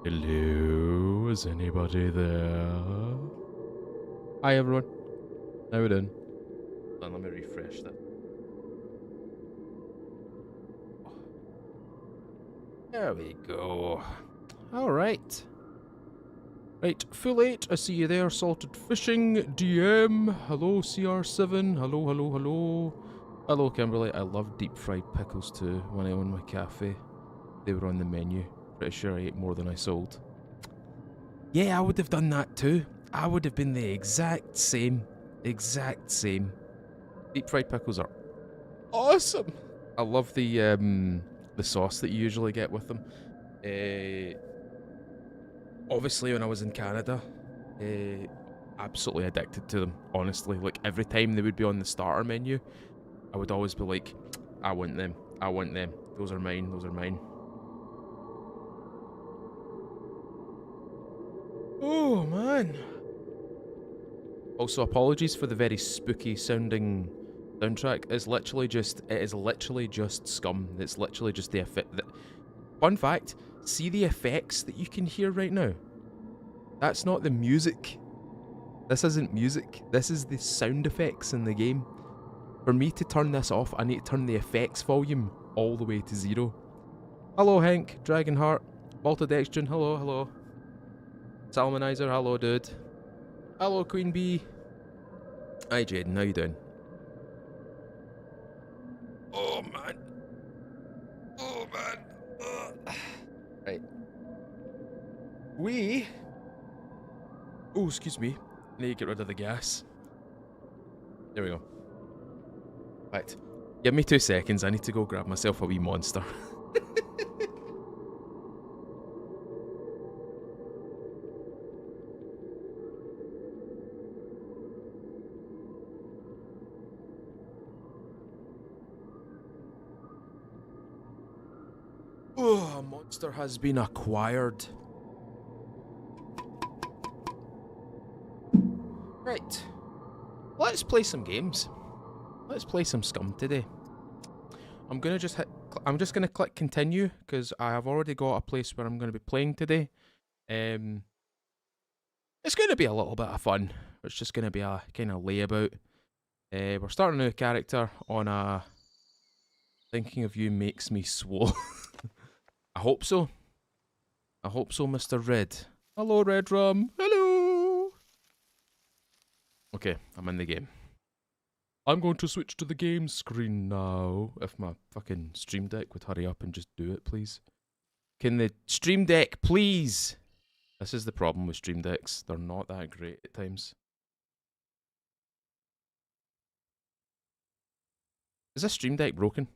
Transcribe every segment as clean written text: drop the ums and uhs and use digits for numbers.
Hello, is anybody there? Hi everyone. How we doing? Hold on, let me refresh that. There we go. Alright. Right, full 8, I see you there. Salted Fishing, DM. Hello, CR7. Hello, hello, hello. Hello, Kimberly. I love deep fried pickles too when I owned my cafe. They were on the menu. Pretty sure I ate more than I sold. Yeah, I would have done that too. I would have been the exact same. Exact same. Deep fried pickles are awesome. I love the sauce that you usually get with them. Obviously, when I was in Canada, absolutely addicted to them. Honestly, like every time they would be on the starter menu, I would always be like, "I want them. I want them. Those are mine. Those are mine." Oh man. Also, apologies for the very spooky sounding soundtrack. It is literally just Scum. It's literally just the effect. Fun fact: see the effects that you can hear right now. That's not the music. This isn't music. This is the sound effects in the game. For me to turn this off, I need to turn the effects volume all the way to 0. Hello, Hank, Dragonheart, Maltodextrin. Hello, hello. Salmonizer. Hello, dude. Hello, Queen Bee. Hi, Jaden. How you doing? Oh, man. Oh, man. Right. Oh, excuse me. Need to get rid of the gas. There we go. Right. Give me 2 seconds. I need to go grab myself a wee monster. Oh, a monster has been acquired. Right. Let's play some games. Let's play some Scum today. I'm just gonna click continue because I have already got a place where I'm gonna be playing today. It's gonna be a little bit of fun. It's just gonna be a kind of layabout. We're starting a new character on a Thinking of You Makes Me Swole. I hope so. I hope so, Mr. Red. Hello, Red Rum. Hello. Okay, I'm in the game. I'm going to switch to the game screen now. If my fucking Stream Deck would hurry up and just do it, please. Can the Stream Deck, please? This is the problem with Stream Decks. They're not that great at times. Is this Stream Deck broken?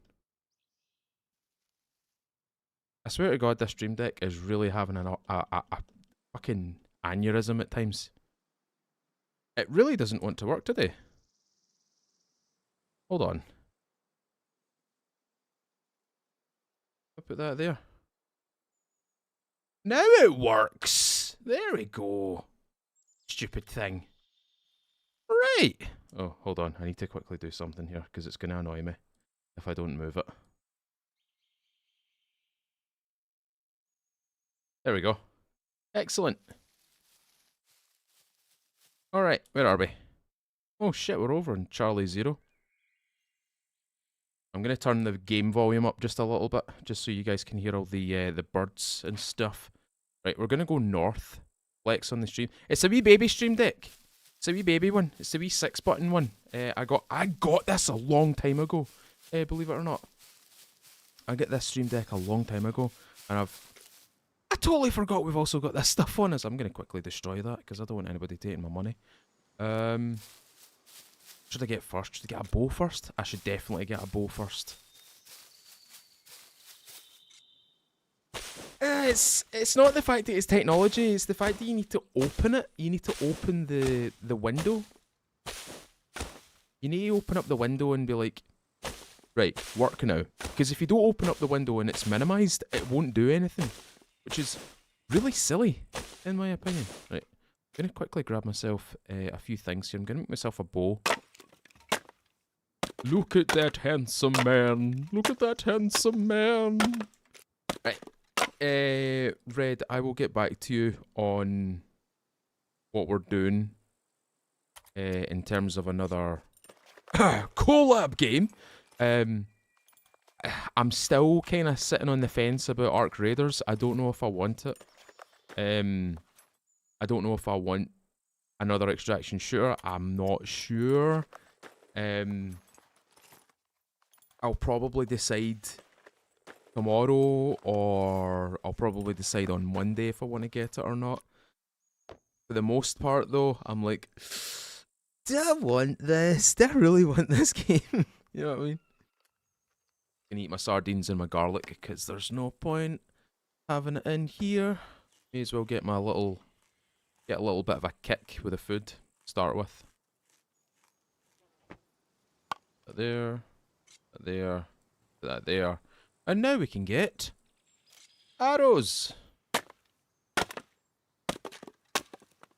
I swear to God, this Stream Deck is really having a fucking aneurysm at times. It really doesn't want to work today. Hold on. I'll put that there. Now it works! There we go. Stupid thing. Right. Oh, hold on. I need to quickly do something here because it's going to annoy me if I don't move it. There we go. Excellent. Alright, where are we? Oh shit, we're over in Charlie 0. I'm going to turn the game volume up just a little bit, just so you guys can hear all the birds and stuff. Right, we're going to go north. Flex on the stream. It's a wee baby Stream Deck. It's a wee baby one. It's a wee 6-button one. I got this a long time ago. Believe it or not. I got this Stream Deck a long time ago, and I totally forgot we've also got this stuff on us. I'm going to quickly destroy that because I don't want anybody taking my money. Should I get first? Should I get a bow first? I should definitely get a bow first. It's not the fact that it's technology, it's the fact that you need to open it. You need to open the window. You need to open up the window and be like, right, work now. Because if you don't open up the window and it's minimised, it won't do anything. Which is really silly, in my opinion. Right, I'm going to quickly grab myself a few things here. I'm going to make myself a bow. Look at that handsome man. Look at that handsome man. Right. Red, I will get back to you on what we're doing in terms of another collab game. I'm still kind of sitting on the fence about Arc Raiders. I don't know if I want it. I don't know if I want another extraction shooter. I'm not sure. I'll probably decide tomorrow, or I'll probably decide on Monday if I want to get it or not. For the most part, though, I'm like, do I want this? Do I really want this game? You know what I mean? I can eat my sardines and my garlic because there's no point having it in here. May as well get a little bit of a kick with the food. Start with. There, there, that there, and now we can get arrows.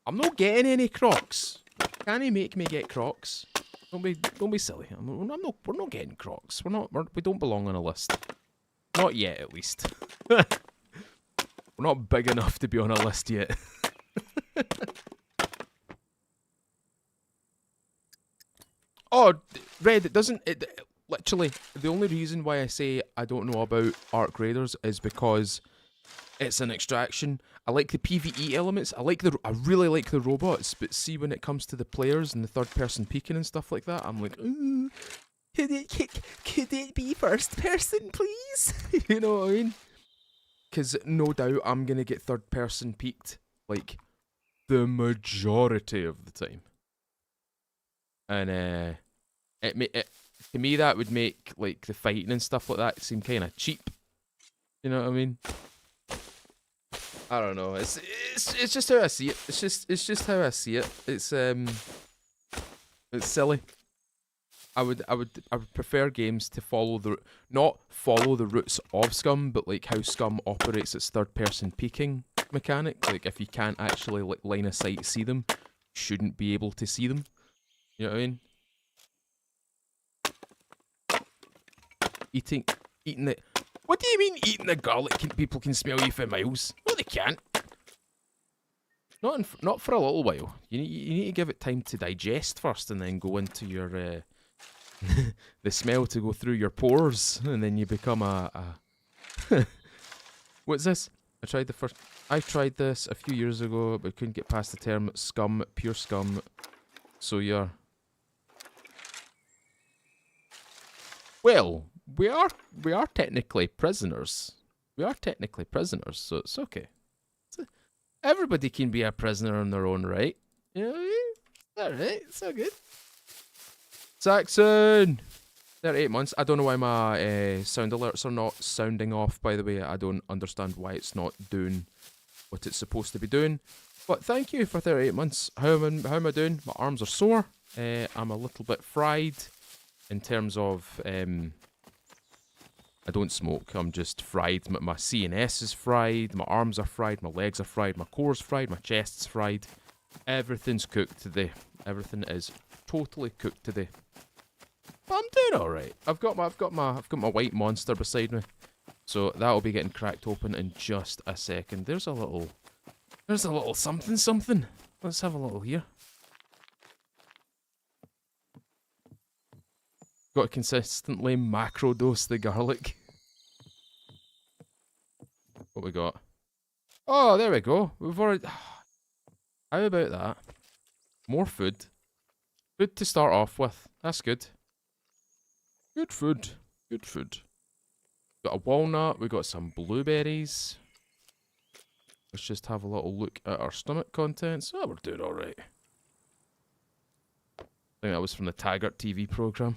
I'm not getting any crocs. Can he make me get crocs? Don't be silly. We're not getting crocs. We don't belong on a list. Not yet, at least. We're not big enough to be on a list yet. Oh, Red, it doesn't... literally, the only reason why I say I don't know about Arc Raiders is because it's an extraction. I like the PvE elements. I really like the robots, but see, when it comes to the players and the third-person peeking and stuff like that, I'm like, ooh, could it be first person, please? You know what I mean? Because no doubt I'm going to get third-person peeked, like, the majority of the time. And, to me, that would make, like, the fighting and stuff like that seem kind of cheap. You know what I mean? I don't know. It's just how I see it. It's just how I see it. It's silly. I would prefer games to not follow the roots of Scum, but like how Scum operates its third-person peeking mechanic. Like if you can't actually like line of sight see them, you shouldn't be able to see them. You know what I mean? Eating the... What do you mean eating the garlic? People can smell you for miles. No, they can't. Not for a little while. You need to give it time to digest first, and then go into your the smell to go through your pores, and then you become a What's this? I tried this a few years ago, but couldn't get past the term scum, pure scum. So yeah. Well, we are technically prisoners. We are technically prisoners, so it's okay. Everybody can be a prisoner in their own right. You know what I mean? Alright, it's all good. Saxon! 38 months. I don't know why my sound alerts are not sounding off, by the way. I don't understand why it's not doing what it's supposed to be doing. But thank you for 38 months. How am I doing? My arms are sore. I'm a little bit fried in terms of... I don't smoke, I'm just fried. My CNS is fried, my arms are fried, my legs are fried, my core's fried, my chest's fried. Everything's cooked today. Everything is totally cooked today. But I'm doing alright. I've got my white monster beside me. So that'll be getting cracked open in just a second. There's a little something. Let's have a little here. Got to consistently macro dose the garlic. What we got? Oh, there we go. We've already... How about that? More food. Food to start off with. That's good. Good food. Good food. Got a walnut. We got some blueberries. Let's just have a little look at our stomach contents. Oh, we're doing alright. I think that was from the Taggart TV programme.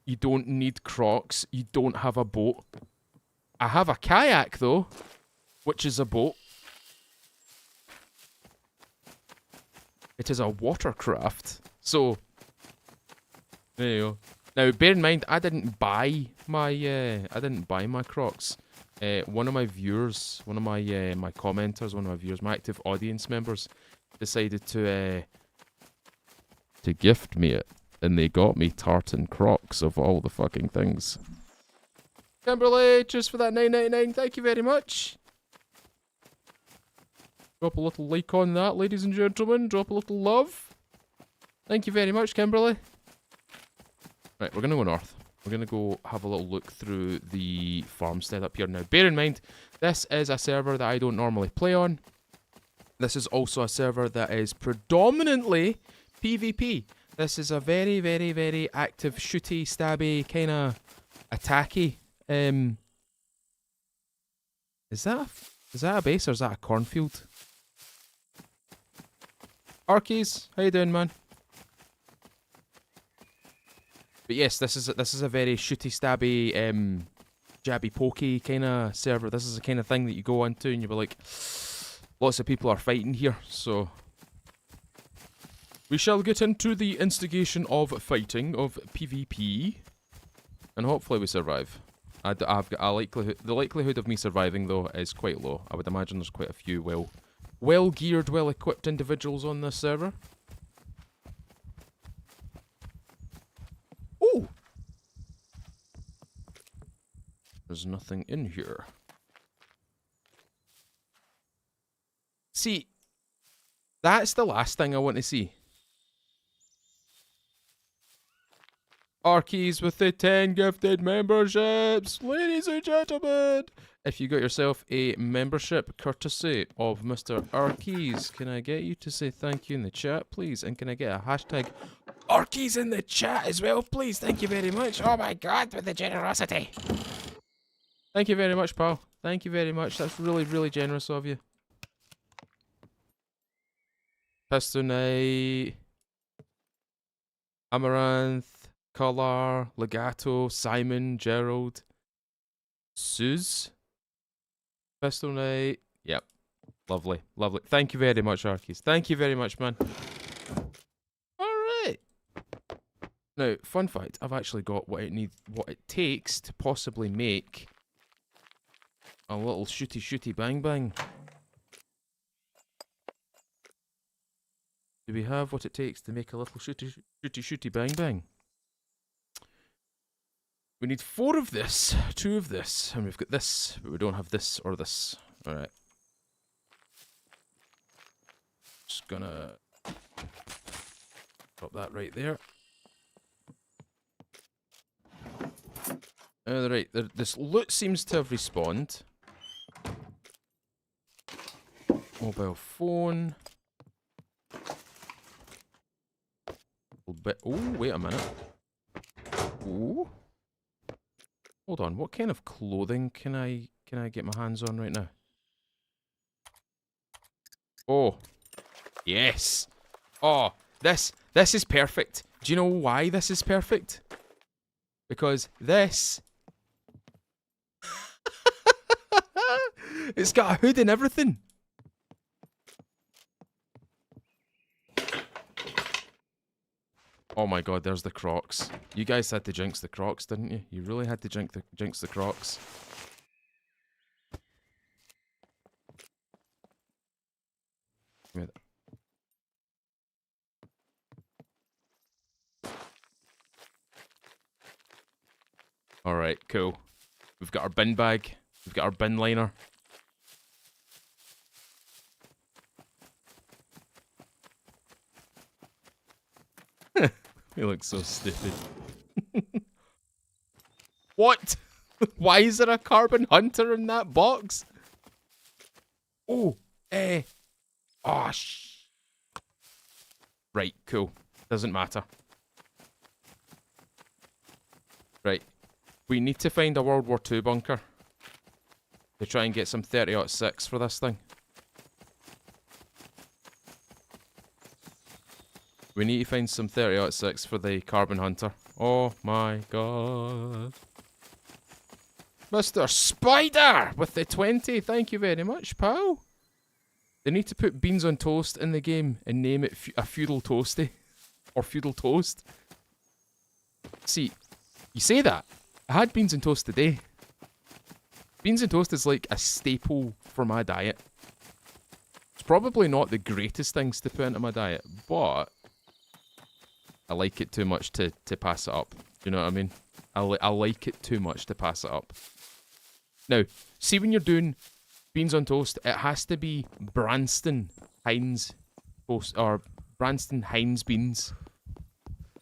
You don't need Crocs. You don't have a boat. I have a kayak though, which is a boat. It is a watercraft. So there you go. Now bear in mind, I didn't buy my Crocs. One of my viewers, one of my commenters, one of my viewers, my active audience members, decided to gift me it, and they got me tartan Crocs of all the fucking things. Kimberly, just for that $9.99. Thank you very much. Drop a little like on that, ladies and gentlemen. Drop a little love. Thank you very much, Kimberly. Right, we're going to go north. We're going to go have a little look through the farmstead up here. Now, bear in mind, this is a server that I don't normally play on. This is also a server that is predominantly PvP. This is a very, very, very active, shooty, stabby, kind of attacky. Is that a base or is that a cornfield? Arkies, how you doing, man? But yes, this is a very shooty, stabby, jabby, pokey kind of server. This is the kind of thing that you go into and you'll be like, lots of people are fighting here, so we shall get into the instigation of fighting, of PvP, and hopefully we survive. I've got a likelihood. The likelihood of me surviving, though, is quite low. I would imagine there's quite a few well-geared, well-equipped individuals on this server. Oh! There's nothing in here. See, that's the last thing I want to see. Arkies with the 10 gifted memberships. Ladies and gentlemen, if you got yourself a membership courtesy of Mr. Arkies, can I get you to say thank you in the chat, please? And can I get a hashtag Arkies in the chat as well, please? Thank you very much. Oh my god, with the generosity. Thank you very much, pal. Thank you very much. That's really, really generous of you. Pistonite, Amaranth, Collar, Legato, Simon, Gerald, Suze, Pistol Knight. Yep. Lovely. Lovely. Thank you very much, Arkies. Thank you very much, man. Alright. Now, fun fact, I've actually got what it takes to possibly make a little shooty bang bang. Do we have what it takes to make a little shooty bang bang? We need 4 of this, 2 of this, and we've got this, but we don't have this or this. Alright. Just gonna drop that right there. Alright, this loot seems to have respawned. Mobile phone. Bit. Oh, wait a minute. Ooh. Hold on. What kind of clothing can I get my hands on right now? Oh, yes. Oh, this is perfect. Do you know why this is perfect? Because this. It's got a hood and everything. Oh my god, there's the Crocs. You guys had to jinx the Crocs, didn't you? You really had to jinx the Crocs. Give me that. Alright, cool. We've got our bin bag. We've got our bin liner. He looks so stupid. What? Why is there a carbon hunter in that box? Oh, oh, right, cool. Doesn't matter. Right. We need to find a World War II bunker to try and get some 30-06 for this thing. We need to find some 30-06 for the carbon hunter. Oh my god. Mr. Spider with the 20. Thank you very much, pal. They need to put beans on toast in the game and name it a feudal toasty. Or feudal toast. See, you say that. I had beans and toast today. Beans and toast is like a staple for my diet. It's probably not the greatest things to put into my diet, but I like it too much to pass it up. You know what I mean? I like it too much to pass it up. Now, see when you're doing beans on toast, it has to be Branston Heinz toast or Branston Heinz beans.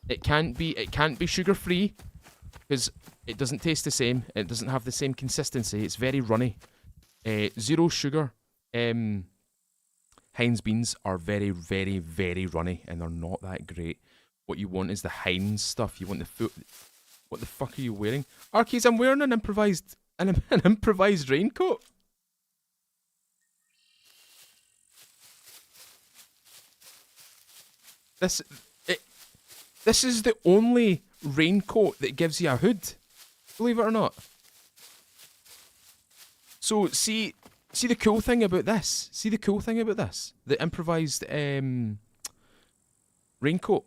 It can't be sugar free because it doesn't taste the same. It doesn't have the same consistency. It's very runny. Zero sugar. Heinz beans are very, very, very runny and they're not that great. What you want is the Heinz stuff. You want the foot. What the fuck are you wearing? Arcades, I'm wearing an improvised raincoat. This is the only raincoat that gives you a hood. Believe it or not. So see the cool thing about this. See the cool thing about this. The improvised raincoat.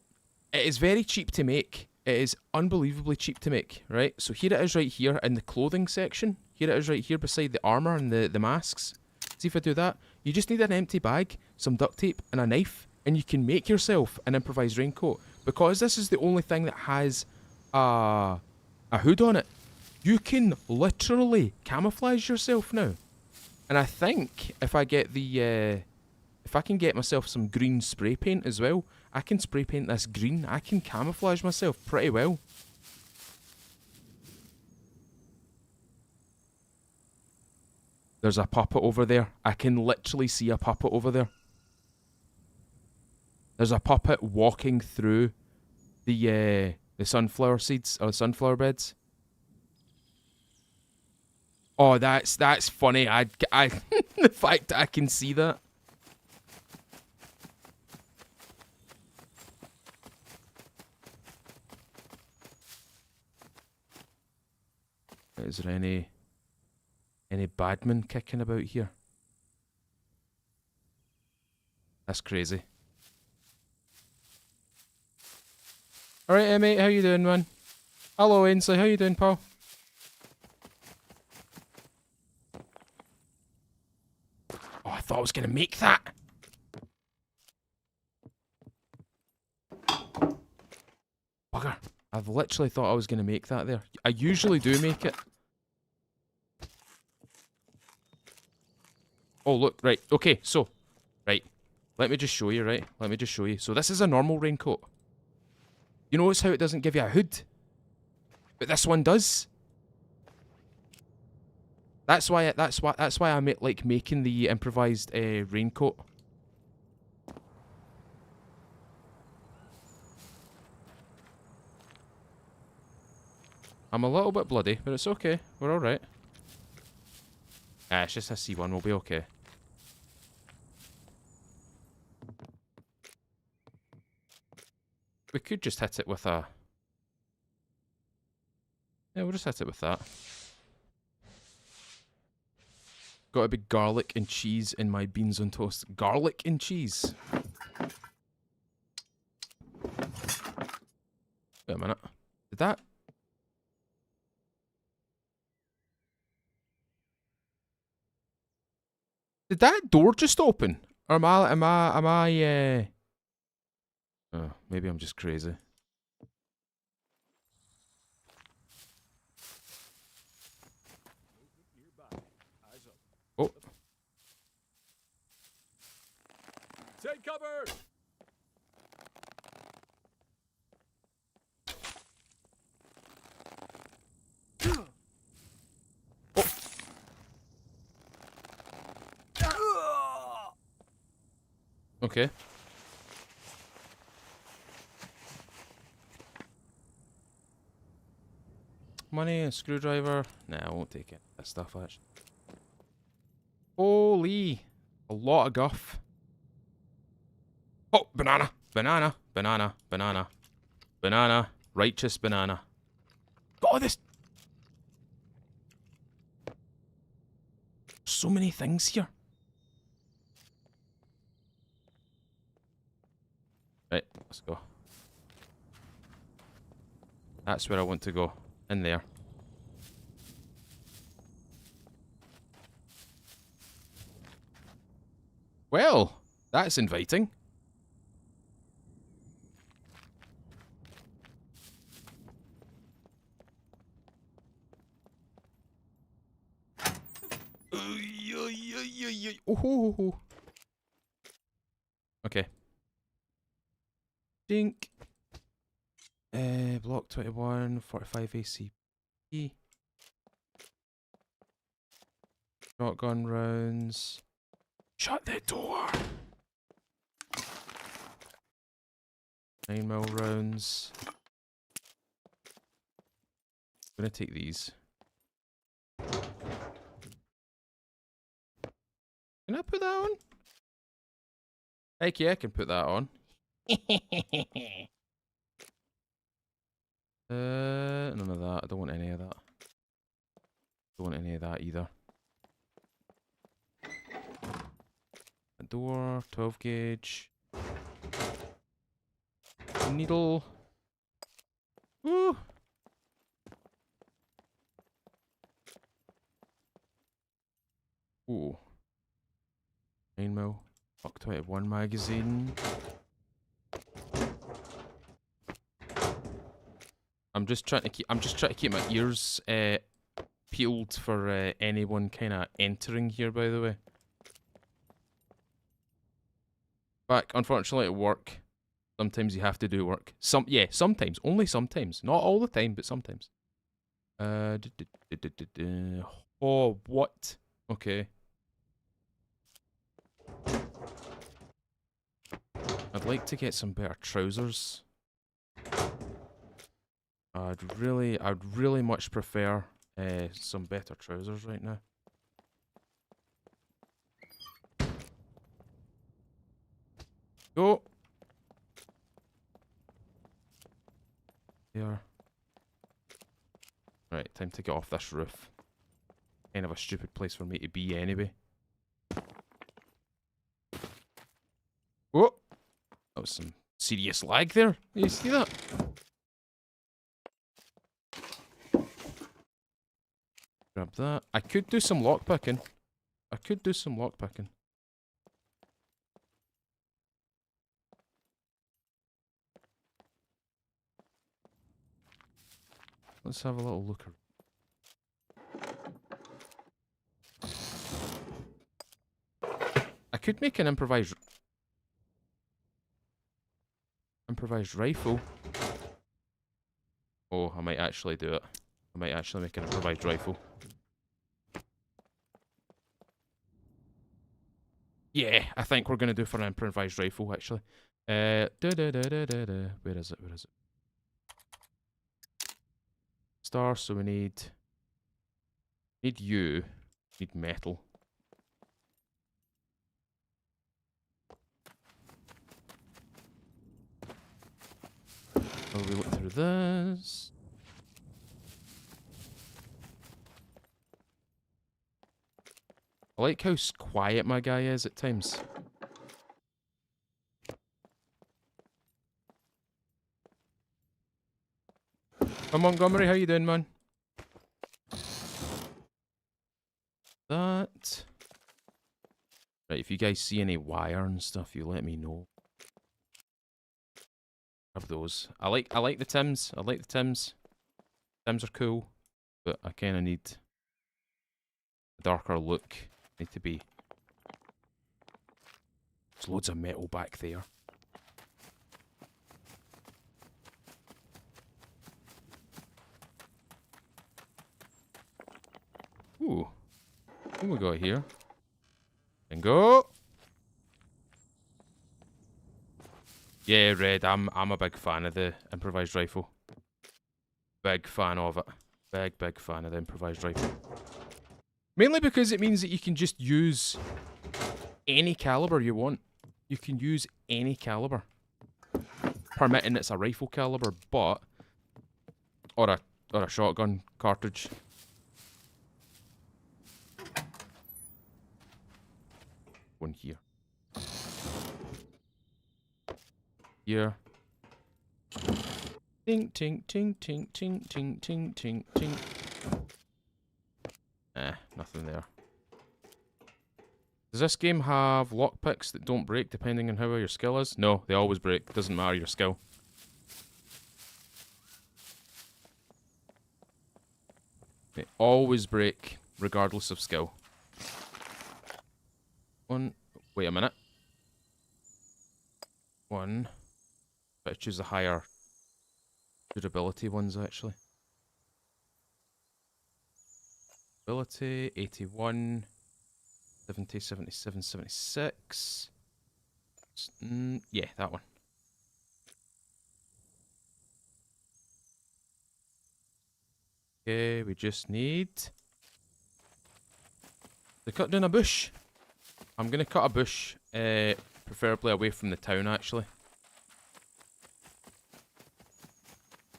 It is very cheap to make. It is unbelievably cheap to make, right? So here it is right here in the clothing section. Here it is right here beside the armour and the masks. See if I do that. You just need an empty bag, some duct tape and a knife and you can make yourself an improvised raincoat. Because this is the only thing that has a hood on it, you can literally camouflage yourself now. And I think if I get if I can get myself some green spray paint as well, I can spray paint this green. I can camouflage myself pretty well. There's a puppet over there. I can literally see a puppet over there. There's a puppet walking through the sunflower seeds or the sunflower beds. Oh, that's funny. I the fact that I can see that. Is there any badman kicking about here? That's crazy. Alright, mate, how you doing, man? Hello, Ainsley, how you doing, pal? Oh, I thought I was gonna make that! Bugger. I've literally thought I was gonna make that there. I usually do make it. Oh, look, right, okay, so, right. Let me just show you, right? Let me just show you. So this is a normal raincoat. You notice how it doesn't give you a hood? But this one does. That's why I like making the improvised raincoat. I'm a little bit bloody, but it's okay. We're alright. Ah, it's just a C1, we'll be okay. We could just hit it with a... Yeah, we'll just hit it with that. Gotta be garlic and cheese in my beans on toast. Garlic and cheese. Wait a minute. Did that... Did that door just open? Or am I Oh, maybe I'm just crazy. Oh. Take cover! Okay. Money, a screwdriver. Nah, I won't take it. That stuff, actually. Holy! A lot of guff. Oh, banana! Banana! Banana! Banana! Banana! Righteous banana. Oh, this... So many things here. Right, let's go. That's where I want to go. In there. Well, that's inviting. Oh. Okay. Dink. Block 21, 45 ACP. Shotgun rounds. Shut the door. 9mm rounds. I'm gonna take these. Can I put that on? Heck yeah, I can put that on. None of that. I don't want any of that. Don't want any of that either. A door, 12 gauge. Needle. Woo! Ooh. 9mm. Fuck 21 magazine. I'm just trying to keep my ears peeled for anyone kind of entering here, by the way. Back, unfortunately, at work, sometimes you have to do work. Sometimes, only sometimes, not all the time, but sometimes. Oh, what? Okay. I'd like to get some better trousers. I'd really much prefer some better trousers right now. Go! There. Right, time to get off this roof. Kind of a stupid place for me to be anyway. Oh! That was some serious lag there. You see that? Grab that. I could do some lockpicking. Let's have a little look around. I could make an improvised rifle. Oh, I might actually do it. I might actually make an improvised rifle. Yeah, I think we're gonna do for an improvised rifle actually. Where is it? Star, so we need you. Need metal. So we look through this. I like how quiet my guy is at times. Hi Montgomery, how you doing, man? That. Right, if you guys see any wire and stuff, you let me know. Have those. I like the Tims. Tims are cool, but I kind of need a darker look. Need to be. There's loads of metal back there. Ooh. What we got here? And go. Yeah, Red. I'm a big fan of the improvised rifle. Big fan of it. Big fan of the improvised rifle. Mainly because it means that you can just use any caliber you want. You can use any caliber. Permitting it's a rifle caliber, but or a shotgun cartridge. One here. Here. Ting ting ting ting ting ting ting ting ting. Nothing there. Does this game have lockpicks that don't break depending on how your skill is? No, they always break. Doesn't matter your skill. They always break, regardless of skill. One. Wait a minute. One. Better choose the higher durability ones actually. Ability 81, 70, 77, 76. Yeah, that one. Okay, we just need to cut down a bush. I'm gonna cut a bush, preferably away from the town. Actually,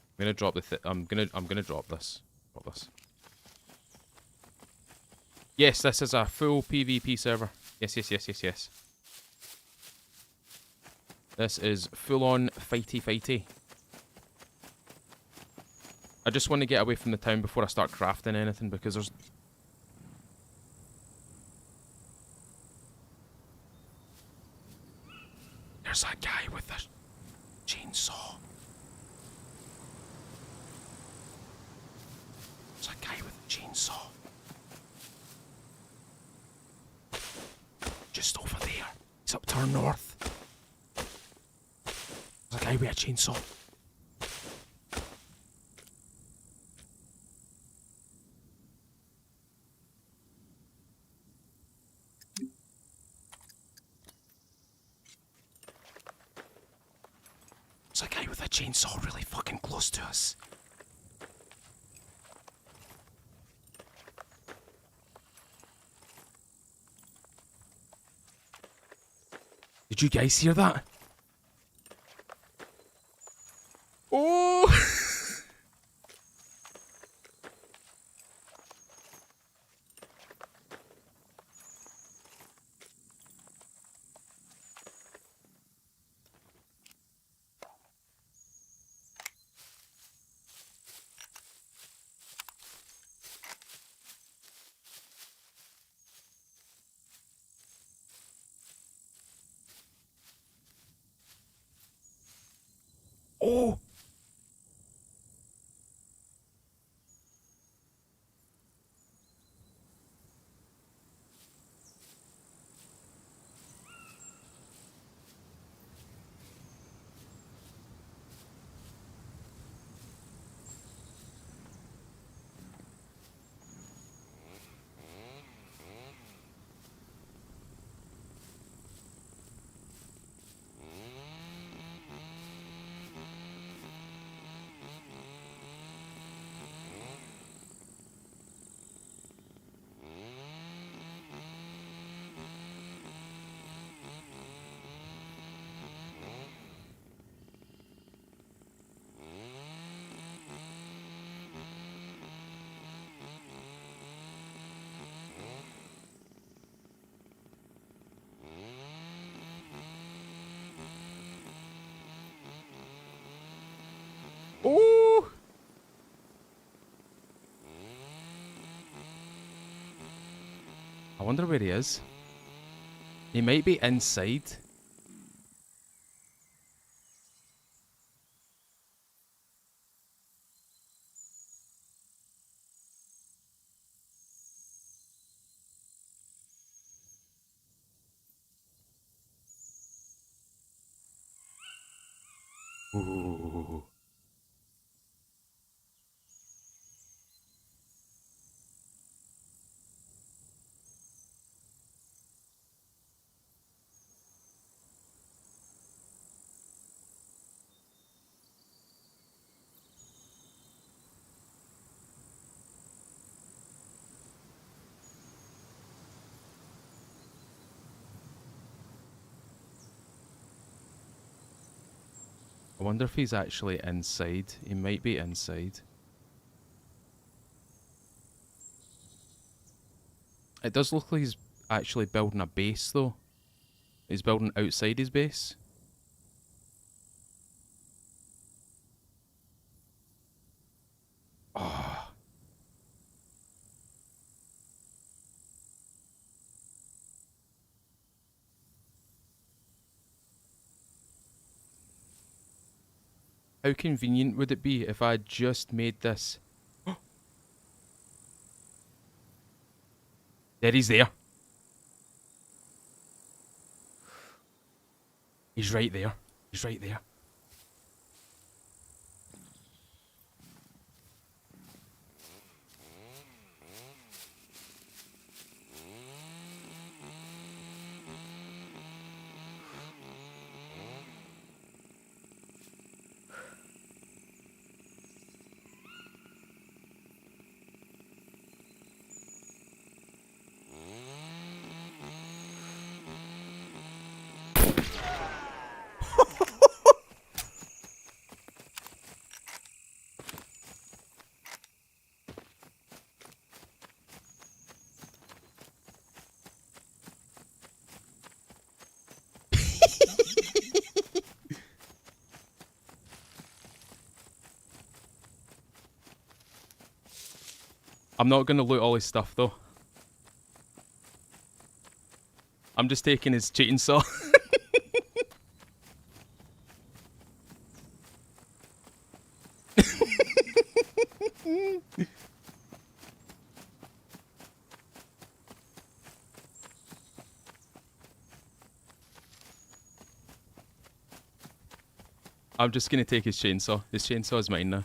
I'm gonna drop the. I'm gonna drop this. Drop this. Yes, this is a full PvP server. Yes, yes, yes, yes, yes. This is full-on fighty. I just want to get away from the town before I start crafting anything because there's a guy with a chainsaw. There's a guy with a chainsaw. Just over there. He's up to our north. There's a guy with a chainsaw. There's a guy with a chainsaw really fucking close to us. Did you guys hear that? Oh! Oh! Oh! I wonder where he is. He might be inside. Ooh. I wonder if he's actually inside. He might be inside. It does look like he's actually building a base, though. He's building outside his base. Oh. How convenient would it be if I just made this? There he's there. He's right there. He's right there. I'm not going to loot all his stuff, though. I'm just taking his chainsaw. I'm just going to take his chainsaw. His chainsaw is mine now.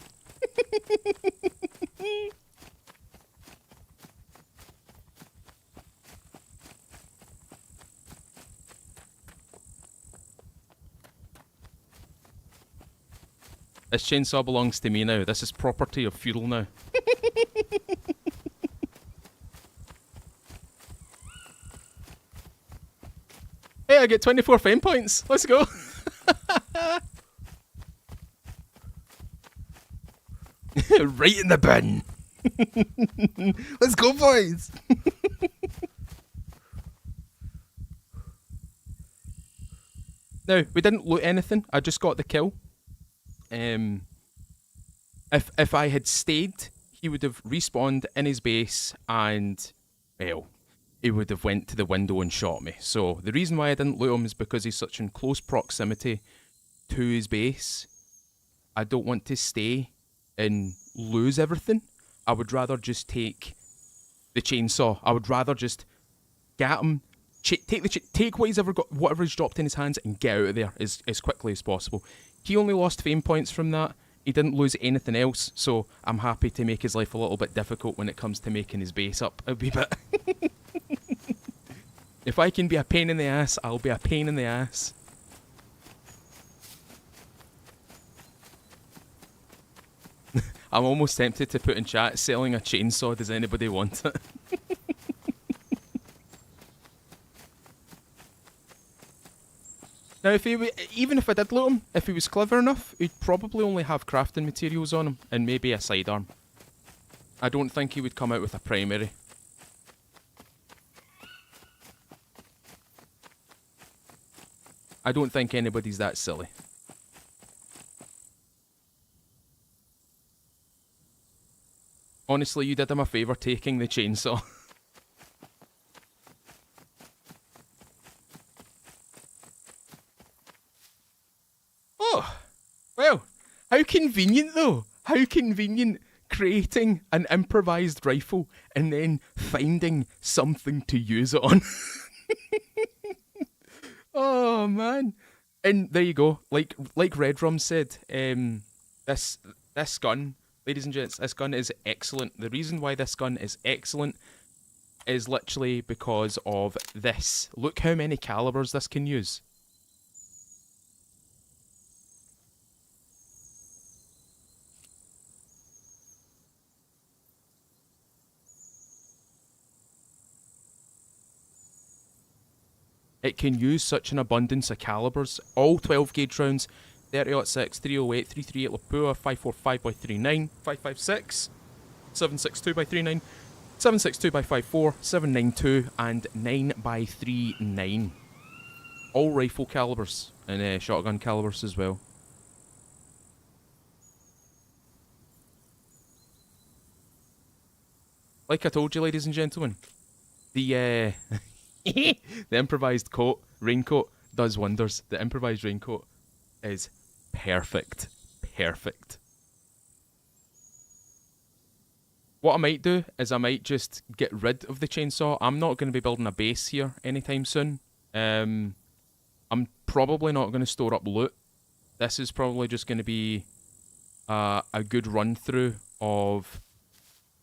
This chainsaw belongs to me now. This is property of Feudal now. Hey, I get 24 fame points. Let's go. Right in the bin. Let's go, boys. Now, we didn't loot anything. I just got the kill. If I had stayed, he would have respawned in his base and, well, he would have went to the window and shot me. So the reason why I didn't loot him is because he's such in close proximity to his base. I don't want to stay and lose everything. I would rather just take the chainsaw. I would rather just get him, take what he's ever got, whatever he's dropped in his hands, and get out of there as quickly as possible. He only lost fame points from that. He didn't lose anything else, so I'm happy to make his life a little bit difficult when it comes to making his base up a wee bit. If I can be a pain in the ass, I'll be a pain in the ass. I'm almost tempted to put in chat, selling a chainsaw, does anybody want it? Now, even if I did loot him, if he was clever enough, he'd probably only have crafting materials on him, and maybe a sidearm. I don't think he would come out with a primary. I don't think anybody's that silly. Honestly, you did him a favour taking the chainsaw. Oh, well, how convenient though. How convenient creating an improvised rifle and then finding something to use it on. Oh man. And there you go. Like Redrum said, this gun, ladies and gents, this gun is excellent. The reason why this gun is excellent is literally because of this. Look how many calibers this can use. It can use such an abundance of calibers. All 12 gauge rounds, 30-06, 308, 338 Lapua, 545 by 39, 556, 762 by 39, 762 by 54, 792, and 9 by 39. All rifle calibers and shotgun calibers as well. Like I told you, ladies and gentlemen, the the improvised raincoat does wonders. The improvised raincoat is perfect. Perfect. What I might do is I might just get rid of the chainsaw. I'm not going to be building a base here anytime soon. I'm I'm probably not going to store up loot. This is probably just going to be a good run through of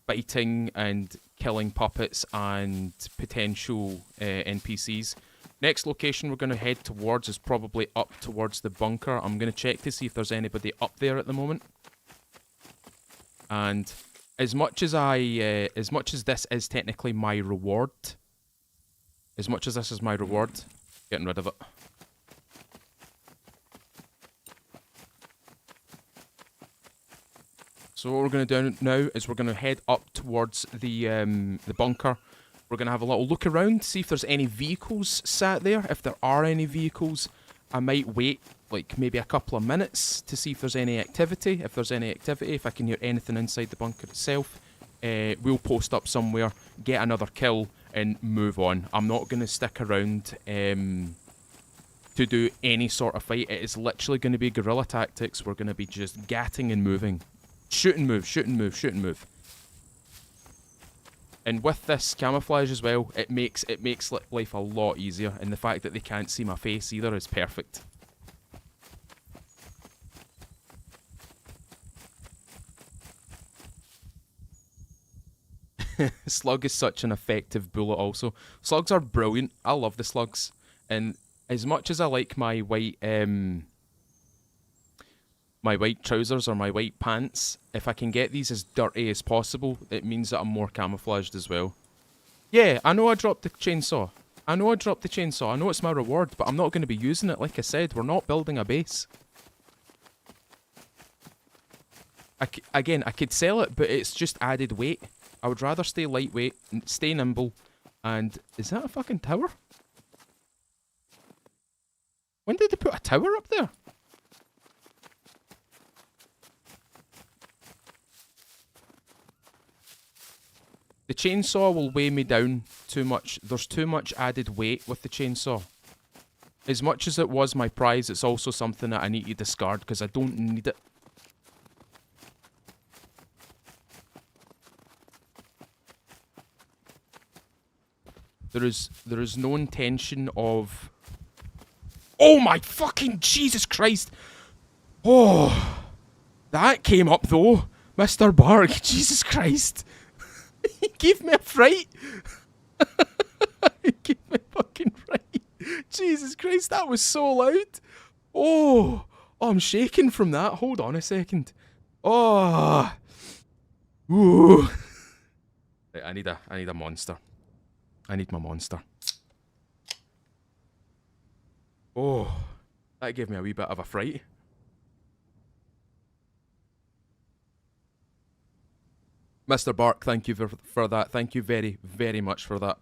fighting and killing puppets and potential NPCs. Next location we're going to head towards is probably up towards the bunker. I'm going to check to see if there's anybody up there at the moment. And as much as this is technically my reward, getting rid of it. So what we're going to do now is we're going to head up towards the bunker. We're going to have a little look around, see if there's any vehicles sat there. If there are any vehicles, I might wait like maybe a couple of minutes to see if there's any activity. If there's any activity, if I can hear anything inside the bunker itself, we'll post up somewhere, get another kill, and move on. I'm not going to stick around to do any sort of fight. It is literally going to be guerrilla tactics. We're going to be just gatting and moving. Shoot and move, shoot and move, shoot and move. And with this camouflage as well, it makes life a lot easier. And the fact that they can't see my face either is perfect. Slug is such an effective bullet also. Slugs are brilliant. I love the slugs. And as much as I like my white trousers or my white pants, if I can get these as dirty as possible, it means that I'm more camouflaged as well. Yeah, I know I dropped the chainsaw. I know it's my reward, but I'm not going to be using it. Like I said, we're not building a base. Again, I could sell it, but it's just added weight. I would rather stay lightweight, stay nimble, and... Is that a fucking tower? When did they put a tower up there? The chainsaw will weigh me down too much. There's too much added weight with the chainsaw. As much as it was my prize, it's also something that I need to discard because I don't need it. There is no intention of... Oh my fucking Jesus Christ! Oh, that came up though, Mr. Bark. Jesus Christ! He gave me a fright. He gave me a fucking fright. Jesus Christ, that was so loud. Oh, I'm shaking from that. Hold on a second. Oh, ooh. Right, I need a monster. I need my monster. Oh, that gave me a wee bit of a fright. Mr. Bark, thank you for that. Thank you very, very much for that.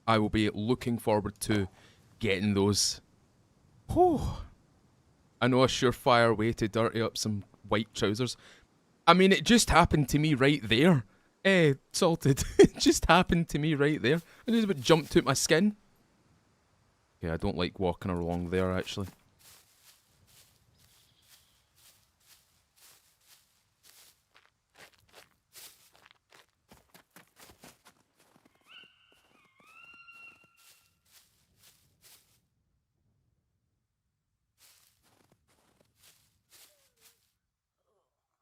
I will be looking forward to getting those. Oh, I know a surefire way to dirty up some white trousers. I mean, it just happened to me right there. Salted. It just happened to me right there. I just about jumped out my skin. Okay, I don't like walking along there, actually.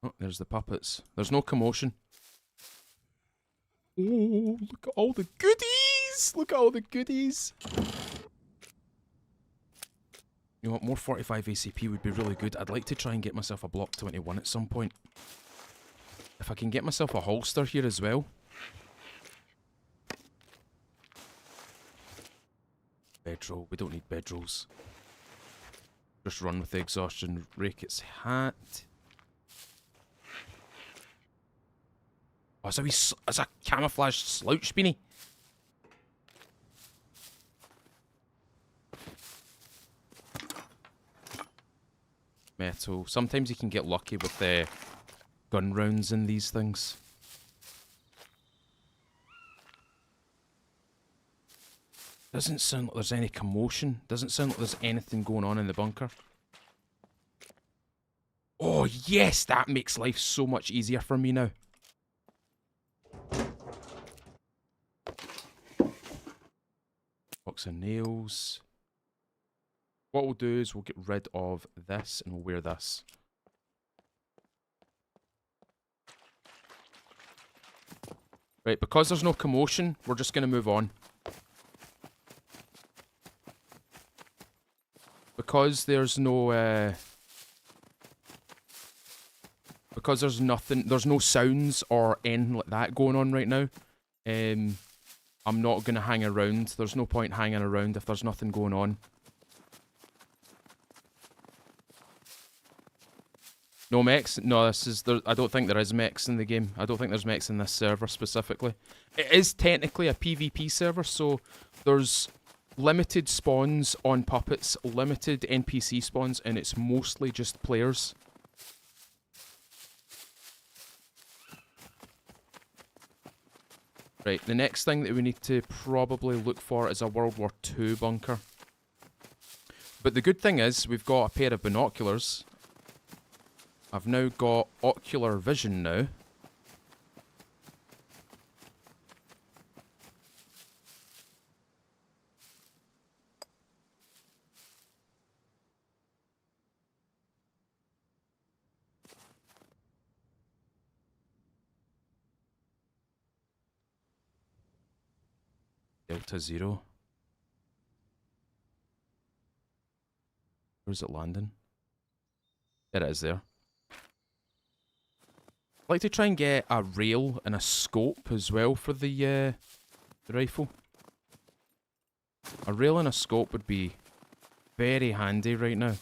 Oh, there's the puppets. There's no commotion. Oh, look at all the goodies! Look at all the goodies! You know what, more 45 ACP would be really good. I'd like to try and get myself a Block 21 at some point. If I can get myself a holster here as well. Bedroll. We don't need bedrolls. Just run with the exhaustion. Rake its hat. Oh, it's a camouflaged slouch beanie. Metal. Sometimes you can get lucky with the gun rounds in these things. Doesn't sound like there's any commotion. Doesn't sound like there's anything going on in the bunker. Oh yes, that makes life so much easier for me now. Box of nails. What we'll do is we'll get rid of this and we'll wear this. Right, because there's no commotion, we're just going to move on. Because there's no, because there's nothing, there's no sounds or anything like that going on right now, I'm not going to hang around. There's no point hanging around if there's nothing going on. No mechs? No, this is, I don't think there is mechs in the game. I don't think there's mechs in this server specifically. It is technically a PvP server, so there's limited spawns on puppets, limited NPC spawns, and it's mostly just players. Right, the next thing that we need to probably look for is a World War II bunker. But the good thing is, we've got a pair of binoculars. I've now got ocular vision now. Delta Zero. Where's it landing? There it is there. I'd like to try and get a rail and a scope as well for the rifle. A rail and a scope would be very handy right now.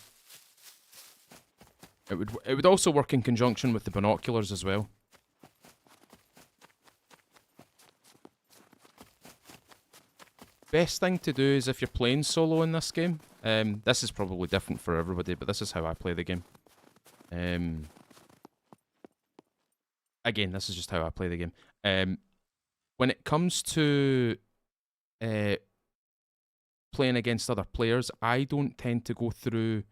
It would also work in conjunction with the binoculars as well. Best thing to do is if you're playing solo in this game. This is probably different for everybody, but this is how I play the game. Again, this is just how I play the game. When it comes to playing against other players, I don't tend to go through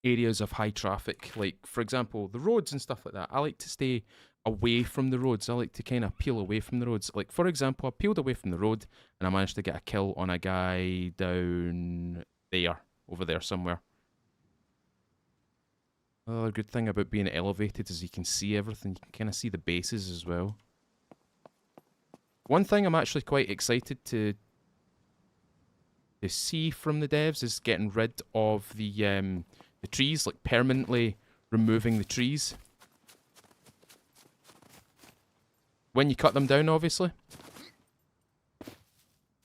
areas of high traffic. Like, for example, the roads and stuff like that. I like to stay away from the roads. I like to kind of peel away from the roads. Like, for example, I peeled away from the road and I managed to get a kill on a guy down there, over there somewhere. Another good thing about being elevated is you can see everything. You can kind of see the bases as well. One thing I'm actually quite excited to see from the devs is getting rid of the trees, like permanently removing the trees. When you cut them down, obviously.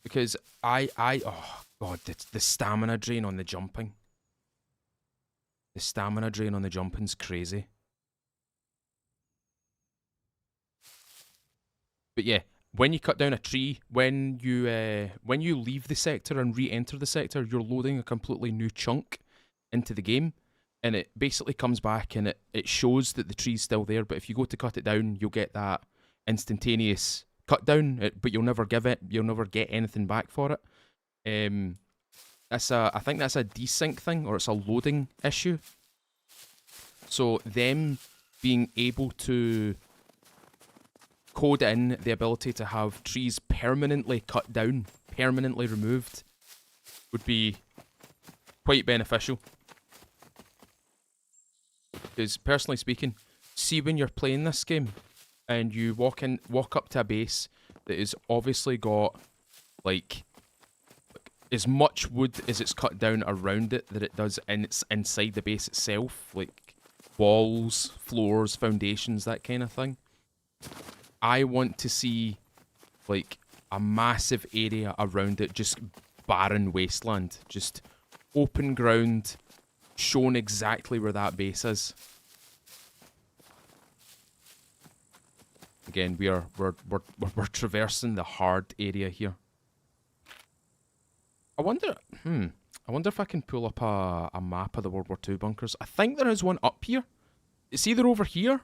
Because oh god, the stamina drain on the jumping. The stamina drain on the jumping's crazy. But yeah, when you cut down a tree, when you leave the sector and re-enter the sector, you're loading a completely new chunk into the game, and it basically comes back and it shows that the tree's still there. But if you go to cut it down, you'll get that instantaneous cut down, but you'll never get anything back for it. I think that's a desync thing, or it's a loading issue. So them being able to code in the ability to have trees permanently cut down, permanently removed, would be quite beneficial. Because personally speaking, see when you're playing this game and you walk up to a base that is obviously got like as much wood as it's cut down around it that it does inside the base itself, like walls, floors, foundations, that kind of thing. I want to see like a massive area around it, just barren wasteland, just open ground, shown exactly where that base is. Again, we're traversing the hard area here. I wonder if I can pull up a map of the World War II bunkers. I think there is one up here. It's either over here or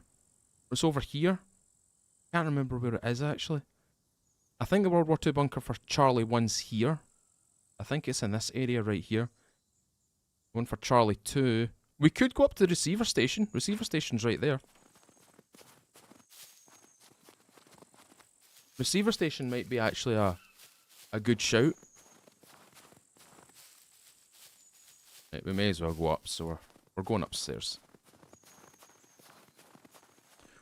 it's over here. Can't remember where it is actually. I think the World War II bunker for Charlie 1's here. I think it's in this area right here. One for Charlie 2. We could go up to the receiver station. Receiver station's right there. Receiver station might be actually a good shout. Right, we may as well go up, so we're going upstairs.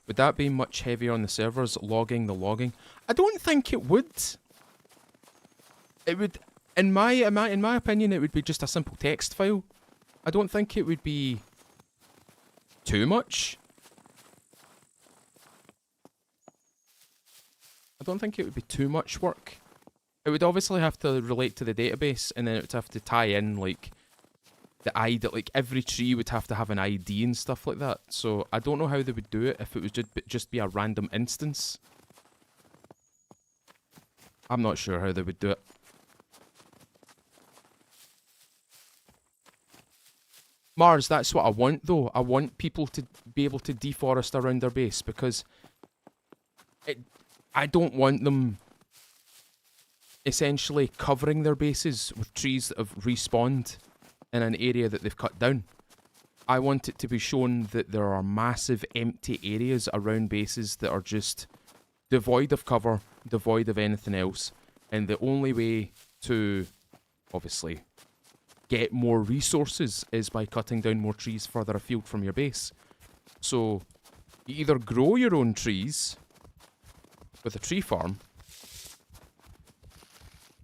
Would that be much heavier on the servers, logging the logging? I don't think it would. It would, in my opinion, it would be just a simple text file. I don't think it would be too much. I don't think it would be too much work. It would obviously have to relate to the database, and then it would have to tie in, like, the ID, like, every tree would have to have an ID and stuff like that. So, I don't know how they would do it if it was just be a random instance. I'm not sure how they would do it. Mars, that's what I want, though. I want people to be able to deforest around their base, because I don't want them essentially covering their bases with trees that have respawned in an area that they've cut down. I want it to be shown that there are massive empty areas around bases that are just devoid of cover, devoid of anything else, and the only way to, obviously, get more resources is by cutting down more trees further afield from your base. So, you either grow your own trees with a tree farm,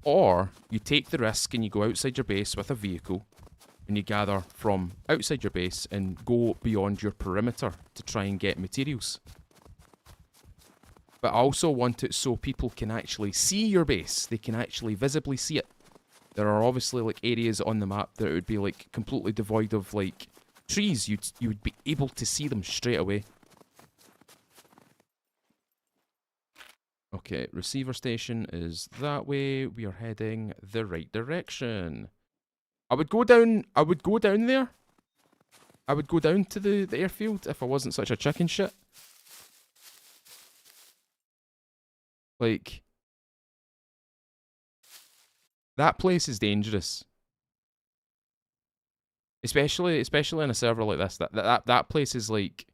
or you take the risk and you go outside your base with a vehicle and you gather from outside your base and go beyond your perimeter to try and get materials. But I also want it so people can actually see your base. They can actually visibly see it. There are obviously like areas on the map that would be like completely devoid of like trees. You would be able to see them straight away. Okay, receiver station is that way. We are heading the right direction. I would go down there. I would go down to the airfield if I wasn't such a chicken shit. Like, that place is dangerous. Especially in a server like this. That place is like,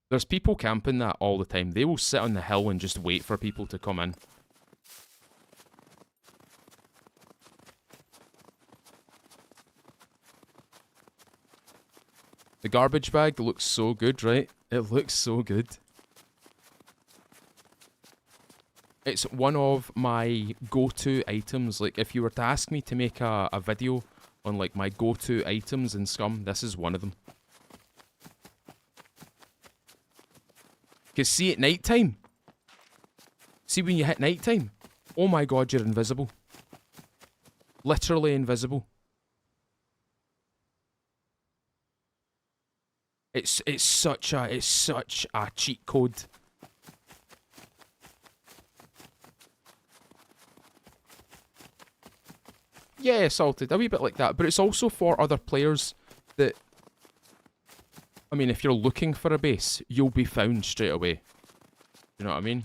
there's people camping that all the time. They will sit on the hill and just wait for people to come in. The garbage bag looks so good, right? It looks so good. It's one of my go-to items. Like, if you were to ask me to make a video on, like, my go-to items in Scum, this is one of them. Because see, at night time, see when you hit night time, oh my god, you're invisible. Literally invisible. It's such a cheat code. Yeah, salted, a wee bit like that, but it's also for other players that, I mean, if you're looking for a base, you'll be found straight away. You know what I mean?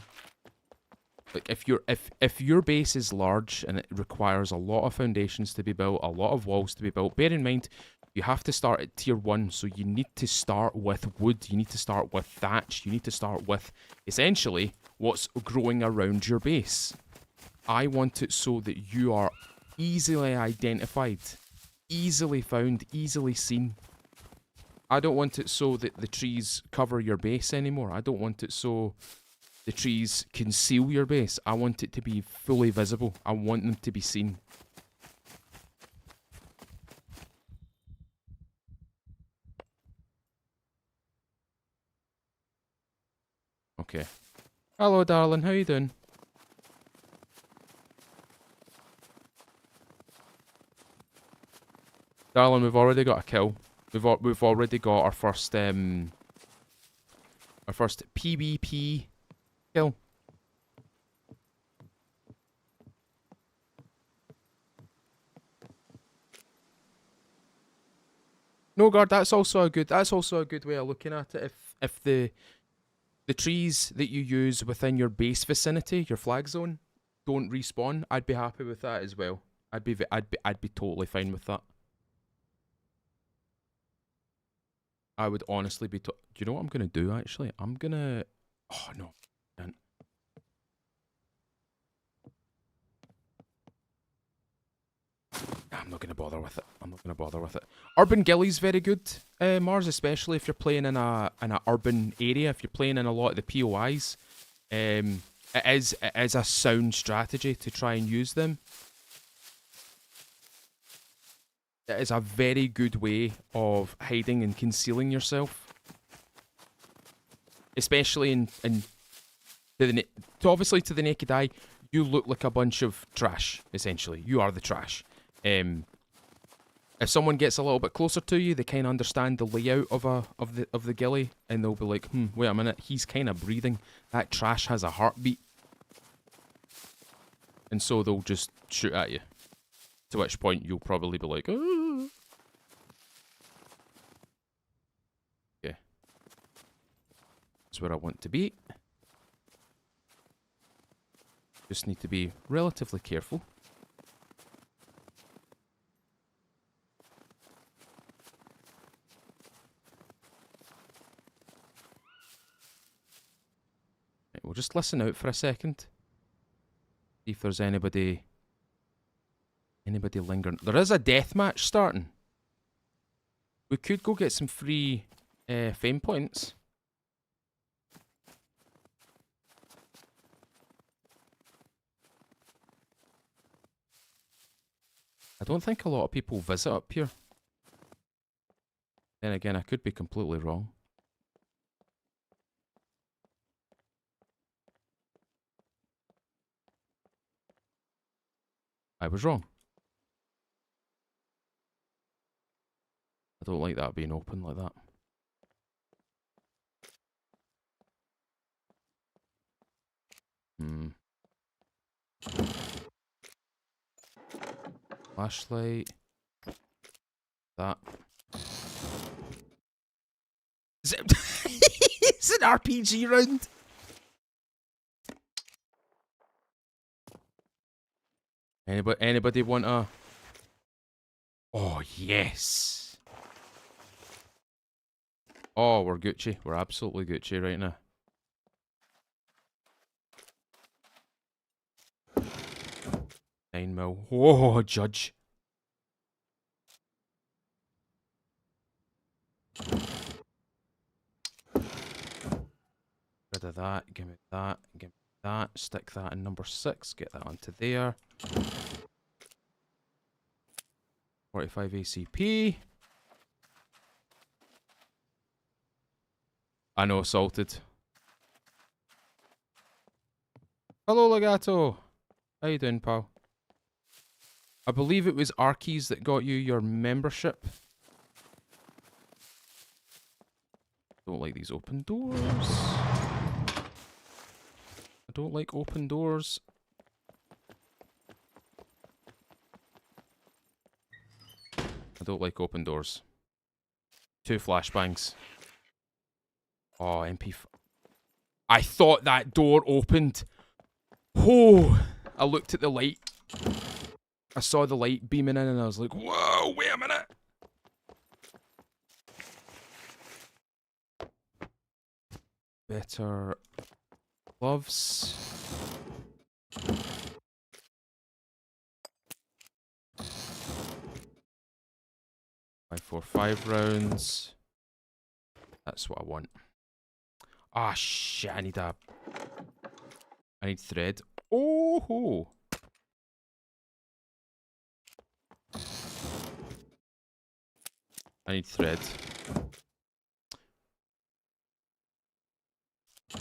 Like, if your base is large and it requires a lot of foundations to be built, a lot of walls to be built, bear in mind, you have to start at tier 1, so you need to start with wood, you need to start with thatch, you need to start with, essentially, what's growing around your base. I want it so that you are easily identified, easily found, easily seen. I don't want it so that the trees cover your base anymore. I don't want it so the trees conceal your base. I want it to be fully visible. I want them to be seen. Okay. Hello, darling. How you doing? Darling, we've already got a kill. We've already got our first PvP kill. No, guard. That's also a good way of looking at it. If the trees that you use within your base vicinity, your flag zone, don't respawn, I'd be happy with that as well. I'd be totally fine with that. I would honestly be. Do you know what I'm gonna do? Actually, I'm gonna. Oh no! Damn I'm not going to bother with it. I'm not going to bother with it. Urban Ghillie's very good, Mars, especially if you're playing in a urban area. If you're playing in a lot of the POIs, it is a sound strategy to try and use them. It is a very good way of hiding and concealing yourself, especially obviously to the naked eye, you look like a bunch of trash. Essentially, you are the trash. If someone gets a little bit closer to you, they kind of understand the layout of the ghillie, and they'll be like, wait a minute, he's kind of breathing. That trash has a heartbeat. And so they'll just shoot at you. To which point you'll probably be like, oh. Okay. That's where I want to be. Just need to be relatively careful. Right, we'll just listen out for a second. See if there's anybody lingering. There is a death match starting. We could go get some free fame points. I don't think a lot of people visit up here. Then again, I could be completely wrong. I was wrong. I don't like that being open like that. Flashlight. That. It's an RPG round. Anybody want a... Oh, yes. Oh, we're Gucci. We're absolutely Gucci right now. $9 mil. Oh, judge. Rid of that. Give me that. Give me that. Stick that in number 6. Get that onto there. 45 ACP. I know, salted. Hello, Legato. How you doing, pal? I believe it was Arkies that got you your membership. Don't like these open doors. I don't like open doors. I don't like open doors. 2 flashbangs. Oh, MP. I thought that door opened. Oh, I looked at the light. I saw the light beaming in and I was like, whoa, wait a minute. Better gloves. 5.45 rounds. That's what I want. Ah, shit, I need thread. Oh ho. I need thread.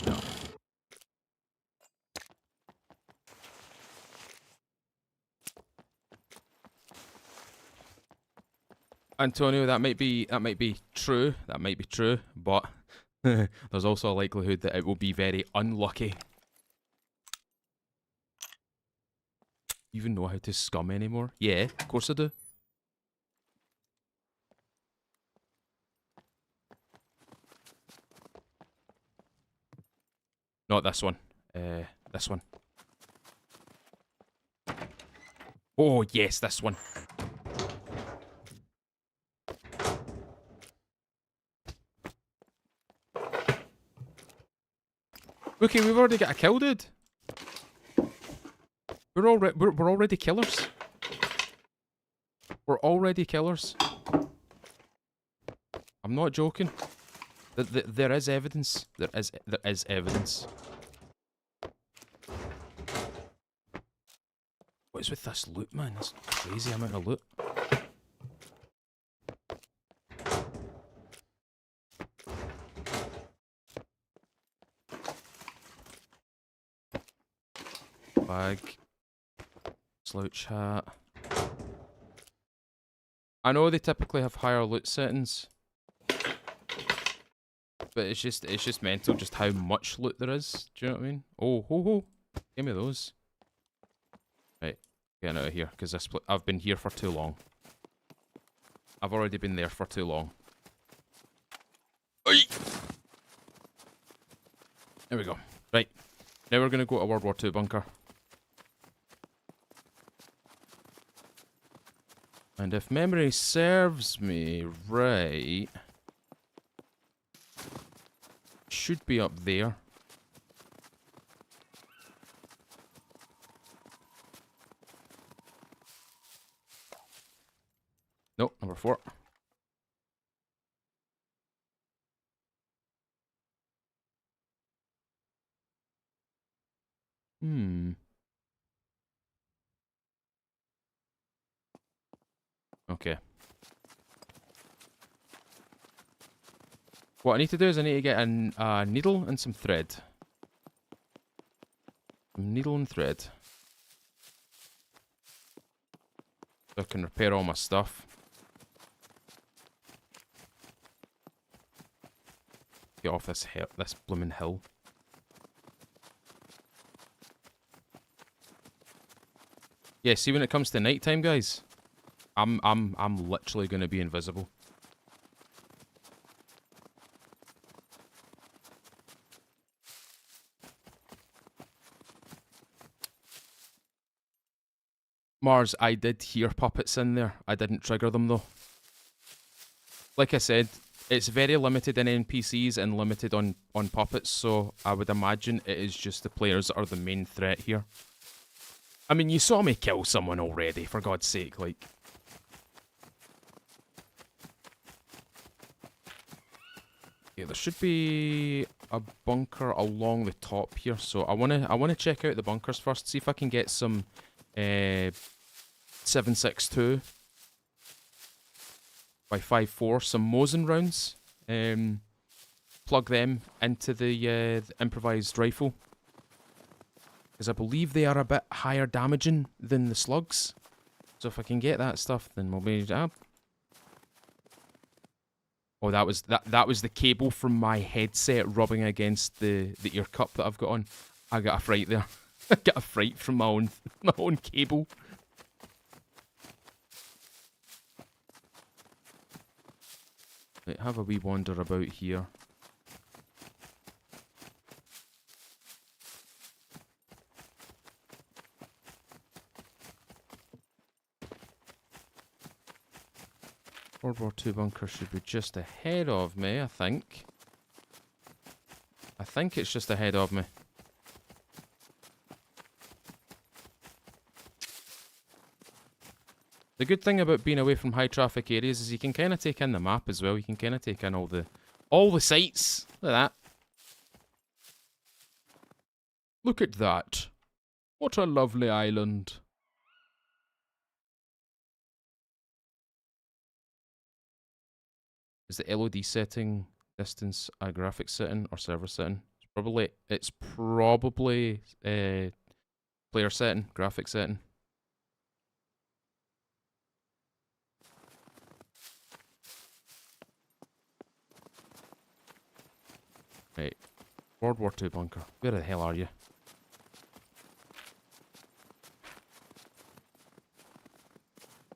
No. Antonio, that might be true. That might be true, but there's also a likelihood that it will be very unlucky. You even know how to scum anymore? Yeah, of course I do. Not this one. This one. Oh, yes, this one. Okay, we've already got a kill, dude. We're already killers. We're already killers. I'm not joking. There is evidence. There is evidence. What is with this loot, man? That's crazy amount of loot. Bag. Slouch hat. I know they typically have higher loot settings, but it's just mental just how much loot there is. Do you know what I mean? Oh, ho ho! Give me those. Right, getting out of here because I've been here for too long. I've already been there for too long. Oi! There we go. Right, now we're gonna go to World War II bunker. And if memory serves me right, should be up there. Nope, number 4. Okay. What I need to do is I need to get a needle and some thread. Needle and thread. So I can repair all my stuff. Get off this blooming hill. Yeah, see when it comes to nighttime, guys, I'm literally gonna be invisible. Mars, I did hear puppets in there. I didn't trigger them though. Like I said, it's very limited in NPCs and limited on puppets, so I would imagine it is just the players that are the main threat here. I mean, you saw me kill someone already, for God's sake, like. Yeah, there should be a bunker along the top here, so I wanna check out the bunkers first, see if I can get some 7.62 by 5.4, some Mosin rounds. Plug them into the improvised rifle, because I believe they are a bit higher damaging than the slugs. So if I can get that stuff, then we'll be up. Oh, that was the cable from my headset rubbing against the ear cup that I've got on. I got a fright there. I got a fright from my own cable. Right, have a wee wander about here. World War II bunker should be just ahead of me, I think. I think it's just ahead of me. The good thing about being away from high traffic areas is you can kind of take in the map as well. You can kind of take in all the sights. Look at that. Look at that. What a lovely island. Is the LOD setting distance a graphics setting or server setting? It's probably player setting, graphics setting. Right. World War II bunker. Where the hell are you?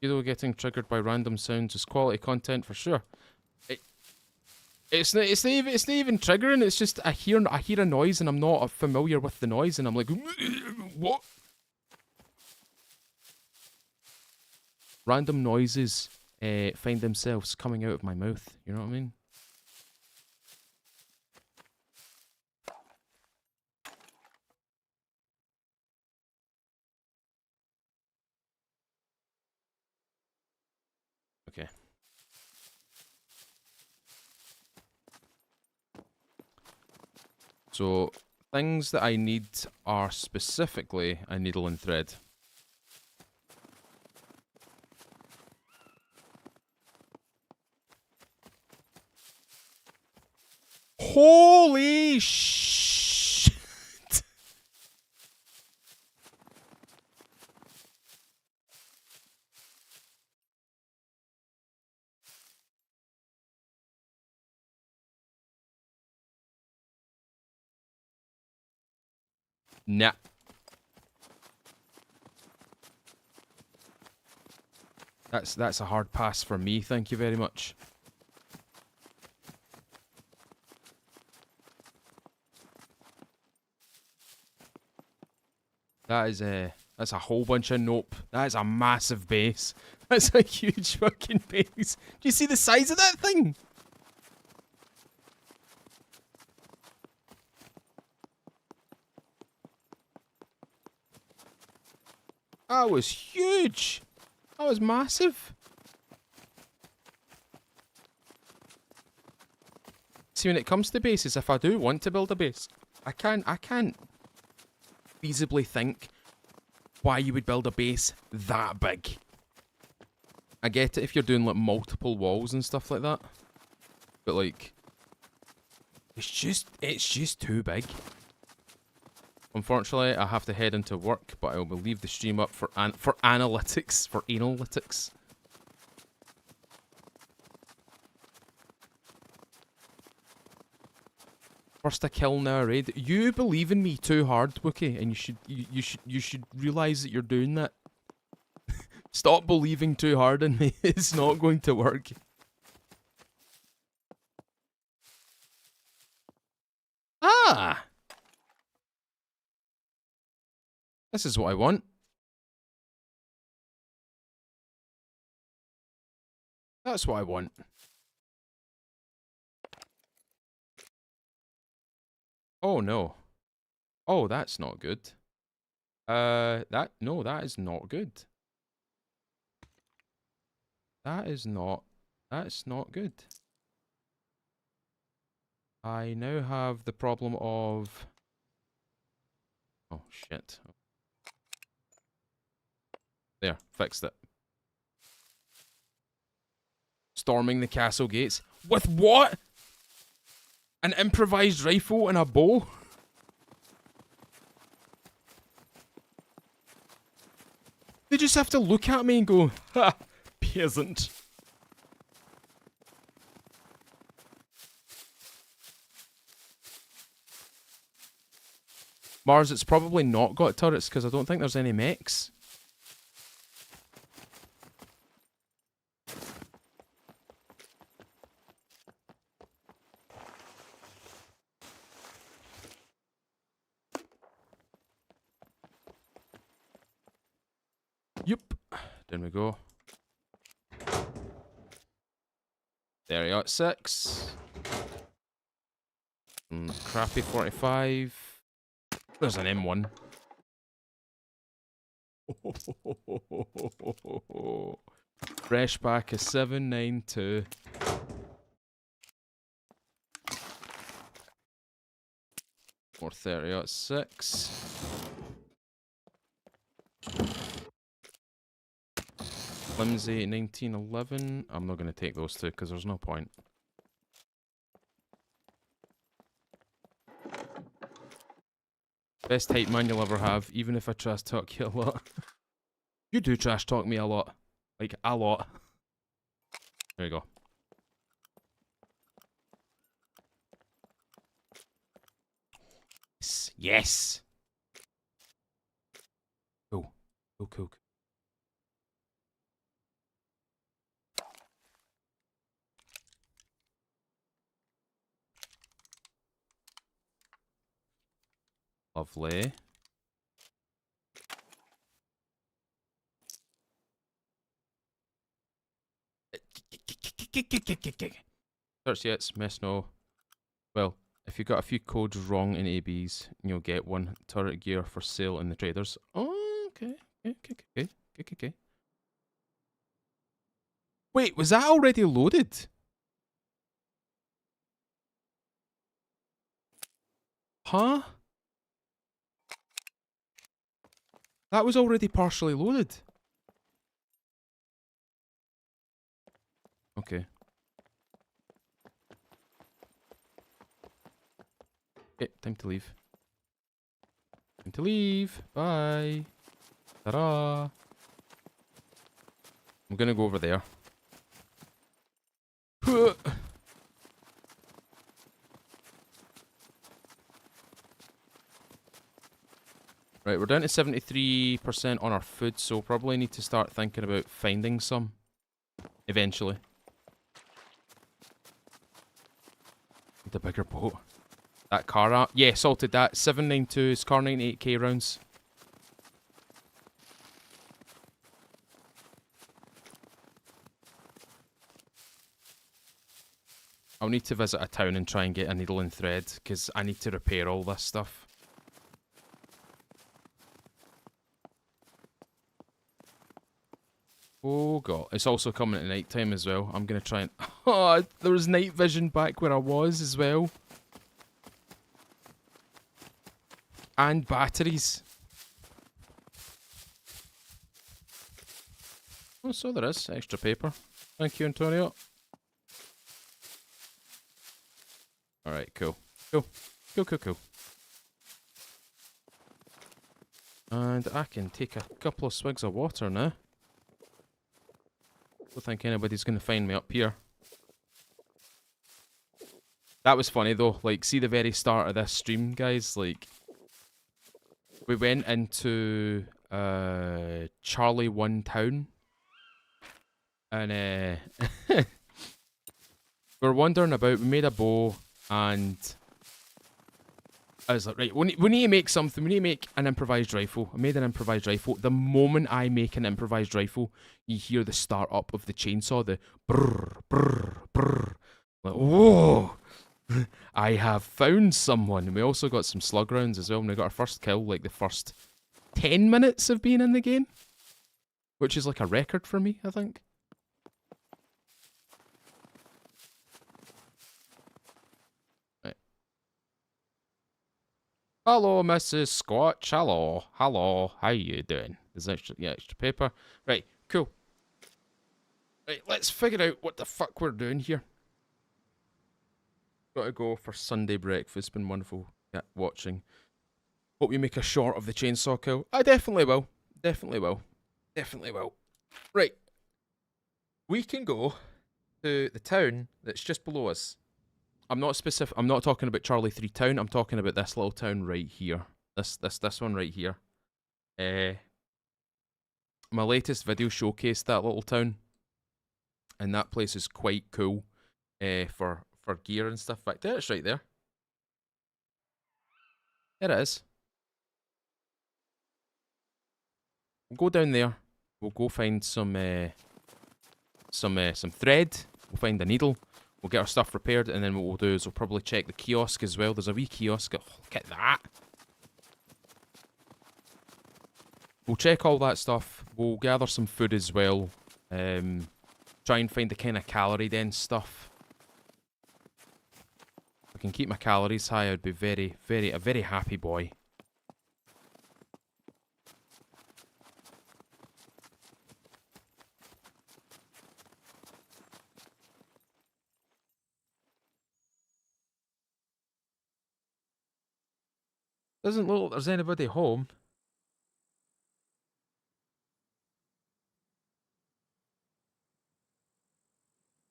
Either getting triggered by random sounds is quality content for sure. It's not even triggering. It's just I hear a noise and I'm not familiar with the noise and I'm like, what? Random noises find themselves coming out of my mouth. You know what I mean? Okay. So, things that I need are specifically a needle and thread. Holy shit! Nah. That's a hard pass for me, thank you very much. That's a whole bunch of nope. That is a massive base. That's a huge fucking base. Do you see the size of that thing? That was huge. That was massive. See, when it comes to bases, if I do want to build a base, I can't feasibly think why you would build a base that big. I get it if you're doing like multiple walls and stuff like that, but like, it's just too big. Unfortunately, I have to head into work, but I will leave the stream up for analytics, for analytics. First a kill, now a raid. You believe in me too hard, Wookie, and you should realize that you're doing that. Stop believing too hard in me. It's not going to work. Ah! This is what I want. That's what I want. Oh no. Oh, that's not good. No, that is not good. That's not good. I now have the problem of... Oh, shit. There, fixed it. Storming the castle gates. With what? An improvised rifle and a bow? They just have to look at me and go, ha, peasant. Mars, it's probably not got turrets because I don't think there's any mechs. Yep. There we go. There we are, 6. Crappy 45. There's an M1. Fresh back is 792. More 30 at 6. Flimsy 1911. I'm not going to take those two because there's no point. Best hype man you'll ever have, even if I trash talk you a lot. You do trash talk me a lot. Like, a lot. There you go. Yes! Yes! Cool. Cool, cool. Lovely. Search yet, mess no. Well, if you got a few codes wrong in ABs, you'll get one turret gear for sale in the traders. Oh, okay. Okay. Wait, was that already loaded? Huh? That was already partially loaded. Okay. Okay, time to leave. Time to leave. Bye. Ta-da. I'm gonna go over there. Right, we're down to 73% on our food, so we'll probably need to start thinking about finding some. Eventually. The bigger boat. That car out. Yeah, salted that. 792's car 98k rounds. I'll need to visit a town and try and get a needle and thread, because I need to repair all this stuff. Oh god, it's also coming at night time as well. I'm gonna try and... Oh, there was night vision back where I was as well. And batteries. Oh, so there is. Extra paper. Thank you, Antonio. Alright, cool. Cool. Cool, cool, cool. And I can take a couple of swigs of water now. Don't think anybody's going to find me up here. That was funny though. Like, see the very start of this stream, guys? Like, we went into Charlie 1 town. And we're wandering about. We made a bow. And I was like, right, we need to make something. We need to make an improvised rifle. I made an improvised rifle. The moment I make an improvised rifle, you hear the start up of the chainsaw, the brrr, brrr, brrr. Like, whoa! I have found someone. And we also got some slug rounds as well. And we got our first kill, like the first 10 minutes of being in the game. Which is like a record for me, I think. Hello, Mrs. Scotch. Hello. Hello. How you doing? There's extra, yeah, extra paper. Right, cool. Right, let's figure out what the fuck we're doing here. Gotta go for Sunday breakfast. Been wonderful watching. Hope we make a short of the chainsaw kill. I definitely will. Definitely will. Definitely will. Right. We can go to the town that's just below us. I'm not specific. I'm not talking about Charlie 3 town. I'm talking about this little town right here. This one right here. My latest video showcased that little town, and that place is quite cool. For gear and stuff. Back there, it's right there. There it is. We'll go down there. We'll go find some thread. We'll find a needle. We'll get our stuff repaired, and then what we'll do is we'll probably check the kiosk as well. There's a wee kiosk. Oh, look at that. We'll check all that stuff. We'll gather some food as well. Try and find the kind of calorie dense stuff. If I can keep my calories high, I'd be a very happy boy. Doesn't look like there's anybody home.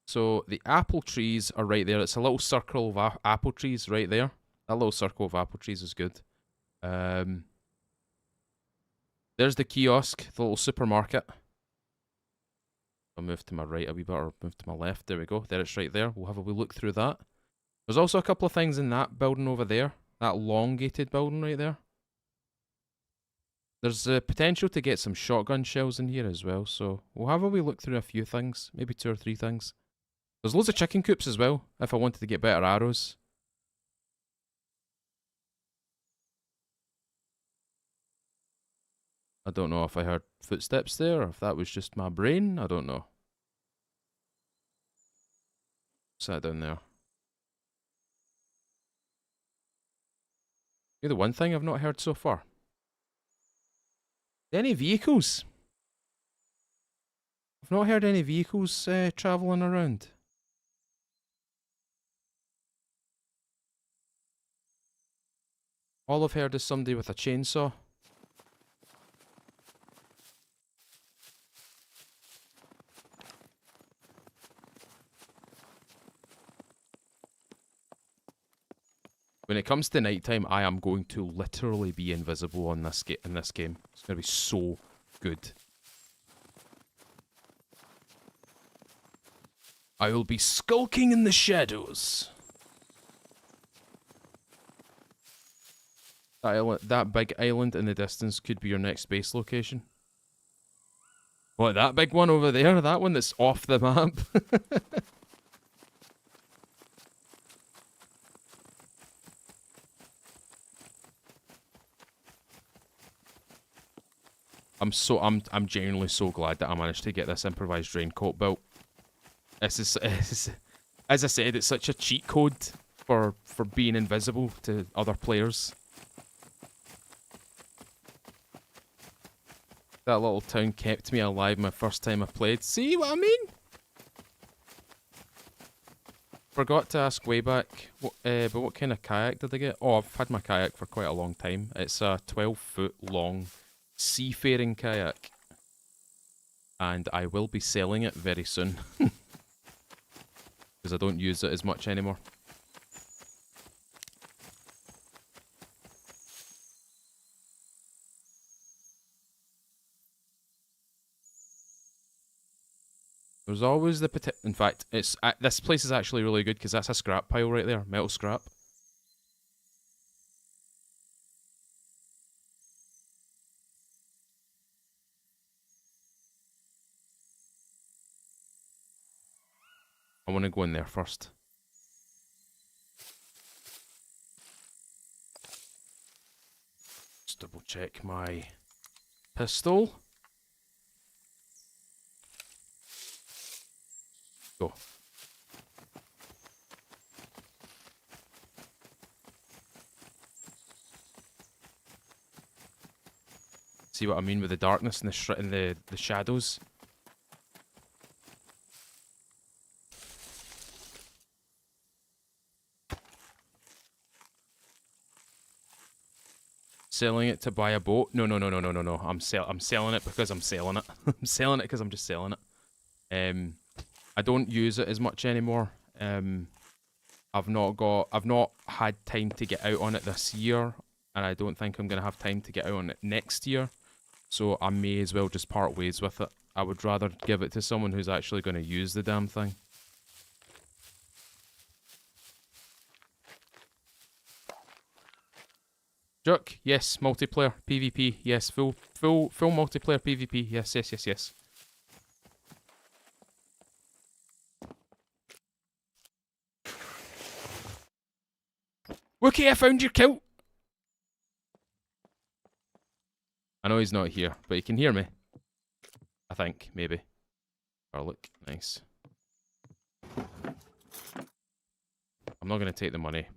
So the apple trees are right there. It's a little circle of apple trees right there. That little circle of apple trees is good. There's the kiosk, the little supermarket. I'll move to my right a wee bit, or move to my left. There we go. There, it's right there. We'll have a wee look through that. There's also a couple of things in that building over there. That elongated building right there. There's potential to get some shotgun shells in here as well, so we'll have a wee look through a few things. Maybe 2 or 3 things. There's loads of chicken coops as well, if I wanted to get better arrows. I don't know if I heard footsteps there, or if that was just my brain. I don't know. Sat down there. You're the one thing I've not heard so far. Any vehicles? I've not heard any vehicles travelling around. All I've heard is somebody with a chainsaw. When it comes to nighttime, I am going to literally be invisible on this in this game. It's going to be so good. I will be skulking in the shadows. That big island in the distance could be your next base location. What, that big one over there? That one that's off the map? I'm genuinely so glad that I managed to get this improvised raincoat built. This is as I said, it's such a cheat code for being invisible to other players. That little town kept me alive my first time I played. See what I mean? Forgot to ask way back, but what kind of kayak did I get? Oh, I've had my kayak for quite a long time. It's a 12-foot long seafaring kayak. And I will be selling it very soon. Because I don't use it as much anymore. There's always the potential. In fact, this place is actually really good because that's a scrap pile right there, metal scrap. I want to go in there first. Just double check my pistol. Go. See what I mean with the darkness and the shadows? Selling it to buy a boat? No. I'm selling it because I'm selling it. I'm selling it because I'm just selling it. I don't use it as much anymore. I've not had time to get out on it this year, and I don't think I'm gonna have time to get out on it next year. So I may as well just part ways with it. I would rather give it to someone who's actually gonna use the damn thing. Jerk, yes. Multiplayer, PvP, yes. Full multiplayer PvP, yes. Wookie, I found your kilt! I know he's not here, but he can hear me. I think, maybe. Garlic, nice. I'm not going to take the money.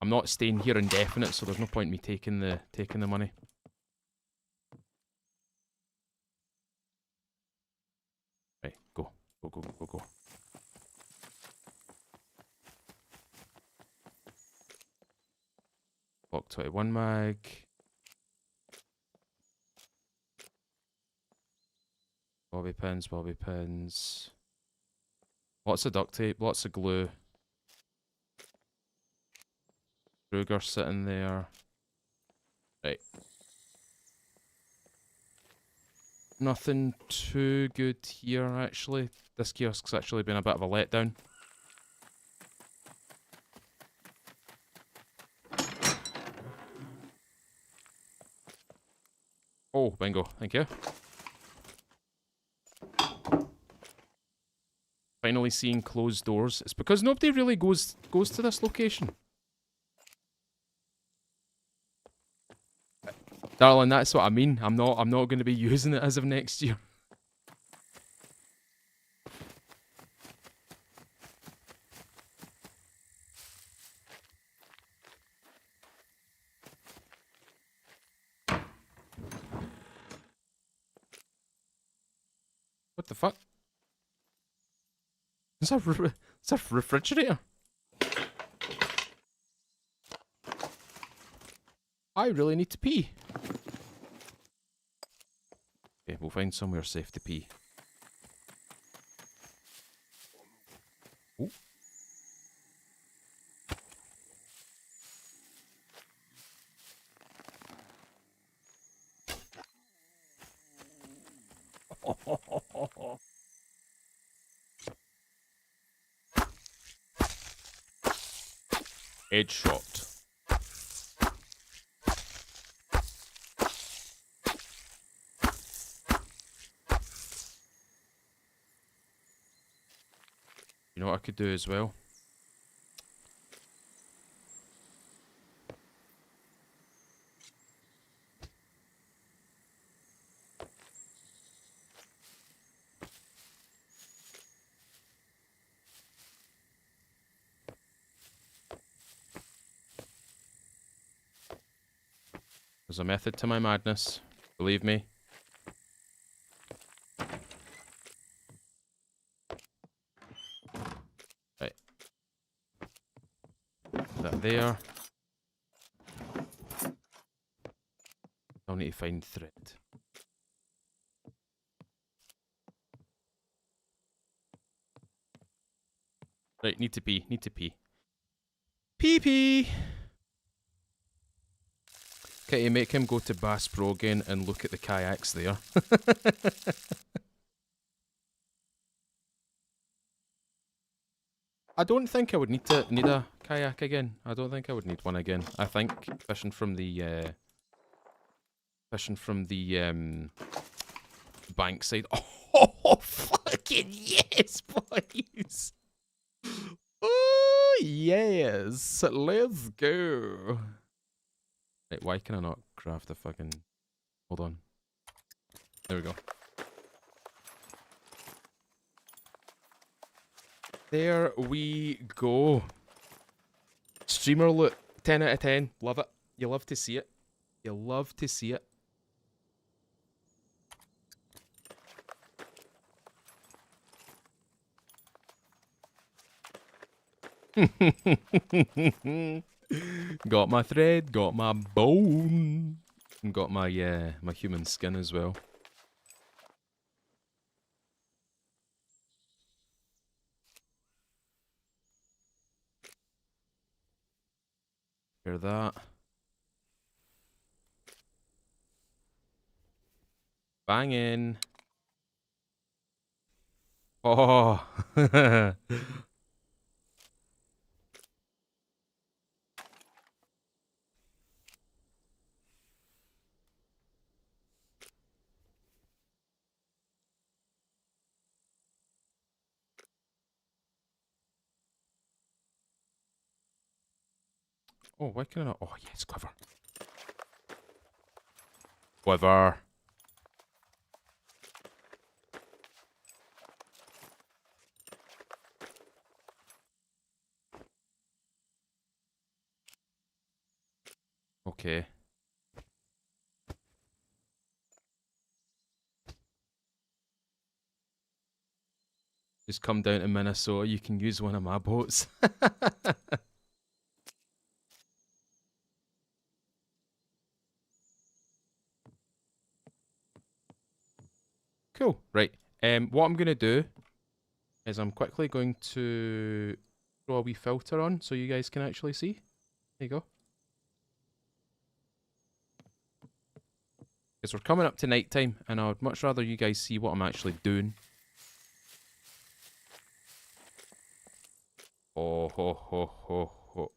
I'm not staying here indefinite, so there's no point in me taking the money. Right, go. Go. Block 21 mag. Bobby pins. Lots of duct tape, lots of glue. Ruger sitting there. Right. Nothing too good here, actually. This kiosk's actually been a bit of a letdown. Oh, bingo. Thank you. Finally seeing closed doors. It's because nobody really goes to this location. Darling, that's what I mean. I'm not going to be using it as of next year. What the fuck? Is that a refrigerator? I really need to pee. Okay, we'll find somewhere safe to pee. Ooh. Headshot. You know what I could do as well? There's a method to my madness. Believe me. Right. That there. I'll need to find thread. Right, need to pee. Need to pee. Pee pee! Okay, you make him go to Bass Pro again and look at the kayaks there. I don't think I would need a kayak again. I don't think I would need one again. I think fishing from the bank side. Oh fucking yes, boys! Oh yes, let's go. Right, why can I not craft a fucking... Hold on. There we go. There we go. Streamer loot. 10 out of 10. Love it. You love to see it. You love to see it. Got my thread, got my bone, and got my my human skin as well. Hear that? Banging. Oh. Oh, why can I not? Oh, yes, clever. Clever. Okay. Just come down to Minnesota, you can use one of my boats. Cool. Right. What I'm going to do is I'm quickly going to throw a wee filter on so you guys can actually see. There you go. Because we're coming up to night time, and I would much rather you guys see what I'm actually doing. Oh, ho, ho, ho, ho.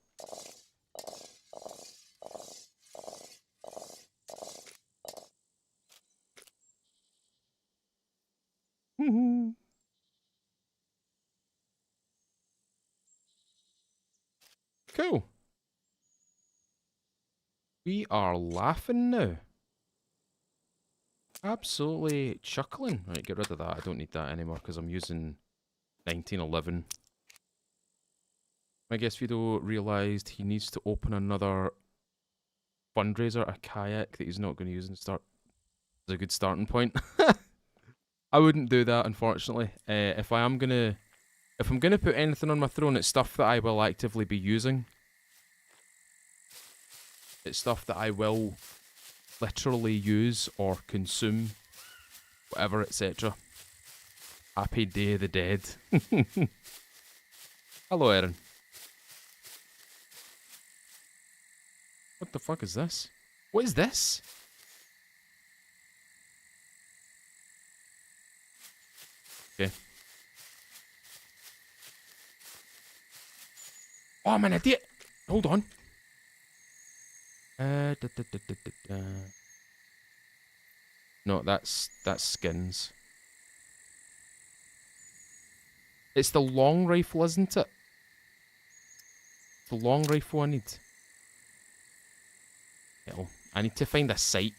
Cool. We are laughing now. Absolutely chuckling. Right, get rid of that. I don't need that anymore because I'm using 1911. My guest video realised he needs to open another fundraiser, a kayak that he's not going to use and start. Is a good starting point. I wouldn't do that, unfortunately. If I'm gonna put anything on my throne, it's stuff that I will actively be using. It's stuff that I will literally use or consume, whatever, etc. Happy Day of the Dead. Hello, Erin. What the fuck is this? What is this? Okay. Oh, I'm an idiot. Hold on. No, that's skins. It's the long rifle, isn't it? The long rifle I need. Hell, I need to find a sight.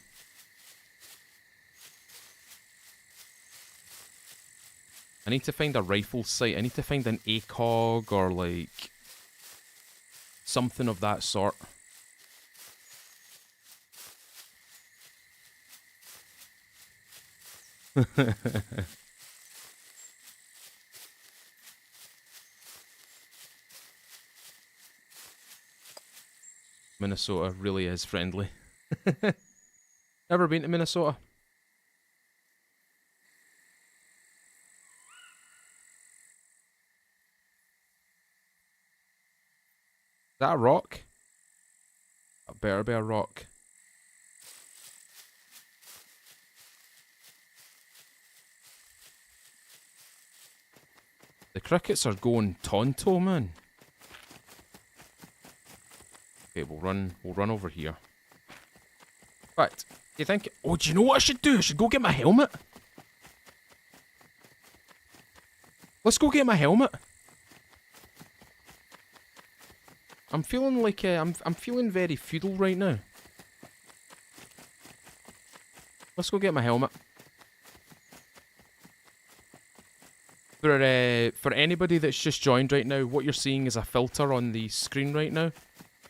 I need to find a rifle sight. I need to find an ACOG or like something of that sort. Minnesota really is friendly. Ever been to Minnesota? Is that a rock? That better be a rock. The crickets are going tonto, man. Okay, we'll run over here. Right, do you think... Oh, do you know what I should do? I should go get my helmet. Let's go get my helmet. I'm feeling like I'm feeling very feudal right now. Let's go get my helmet. For anybody that's just joined right now, what you're seeing is a filter on the screen right now.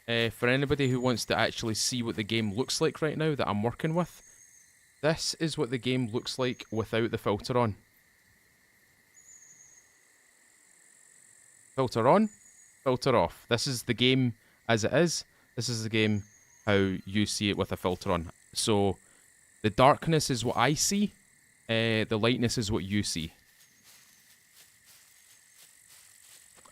For anybody who wants to actually see what the game looks like right now that I'm working with, this is what the game looks like without the filter on. Filter on, filter off. This is the game as it is. This is the game how you see it with a filter on. So the darkness is what I see. The lightness is what you see.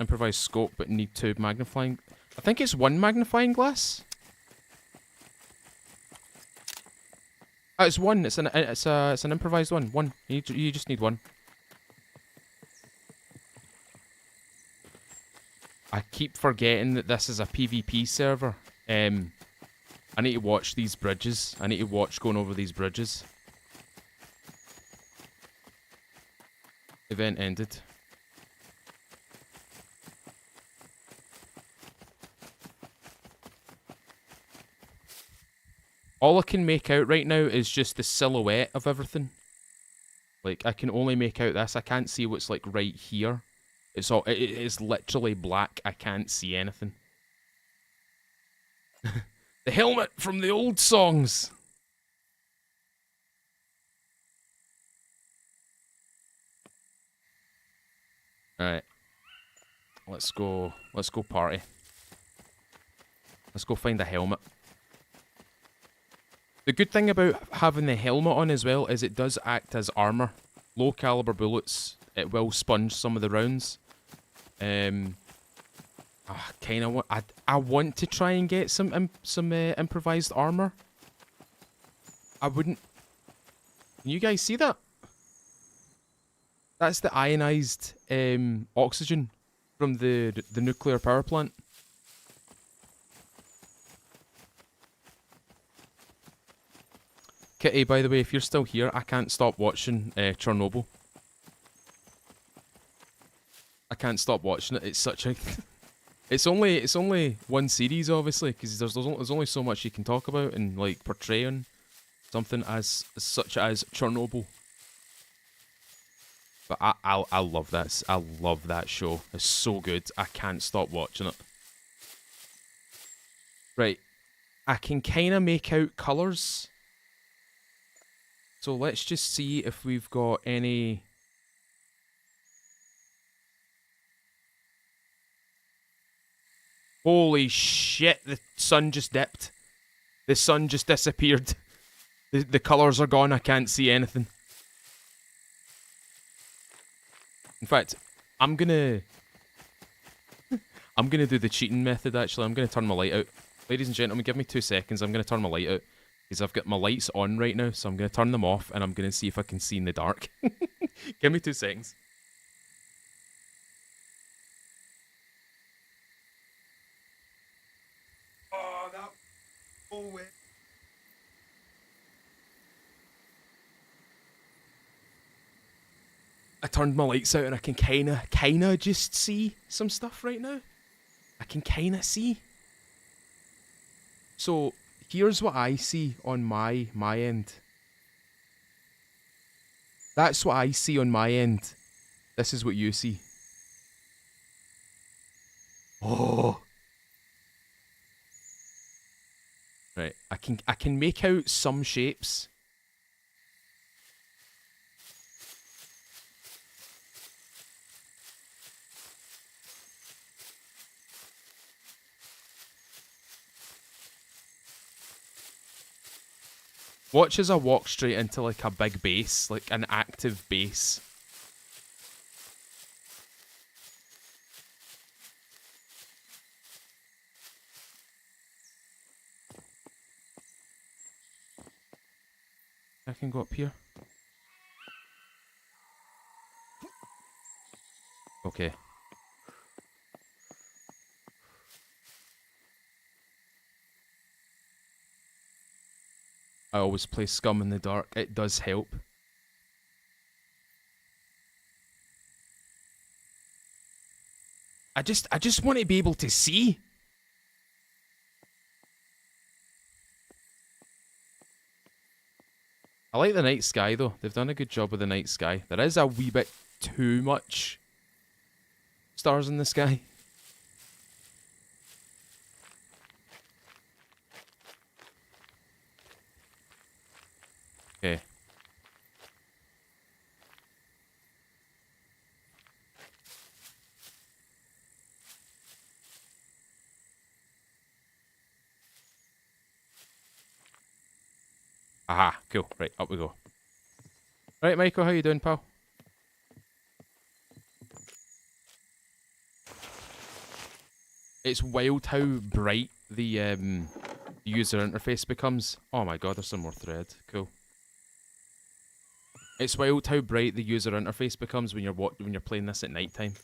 Improvised scope, but need 2 magnifying... I think it's 1 magnifying glass. Oh, it's 1. It's an improvised one. 1. You just need 1. I keep forgetting that this is a PvP server. I need to watch these bridges. I need to watch going over these bridges. Event ended. All I can make out right now is just the silhouette of everything. Like, I can only make out this. I can't see what's, like, right here. It is literally black. I can't see anything. The helmet from the old songs. Alright. Let's go party. Let's go find a helmet. The good thing about having the helmet on as well is it does act as armor. Low caliber bullets, it will sponge some of the rounds. I want to try and get some improvised armor. I wouldn't. Can you guys see that? That's the ionized oxygen from the nuclear power plant. Kitty, by the way, if you're still here, I can't stop watching Chernobyl. I can't stop watching it. It's such a... it's only one series, obviously, because there's only so much you can talk about and like portraying something as such as Chernobyl. But I love that. I love that show. It's so good. I can't stop watching it. Right, I can kind of make out colours. So let's just see if we've got any... Holy shit, the sun just dipped. The sun just disappeared. The colours are gone, I can't see anything. In fact, I'm gonna do the cheating method actually. I'm gonna turn my light out. Ladies and gentlemen, give me 2 seconds, I'm gonna turn my light out. Because I've got my lights on right now, so I'm gonna turn them off and I'm gonna see if I can see in the dark. Give me 2 seconds. Oh, that... Oh, wait. I turned my lights out and I can kinda just see some stuff right now. I can kinda see. So, here's what I see on my end. That's what I see on my end. This is what you see. Oh. Right, I can make out some shapes. Watch as I walk straight into like a big base, like an active base. I can go up here. Okay. I always play Scum in the dark. It does help. I just want to be able to see. I like the night sky though. They've done a good job with the night sky. There is a wee bit too much stars in the sky. Okay. Aha, cool. Right, up we go. Right, Michael, how you doing, pal? It's wild how bright the user interface becomes. Oh my god, there's some more thread. Cool. It's wild how bright the user interface becomes when you're playing this at night time.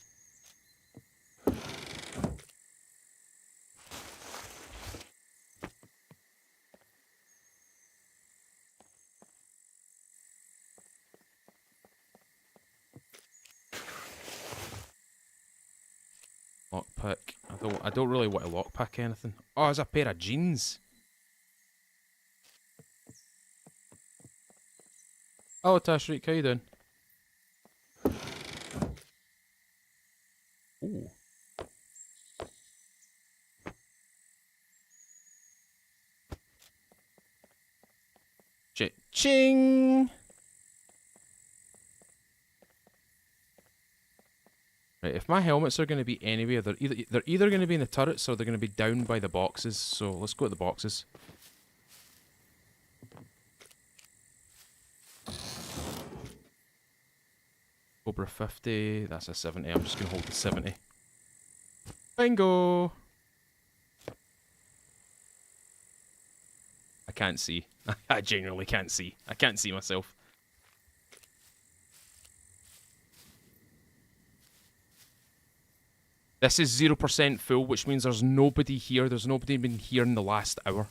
Lockpick. I don't really want to lockpick anything. Oh, there's a pair of jeans. Hello Tashreek, how you doing? Ooh. Ching! Right, if my helmets are going to be anywhere, they're either going to be in the turrets or they're going to be down by the boxes. So let's go to the boxes. Cobra 50, that's a 70. I'm just going to hold the 70. Bingo! I can't see. I genuinely can't see. I can't see myself. This is 0% full, which means there's nobody here. There's nobody been here in the last hour.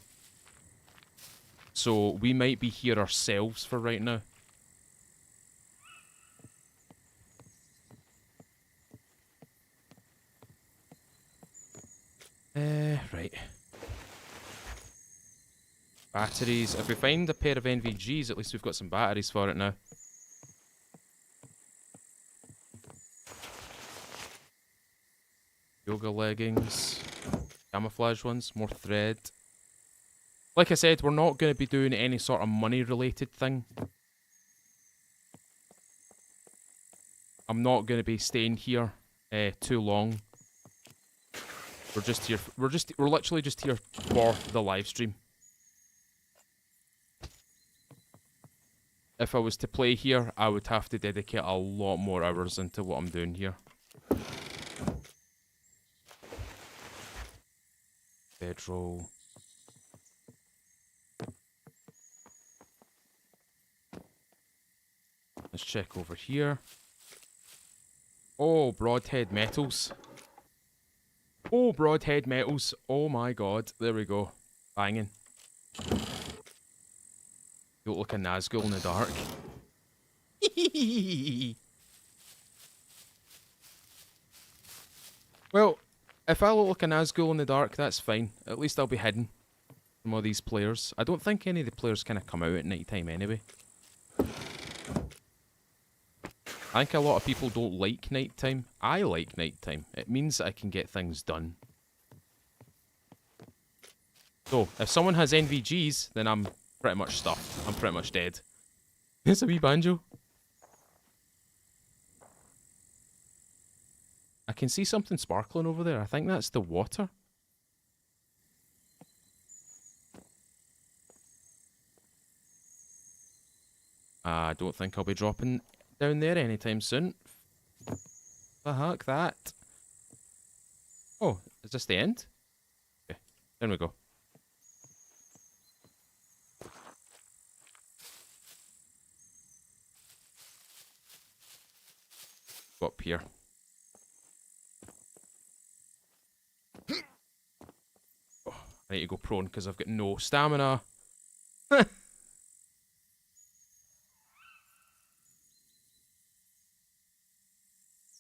So we might be here ourselves for right now. Right. Batteries. If we find a pair of NVGs, at least we've got some batteries for it now. Yoga leggings. Camouflage ones. More thread. Like I said, we're not going to be doing any sort of money-related thing. I'm not going to be staying here too long. We're just here. We're literally just here for the live stream. If I was to play here, I would have to dedicate a lot more hours into what I'm doing here. Bedroll. Let's check over here. Oh, broadhead metals. Oh, broadhead metals. Oh my god. There we go. Banging. You look like a Nazgul in the dark. Well, if I look like a Nazgul in the dark, that's fine. At least I'll be hidden from all these players. I don't think any of the players kind of come out at night time anyway. I think a lot of people don't like nighttime. I like nighttime. It means I can get things done. So, if someone has NVGs, then I'm pretty much stuffed. I'm pretty much dead. There's a wee banjo. I can see something sparkling over there. I think that's the water. I don't think I'll be dropping down there anytime soon. The heck that? Oh, is this the end? Okay, there we go. Go up here. Oh, I need to go prone because I've got no stamina.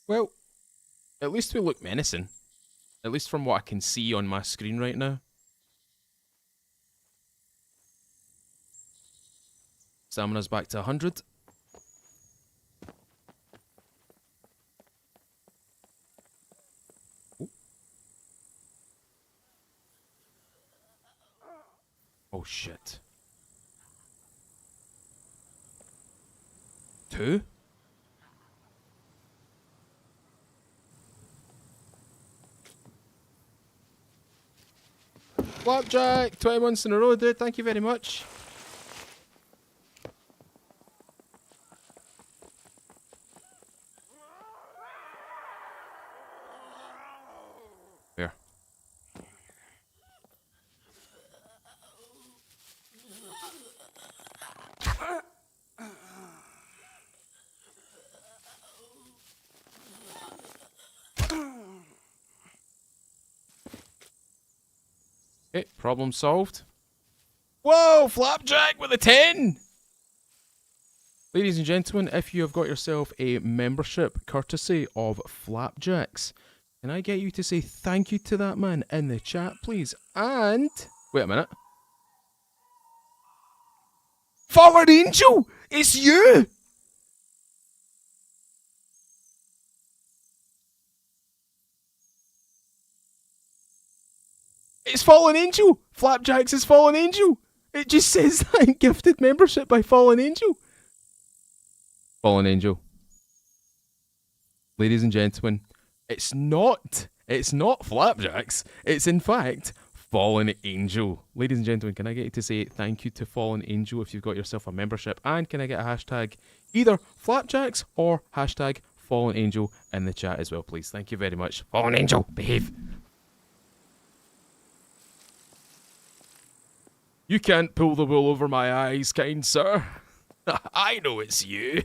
Well, at least we look menacing. At least from what I can see on my screen right now. Stamina's back to 100. Ooh. Oh shit. 2? Flapjack, 20 months in a row, dude. Thank you very much. Here. Okay, problem solved. Whoa, Flapjack with a 10! Ladies and gentlemen, if you have got yourself a membership courtesy of Flapjacks, can I get you to say thank you to that man in the chat, please? And... wait a minute. Fallen Angel! It's you! It's Fallen Angel! Flapjacks is Fallen Angel! It just says that gifted membership by Fallen Angel. Fallen Angel. Ladies and gentlemen, it's not Flapjacks. It's in fact Fallen Angel. Ladies and gentlemen, can I get you to say thank you to Fallen Angel if you've got yourself a membership? And can I get a hashtag either Flapjacks or hashtag Fallen Angel in the chat as well, please? Thank you very much. Fallen Angel, behave. You can't pull the wool over my eyes, kind sir. I know it's you.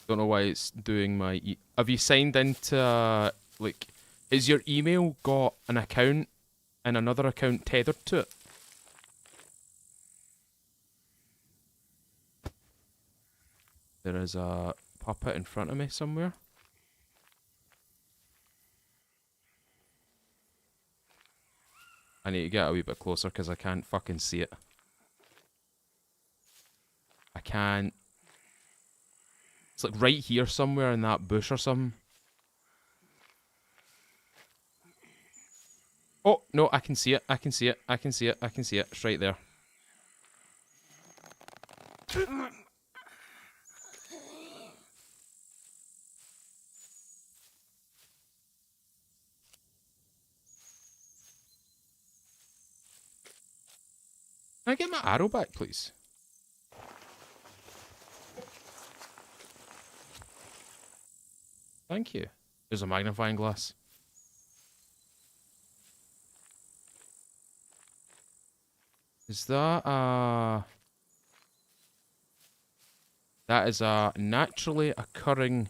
Don't know why it's doing my... have you signed into... like, is your email got an account and another account tethered to it? There is a puppet in front of me somewhere. I need to get a wee bit closer because I can't fucking see it. I can't... it's like right here somewhere in that bush or something. Oh, no, I can see it. I can see it. I can see it. I can see it. It's right there. Can I get my arrow back, please? Thank you. There's a magnifying glass. Is that a... That is a naturally occurring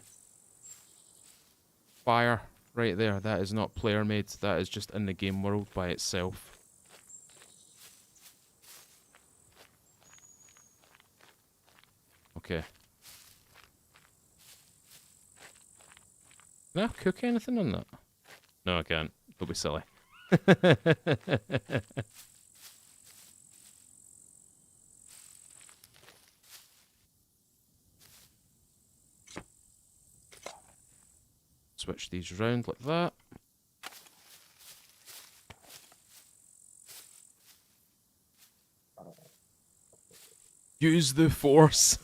fire right there. That is not player made. That is just in the game world by itself. Okay. Can I cook anything on that? No, I can't. Don't be silly. Switch these around like that. Use the force.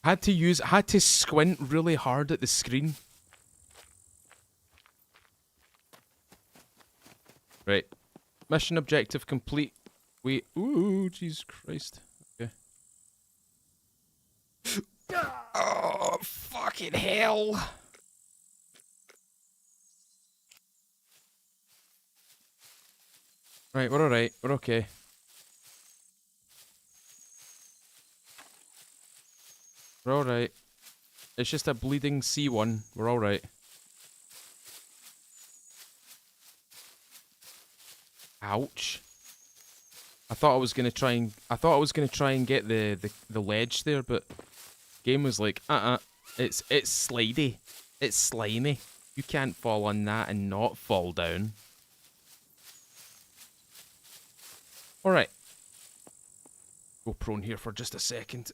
Had to squint really hard at the screen. Right. Mission objective complete. Wait. Ooh, Jesus Christ. Okay. Oh, fucking hell. Right, we're alright. We're okay. We're alright. It's just a bleeding C1. We're alright. Ouch. I thought I was gonna try and get the ledge there, but game was like, it's slidey. It's slimy. You can't fall on that and not fall down. Alright. Go prone here for just a second.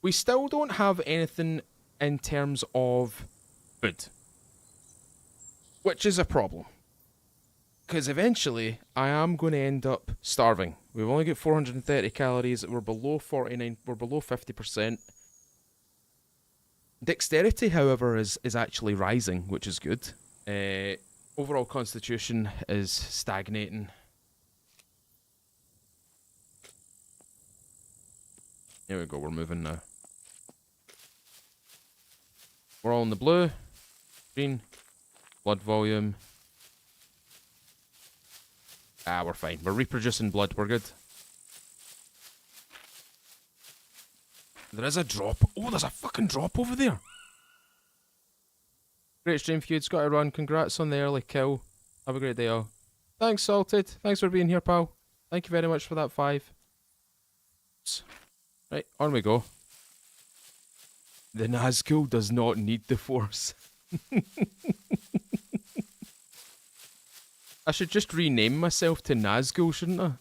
We still don't have anything in terms of food. Which is a problem. Because eventually, I am going to end up starving. We've only got 430 calories. We're below 49. We're below 50%. Dexterity, however, is actually rising, which is good. Overall constitution is stagnating. Here we go. We're moving now. We're all in the blue. Green. Blood volume. Ah, we're fine. We're reproducing blood. We're good. There is a drop. Oh, there's a fucking drop over there. Great stream, Feud's got to run. Congrats on the early kill. Have a great day, all. Thanks, Salted. Thanks for being here, pal. Thank you very much for that 5. Right, on we go. The Nazgul does not need the Force. I should just rename myself to Nazgul, shouldn't I?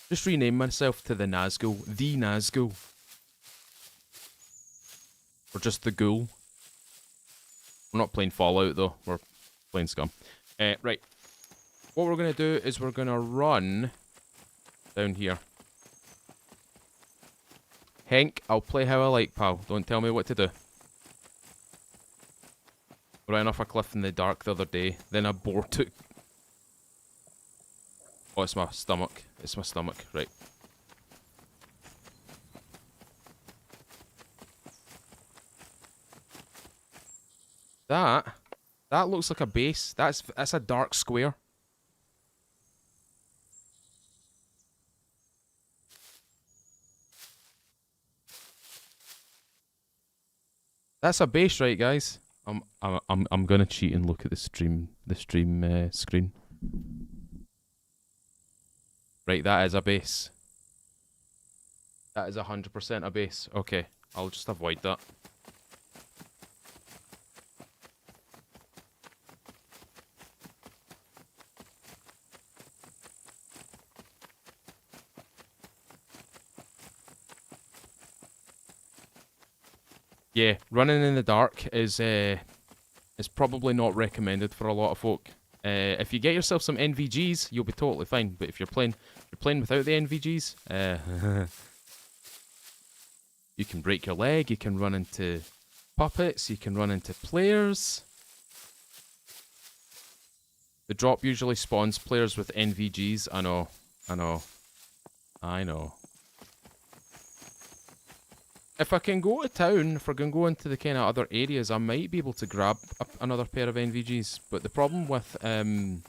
Just rename myself to the Nazgul. The Nazgul. Or just the Ghoul. We're not playing Fallout, though. We're playing Scum. Right. What we're going to do is we're going to run down here. Henk, I'll play how I like, pal. Don't tell me what to do. I ran off a cliff in the dark the other day. Then a boar took... Oh, it's my stomach. It's my stomach. Right. That looks like a base. That's a dark square. That's a base, right, guys? I'm gonna cheat and look at the stream screen. Right, that is a base. That is 100% a base. Okay, I'll just avoid that. Yeah, running in the dark is probably not recommended for a lot of folk. If you get yourself some NVGs, you'll be totally fine. But if you're playing without the NVGs, you can break your leg. You can run into puppets. You can run into players. The drop usually spawns players with NVGs. I know. If I can go to town, if I can go into the kind of other areas, I might be able to grab another pair of NVGs. But the problem with the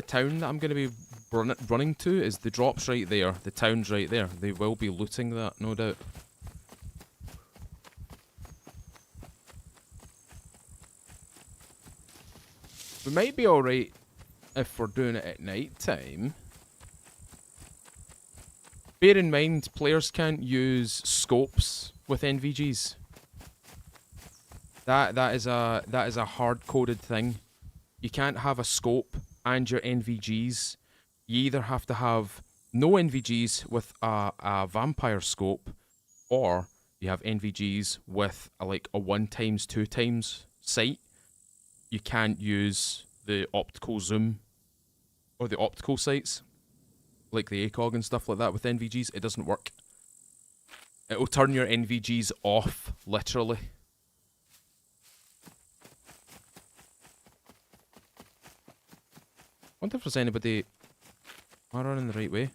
town that I'm going to be running to is the drop's right there, the town's right there. They will be looting that, no doubt. We might be alright if we're doing it at night time. Bear in mind, players can't use scopes with NVGs. That is a hard-coded thing. You can't have a scope and your NVGs. You either have to have no NVGs with a vampire scope, or you have NVGs with like a 1x 2x sight. You can't use the optical zoom or the optical sights, like the ACOG and stuff like that with NVGs. It doesn't work. It'll turn your NVGs off, literally. Wonder if there's anybody... Am I running the right way?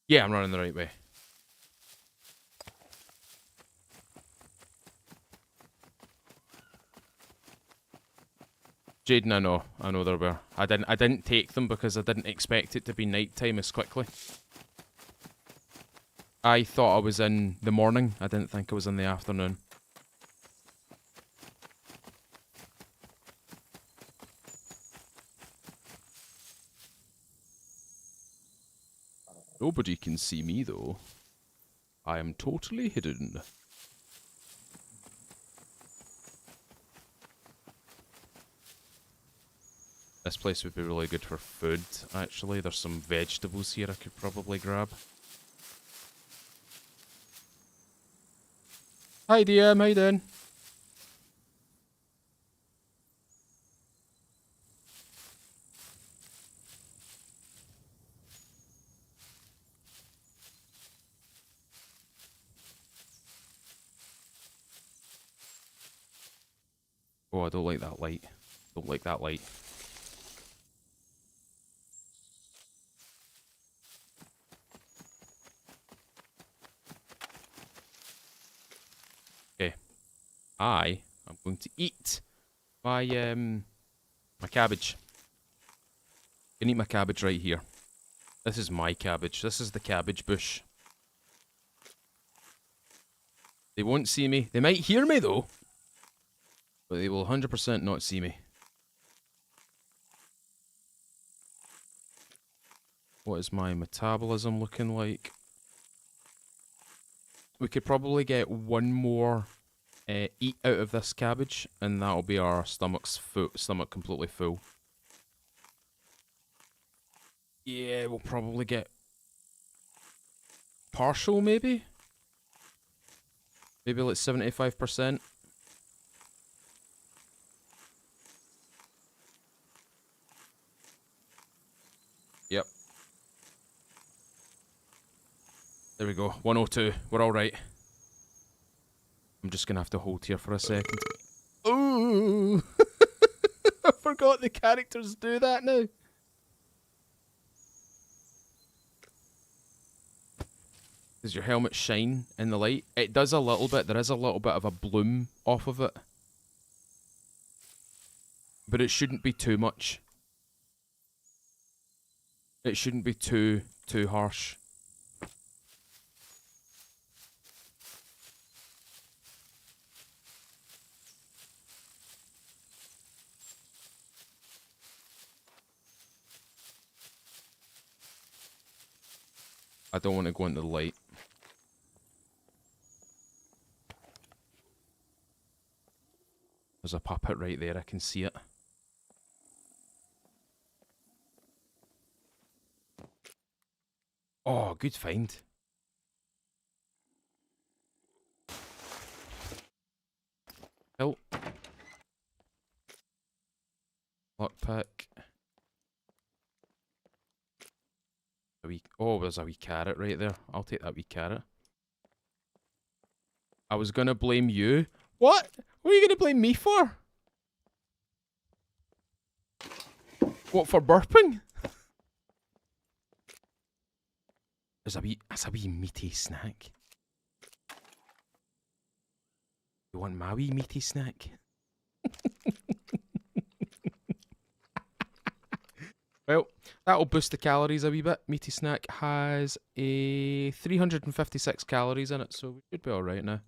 Yeah, I'm running the right way. Jaden, I know there were. I didn't take them because I didn't expect it to be nighttime as quickly. I thought I was in the morning. I didn't think I was in the afternoon. Nobody can see me though. I am totally hidden. This place would be really good for food, actually. There's some vegetables here I could probably grab. Hi DM, how you doing? Oh, I don't like that light. Don't like that light. Okay. I am going to eat my my cabbage. I can eat my cabbage right here. This is my cabbage. This is the cabbage bush. They won't see me. They might hear me though. But they will 100% not see me. What is my metabolism looking like? We could probably get one more eat out of this cabbage, and that'll be our stomach completely full. Yeah, we'll probably get partial, maybe? Maybe like 75%. Yep. There we go. 102. We're alright. I'm just gonna have to hold here for a second. Ooh! I forgot the characters do that now. Does your helmet shine in the light? It does a little bit. There is a little bit of a bloom off of it. But it shouldn't be too much. It shouldn't be too harsh. I don't want to go into the light. There's a puppet right there, I can see it. Oh, good find. Oh. Lockpick. Oh, there's a wee carrot right there. I'll take that wee carrot. I was gonna blame you. What? What are you gonna blame me for? What, for burping? That's a wee meaty snack. You want my wee meaty snack? Well, that'll boost the calories a wee bit. Meaty snack has a 356 calories in it, so we should be alright now.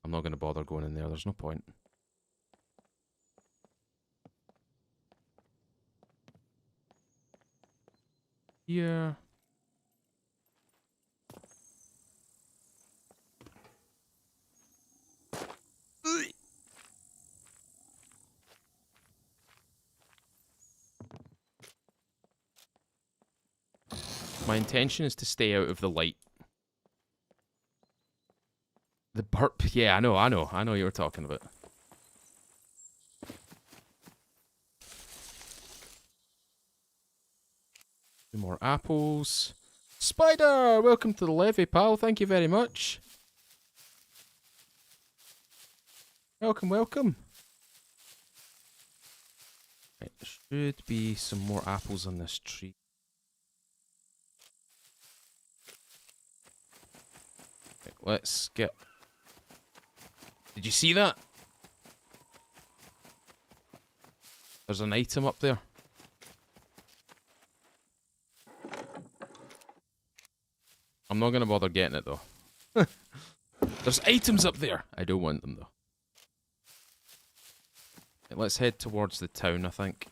I'm not going to bother going in there, there's no point. Yeah. My intention is to stay out of the light. The burp, yeah, I know what you were talking about. Two more apples. Spider! Welcome to the levy, pal. Thank you very much. Welcome, welcome. Right, there should be some more apples on this tree. Right, let's get... Did you see that? There's an item up there. I'm not going to bother getting it, though. There's items up there! I don't want them, though. Right, let's head towards the town, I think.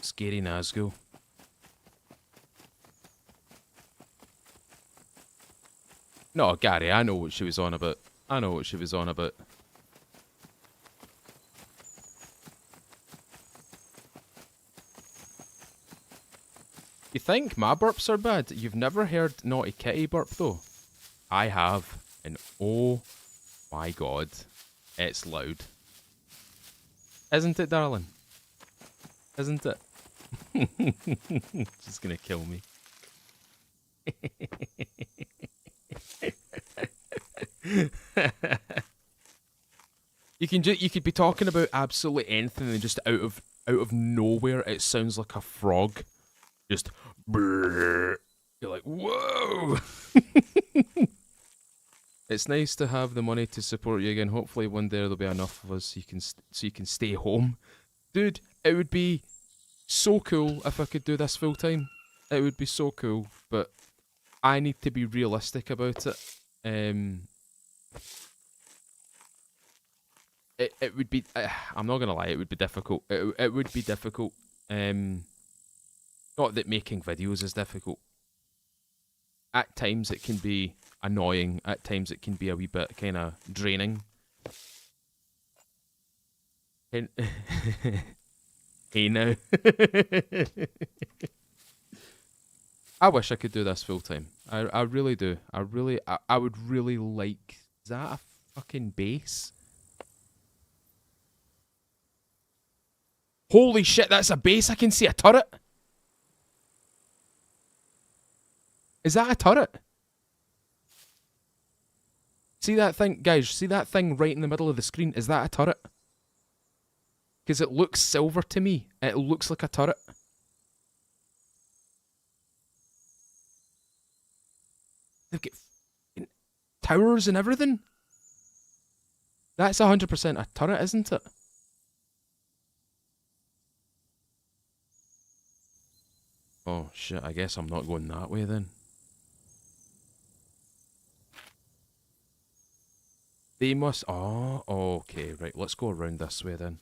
Scary Nazgul. No, Gary, I know what she was on about. I know what she was on about. You think my burps are bad? You've never heard Naughty Kitty burp, though? I have. And oh my god, it's loud. Isn't it, darling? Isn't it? She's gonna kill me. You could be talking about absolutely anything and just out of nowhere it sounds like a frog. Just brrr. You're like, whoa. It's nice to have the money to support you again. Hopefully one day there'll be enough of us so you can stay home. Dude, it would be so cool if I could do this full time. It would be so cool, but I need to be realistic about it. It would be. I'm not gonna lie. It would be difficult. It would be difficult. Not that making videos is difficult. At times it can be annoying. At times it can be a wee bit kind of draining. Hey now. I wish I could do this full time. I really do. I would really like. Is that a fucking base? Holy shit, that's a base. I can see a turret. Is that a turret? See that thing, guys? See that thing right in the middle of the screen? Is that a turret? Because it looks silver to me. It looks like a turret. They've got towers and everything. That's 100% a turret, isn't it? Oh shit, I guess I'm not going that way then. They must... Oh, okay, right, let's go around this way then.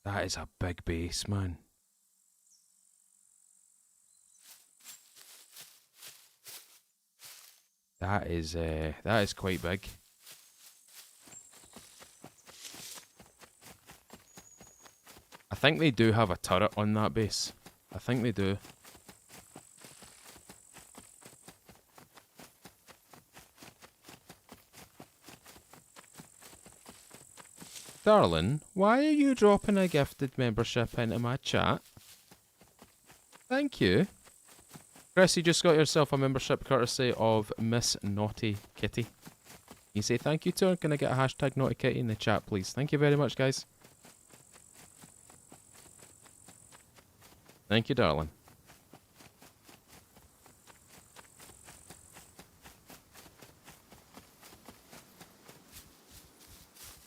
That is a big base, man. That is quite big. I think they do have a turret on that base. I think they do. Darling, why are you dropping a gifted membership into my chat? Thank you. Chris, you just got yourself a membership courtesy of Miss Naughty Kitty. You say thank you to her. Can I get a hashtag Naughty Kitty in the chat, please? Thank you very much, guys. Thank you, darling.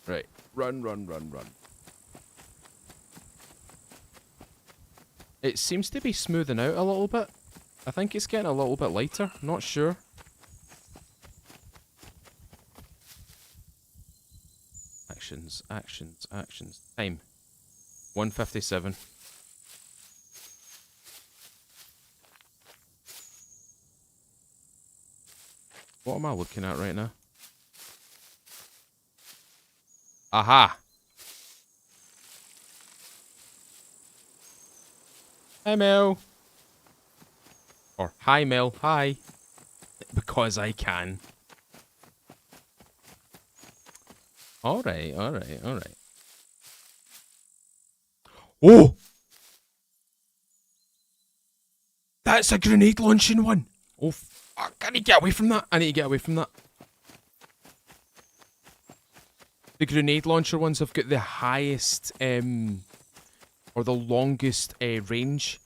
Right. Run, run, run, run. It seems to be smoothing out a little bit. I think it's getting a little bit lighter. Not sure. Actions, actions, actions. Time. 1:57. What am I looking at right now? Aha! Hi, Mel. Or, hi, Mel. Hi. Because I can. Alright, alright, alright. Oh! That's a grenade launching one! Oh, fuck. I need to get away from that. I need to get away from that. The grenade launcher ones have got the highest, or the longest range.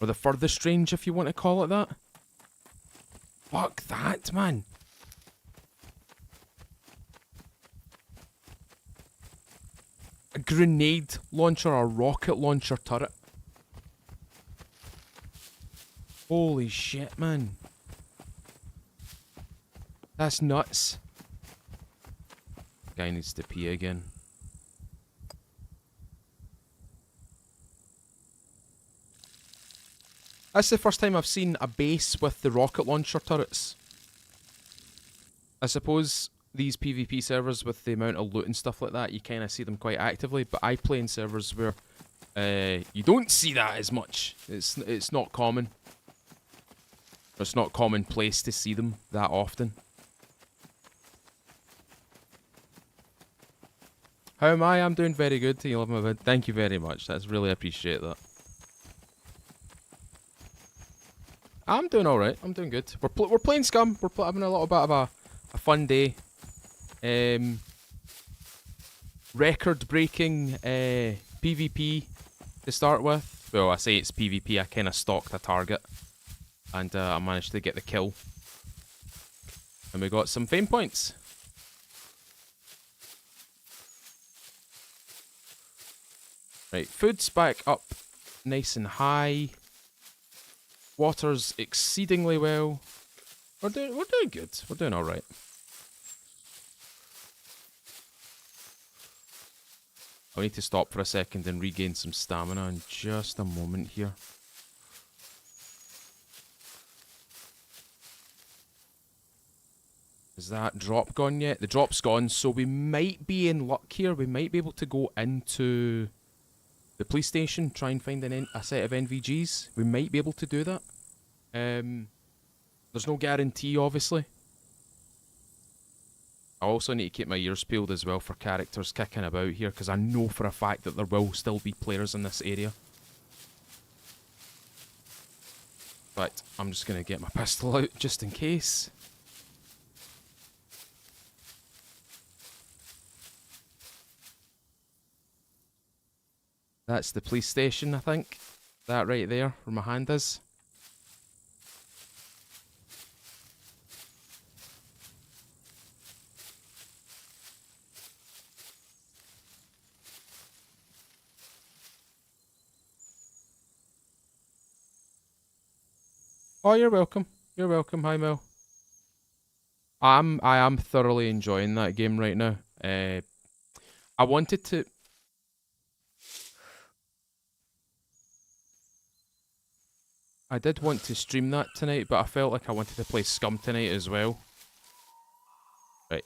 Or the furthest range, if you want to call it that. Fuck that, man. A grenade launcher or rocket launcher turret. Holy shit, man. That's nuts. Guy needs to pee again. That's the first time I've seen a base with the rocket launcher turrets. I suppose these PvP servers with the amount of loot and stuff like that, you kind of see them quite actively, but I play in servers where you don't see that as much. It's not common. It's not commonplace to see them that often. How am I? I'm doing very good. You love my vid. Thank you very much. That's really appreciate that. I'm doing all right. I'm doing good. We're playing Scum. We're having a little bit of a fun day. Record-breaking PvP to start with. Well, I say it's PvP. I kind of stalked a target, and I managed to get the kill. And we got some fame points. Right, food's back up nice and high. Water's exceedingly well. We're doing good. We're doing alright. I need to stop for a second and regain some stamina in just a moment here. Is that drop gone yet? The drop's gone, so we might be in luck here. We might be able to go into the police station, try and find a set of NVGs. We might be able to do that. There's no guarantee, obviously. I also need to keep my ears peeled as well for characters kicking about here, because I know for a fact that there will still be players in this area. But I'm just going to get my pistol out just in case. That's the police station, I think. That right there, where my hand is. Oh, you're welcome. You're welcome. Hi, Mel. I am thoroughly enjoying that game right now. I wanted to... I did want to stream that tonight, but I felt like I wanted to play Scum tonight as well. Right.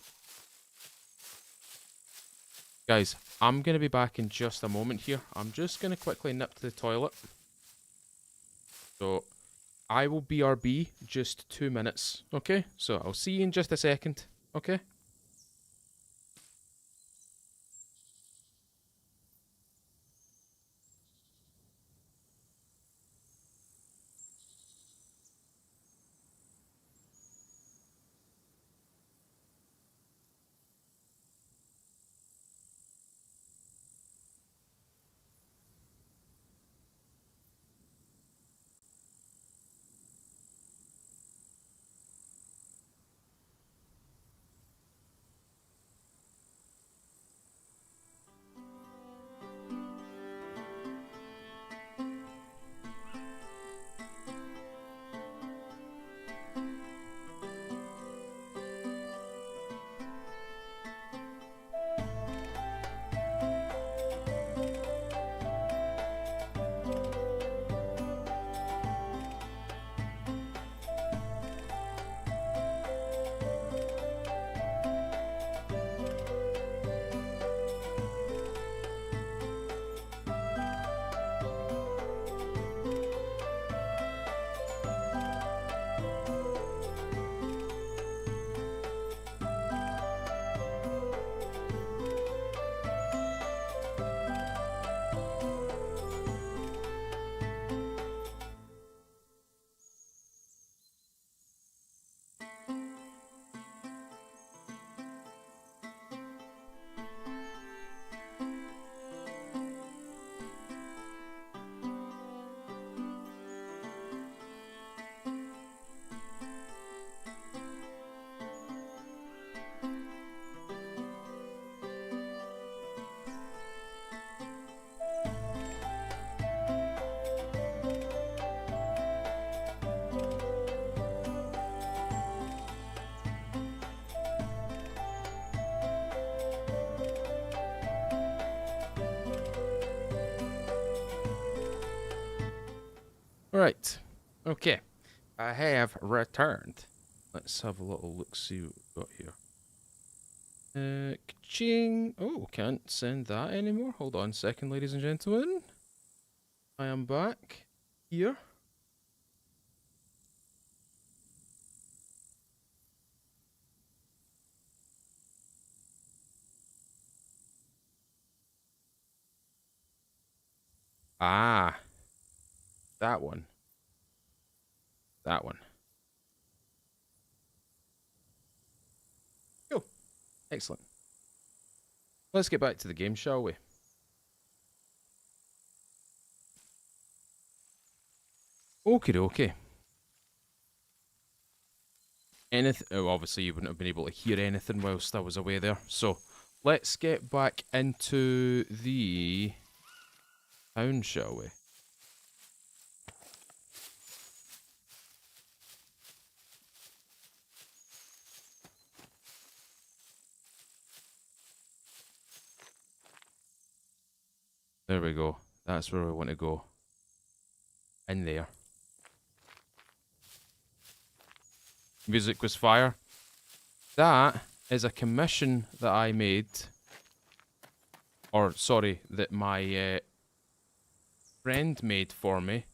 Guys, I'm going to be back in just a moment here. I'm just going to quickly nip to the toilet. So, I will BRB just 2 minutes, okay? So, I'll see you in just a second, okay? Right. Okay. I have returned. Let's have a little look, see what we've got here. Ka-ching. Oh, can't send that anymore. Hold on a second, ladies and gentlemen. I am back here. Ah. That one. That one. Cool. Excellent. Let's get back to the game, shall we? Okie dokie. Anything? Oh, obviously you wouldn't have been able to hear anything whilst I was away there. So, let's get back into the town, shall we? There we go. That's where we want to go. In there. Music was fire. That is a commission that I made. Or, sorry, that my friend made for me.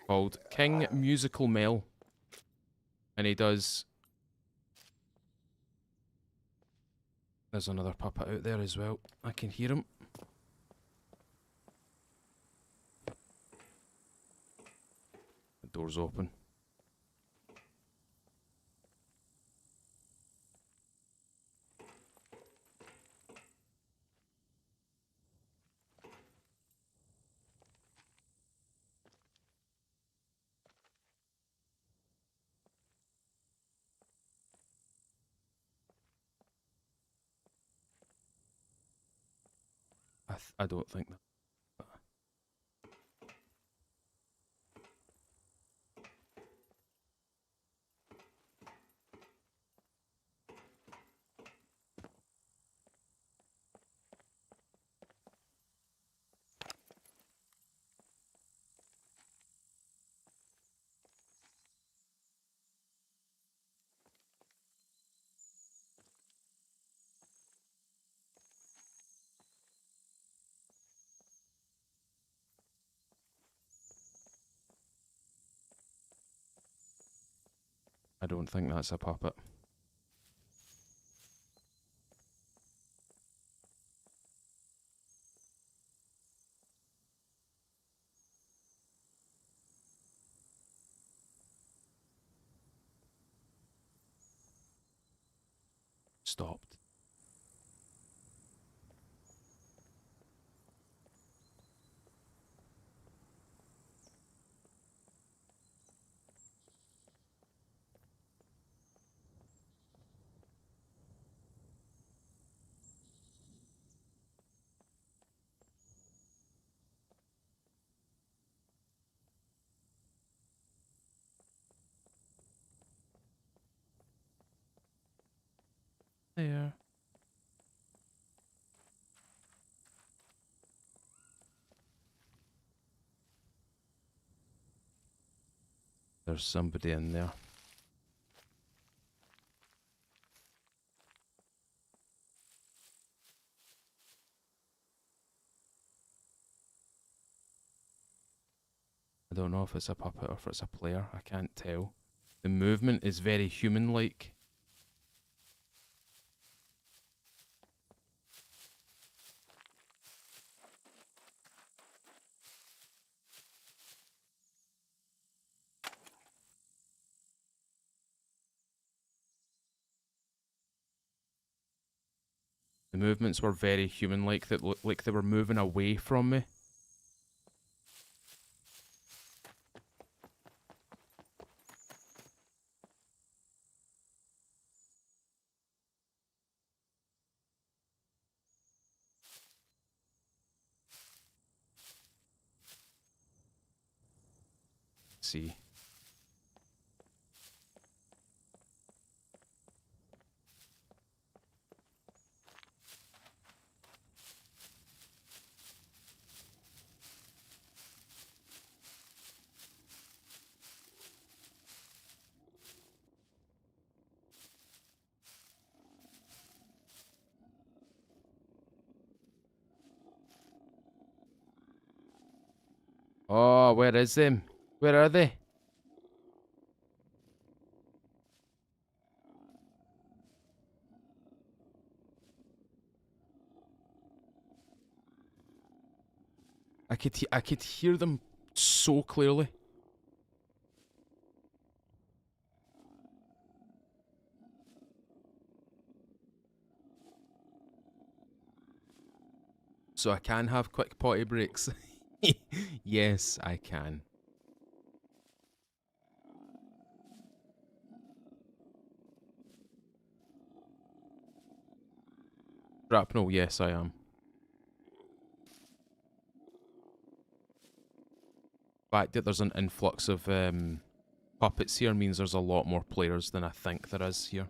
Called King Musical Mel. And he does... There's another puppet out there as well. I can hear him. The door's open. I don't think that. I don't think that's a puppet. Stopped. There. There's somebody in there. I don't know if it's a puppet or if it's a player. I can't tell. The movement is very human-like. The movements were very human-like, that looked like they were moving away from me. Let's see. Oh, where is them? Where are they? I could hear them so clearly. So I can have quick potty breaks. Yes, I can. Shrapnel, yes, I am. The fact that there's an influx of puppets here means there's a lot more players than I think there is here.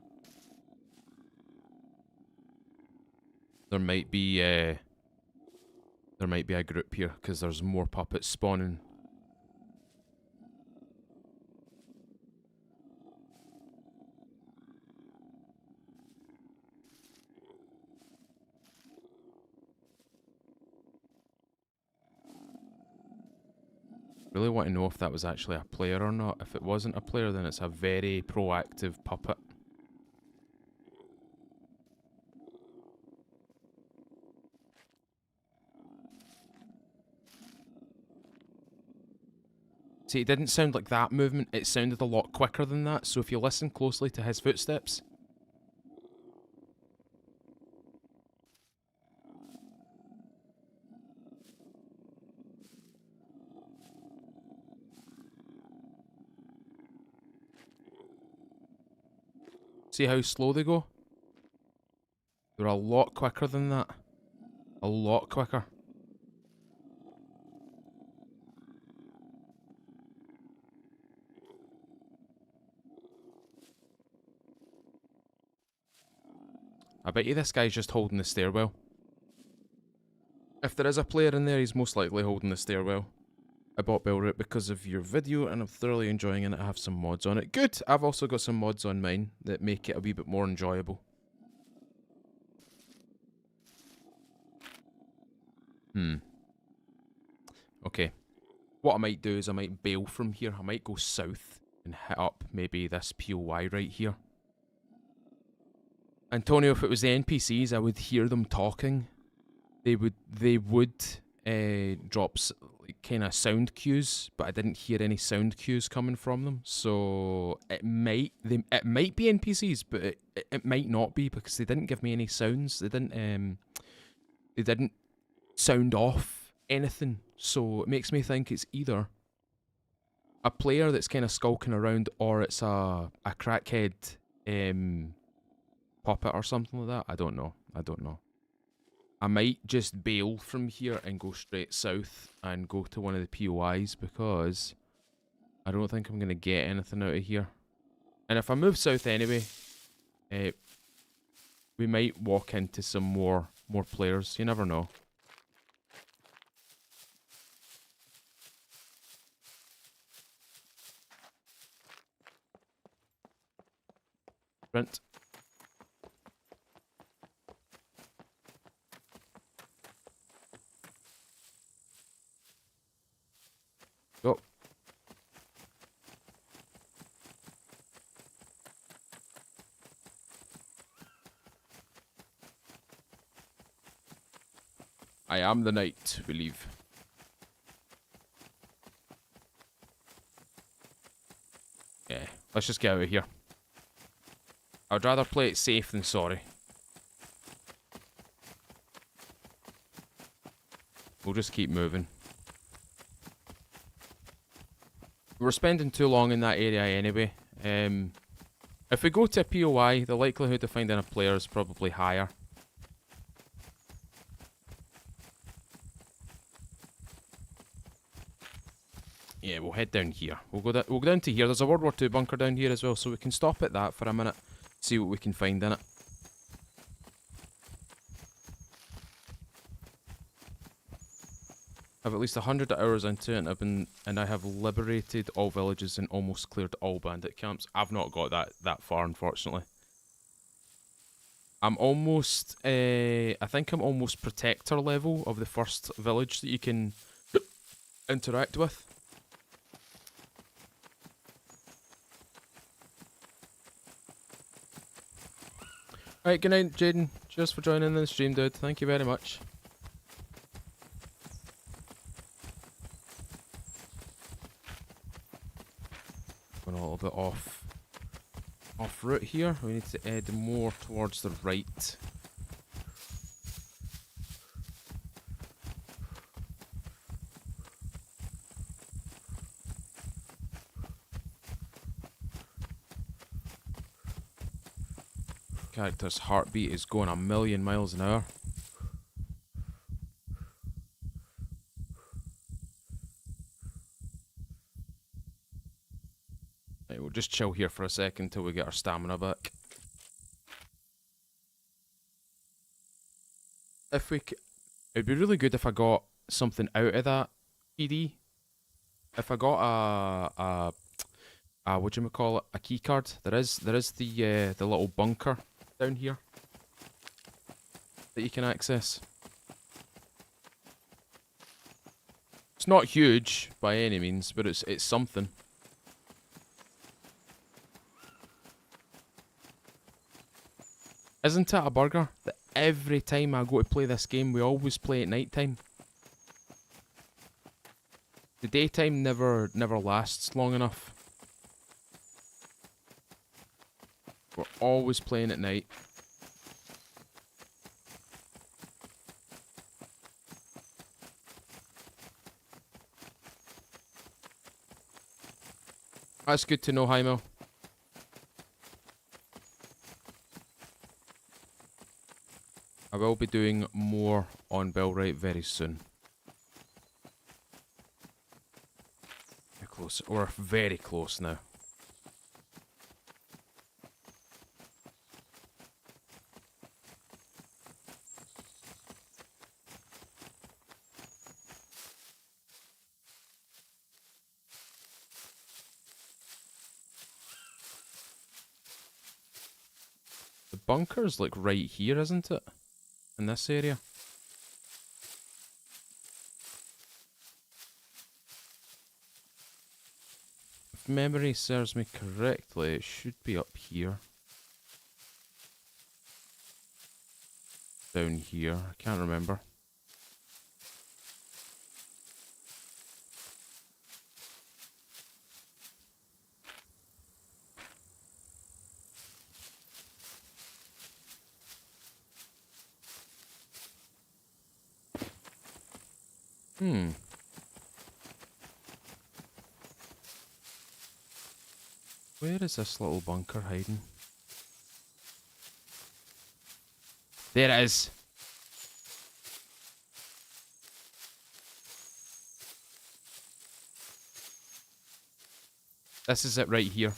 There might be a group here because there's more puppets spawning. Really want to know if that was actually a player or not. If it wasn't a player, then it's a very proactive puppet. See, it didn't sound like that movement, it sounded a lot quicker than that, so if you listen closely to his footsteps... See how slow they go? They're a lot quicker than that. A lot quicker. I bet you this guy's just holding the stairwell. If there is a player in there, he's most likely holding the stairwell. I bought Bellroot because of your video and I'm thoroughly enjoying it. I have some mods on it. Good! I've also got some mods on mine that make it a wee bit more enjoyable. Okay. What I might do is I might bail from here. I might go south and hit up maybe this POI right here. Antonio, if it was the NPCs, I would hear them talking. They would drop like kind of sound cues, but I didn't hear any sound cues coming from them. So it might be NPCs, but it might not be because they didn't give me any sounds. They didn't sound off anything. So it makes me think it's either a player that's kind of skulking around, or it's a crackhead puppet or something like that. I don't know. I might just bail from here and go straight south and go to one of the POIs because I don't think I'm going to get anything out of here. And if I move south anyway, we might walk into some more players. You never know. Sprint. Go. I am the knight, we leave. Yeah, let's just get out of here. I'd rather play it safe than sorry. We'll just keep moving. We're spending too long in that area anyway. If we go to a POI, the likelihood of finding a player is probably higher. Yeah, we'll head down here. We'll go down to here. There's a World War II bunker down here as well, so we can stop at that for a minute, see what we can find in it. I've at least 100 hours into it, and I have liberated all villages and almost cleared all bandit camps. I've not got that far, unfortunately. I'm almost, I think I'm almost protector level of the first village that you can interact with. Right, good night, Jaden. Cheers for joining the stream, dude. Thank you very much. Going a little bit off route here. We need to head more towards the right. Character's heartbeat is going a million miles an hour. Right, we'll just chill here for a second till we get our stamina back. It'd be really good if I got something out of that PD. If I got a whatchamacallit, a key card. There is the little bunker down here that you can access. It's not huge by any means, but it's something. Isn't it a burger that every time I go to play this game, we always play at night time? The daytime never lasts long enough. We're always playing at night. That's good to know, Jaime. I will be doing more on Bellwright very soon. We're close. We're very close now. The bunker's like right here, isn't it? In this area. If memory serves me correctly, it should be up here. Down here. I can't remember. Where is this little bunker hiding? There it is! This is it right here.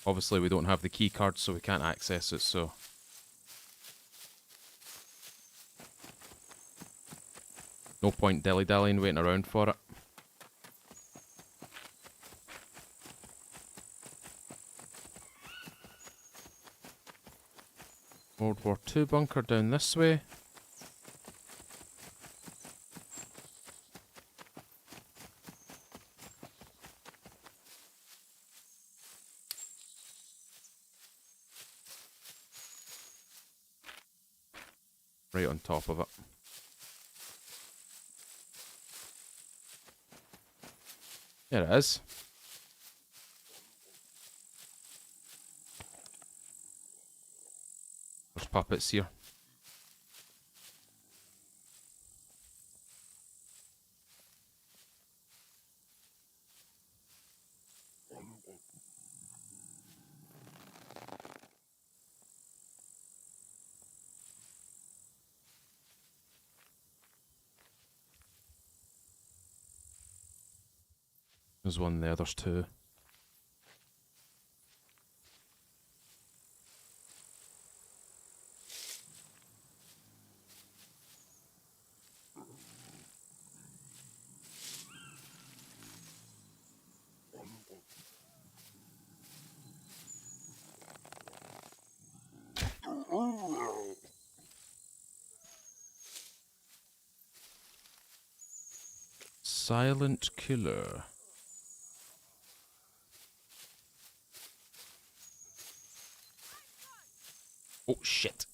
Obviously we don't have the key card, so we can't access it, so... no point dilly-dallying waiting around for it. World War II bunker down this way. Right on top of it. There it is. There's puppets here. There's one there, there's two. Silent killer. Oh shit.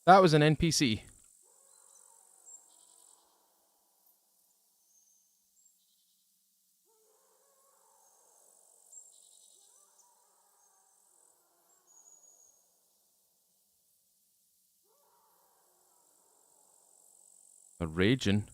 That was an NPC. They're raging.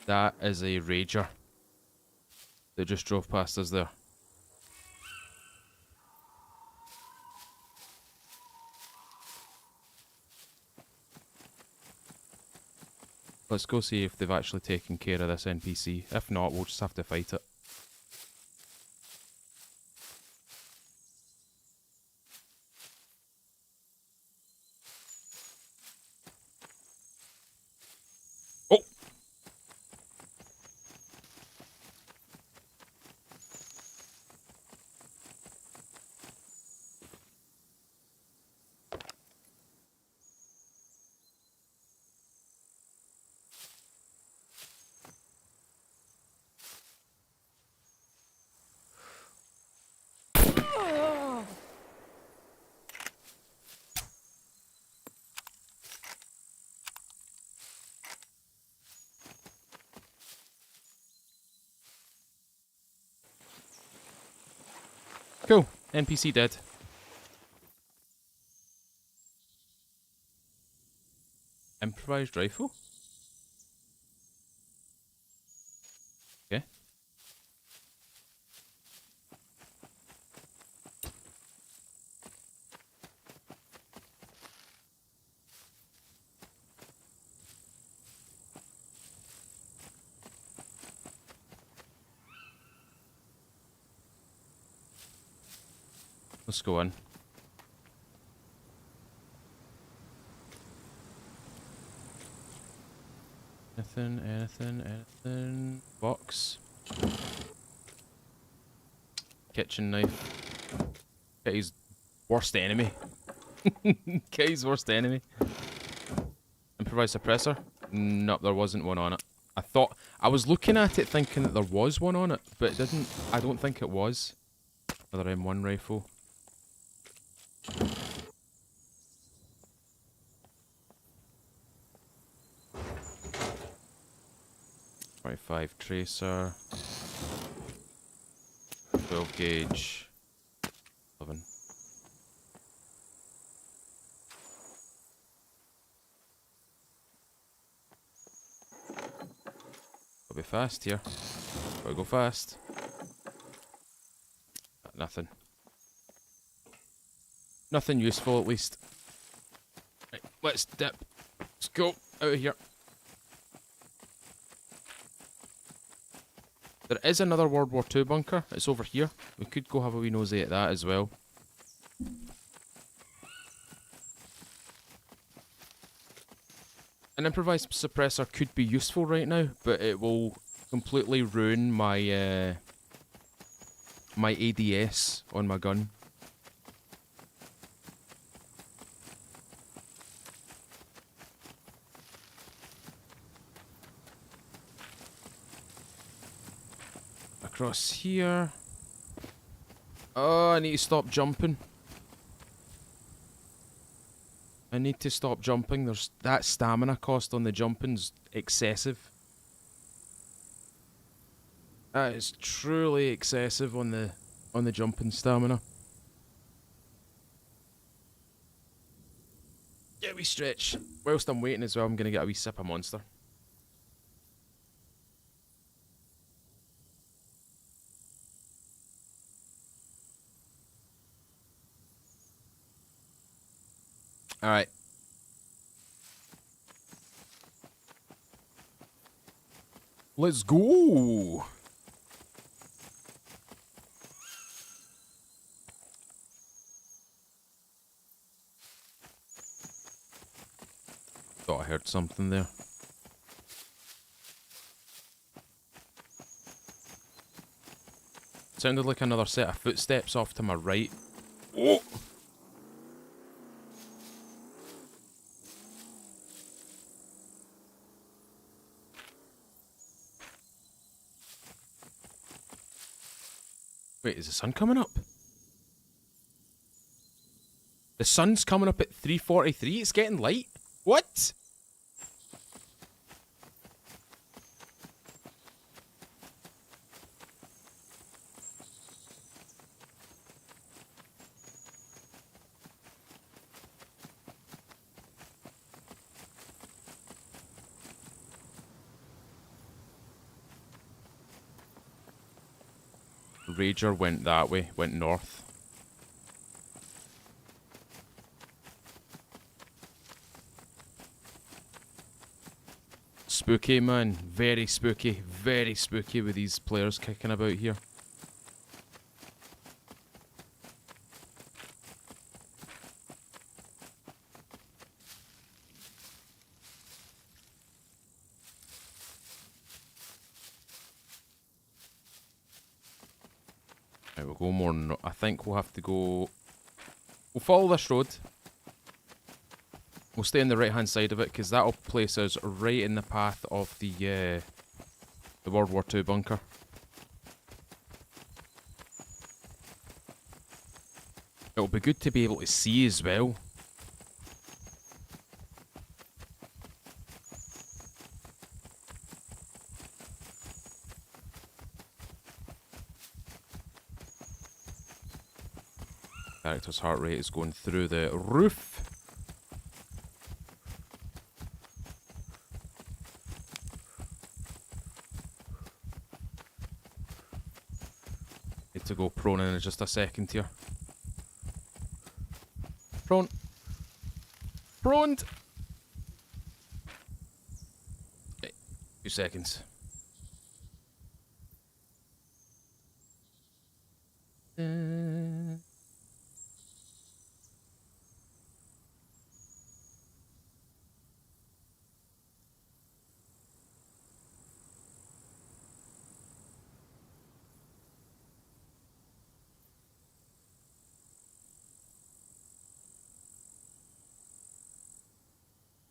That is a rager. They just drove past us there. Let's go see if they've actually taken care of this NPC. If not, we'll just have to fight it. Oh! Cool. NPC dead. improvised rifle. Okay. Let's go in. Anything. Box. Kitchen knife. Kitty's worst enemy. Kitty's worst enemy. Improvised suppressor? Nope, there wasn't one on it. I was looking at it thinking that there was one on it, but it didn't. I don't think it was. Another M1 rifle. .5 tracer. 12 gauge. 11. Gotta be fast here. Gotta go fast. Nothing. Nothing useful, at least. Right, let's dip. Let's go out of here. There is another World War II bunker. It's over here. We could go have a wee nosy at that as well. An improvised suppressor could be useful right now, but it will completely ruin my my ADS on my gun. Across here. Oh, I need to stop jumping. I need to stop jumping. There's that stamina cost on the jumping's excessive. That is truly excessive on the jumping stamina. Get a wee stretch. Whilst I'm waiting as well, I'm gonna get a wee sip of Monster. Alright. Let's go! Thought I heard something there. Sounded like another set of footsteps off to my right. Oh! Wait, is the sun coming up? The sun's coming up at 3:43. It's getting light. What? Rager went that way, went north. Spooky, man. Very spooky with these players kicking about here. Right, we'll go more I think we'll have to go... We'll follow this road. We'll stay on the right-hand side of it, because that'll place us right in the path of the World War II bunker. It'll be good to be able to see as well. Character's heart rate is going through the roof. Need to go prone in just a second here. Prone. Proned. Okay, 2 seconds.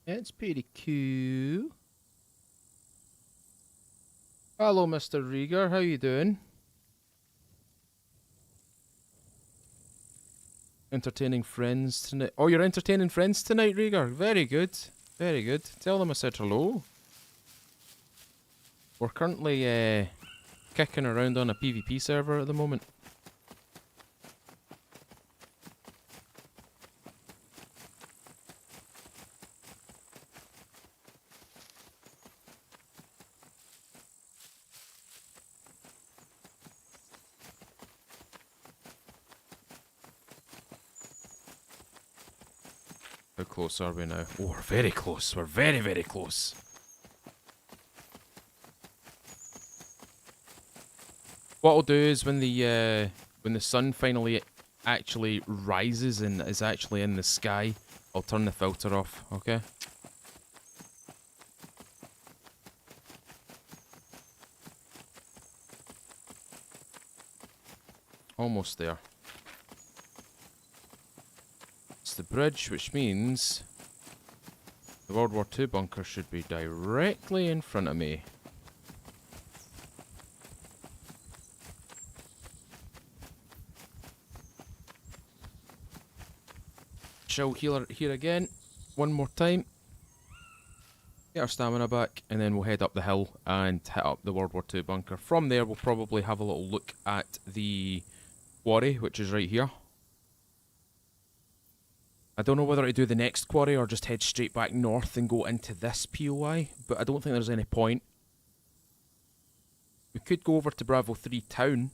It's pretty cool. Hello, Mr. Rieger. How you doing? Entertaining friends tonight. Oh, you're entertaining friends tonight, Rieger. Very good. Very good. Tell them I said hello. We're currently kicking around on a PvP server at the moment. How close are we now? Oh, we're very close. We're very, very close. What I'll do is when the sun finally actually rises and is actually in the sky, I'll turn the filter off, okay? Almost there. It's the bridge, which means the World War II bunker should be directly in front of me. Chill healer here again, one more time. Get our stamina back, and then we'll head up the hill and hit up the World War II bunker. From there, we'll probably have a little look at the quarry, which is right here. I don't know whether to do the next quarry or just head straight back north and go into this POI, but I don't think there's any point. We could go over to Bravo 3 town.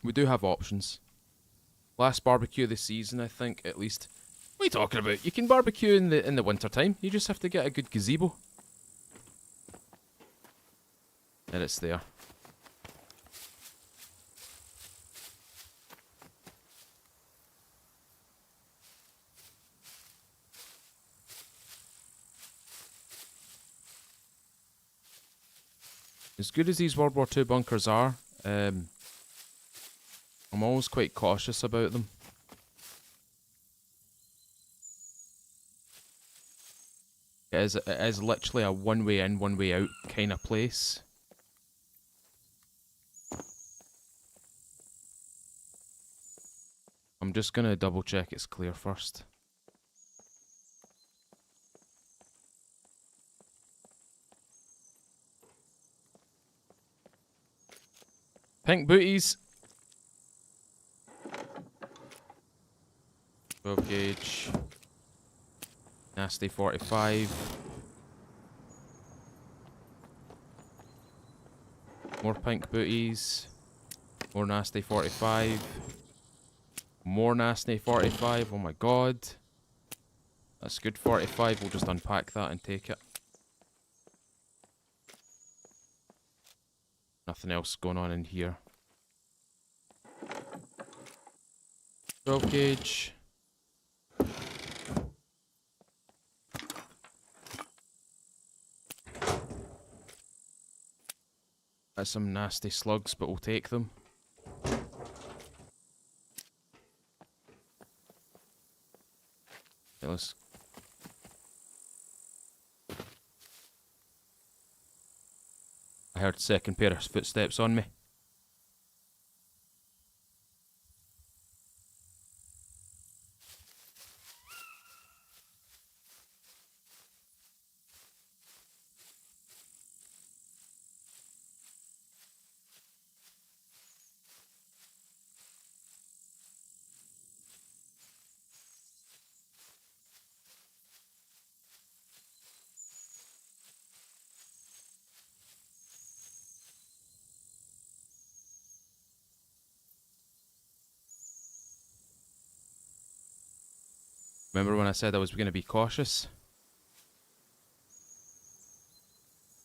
We do have options. Last barbecue of the season, I think, at least. What are you talking about? You can barbecue in the winter time. You just have to get a good gazebo. And it's there. As good as these World War II bunkers are, I'm always quite cautious about them. It is literally a one way in, one way out kind of place. I'm just going to double check it's clear first. Pink booties. 12 gauge. Nasty 45. More pink booties. More nasty 45. More nasty 45. Oh my god. That's good 45. We'll just unpack that and take it. Nothing else going on in here. 12 gauge. That's some nasty slugs, but we'll take them. Okay, let's... I heard second pair of footsteps on me. Remember when I said I was going to be cautious?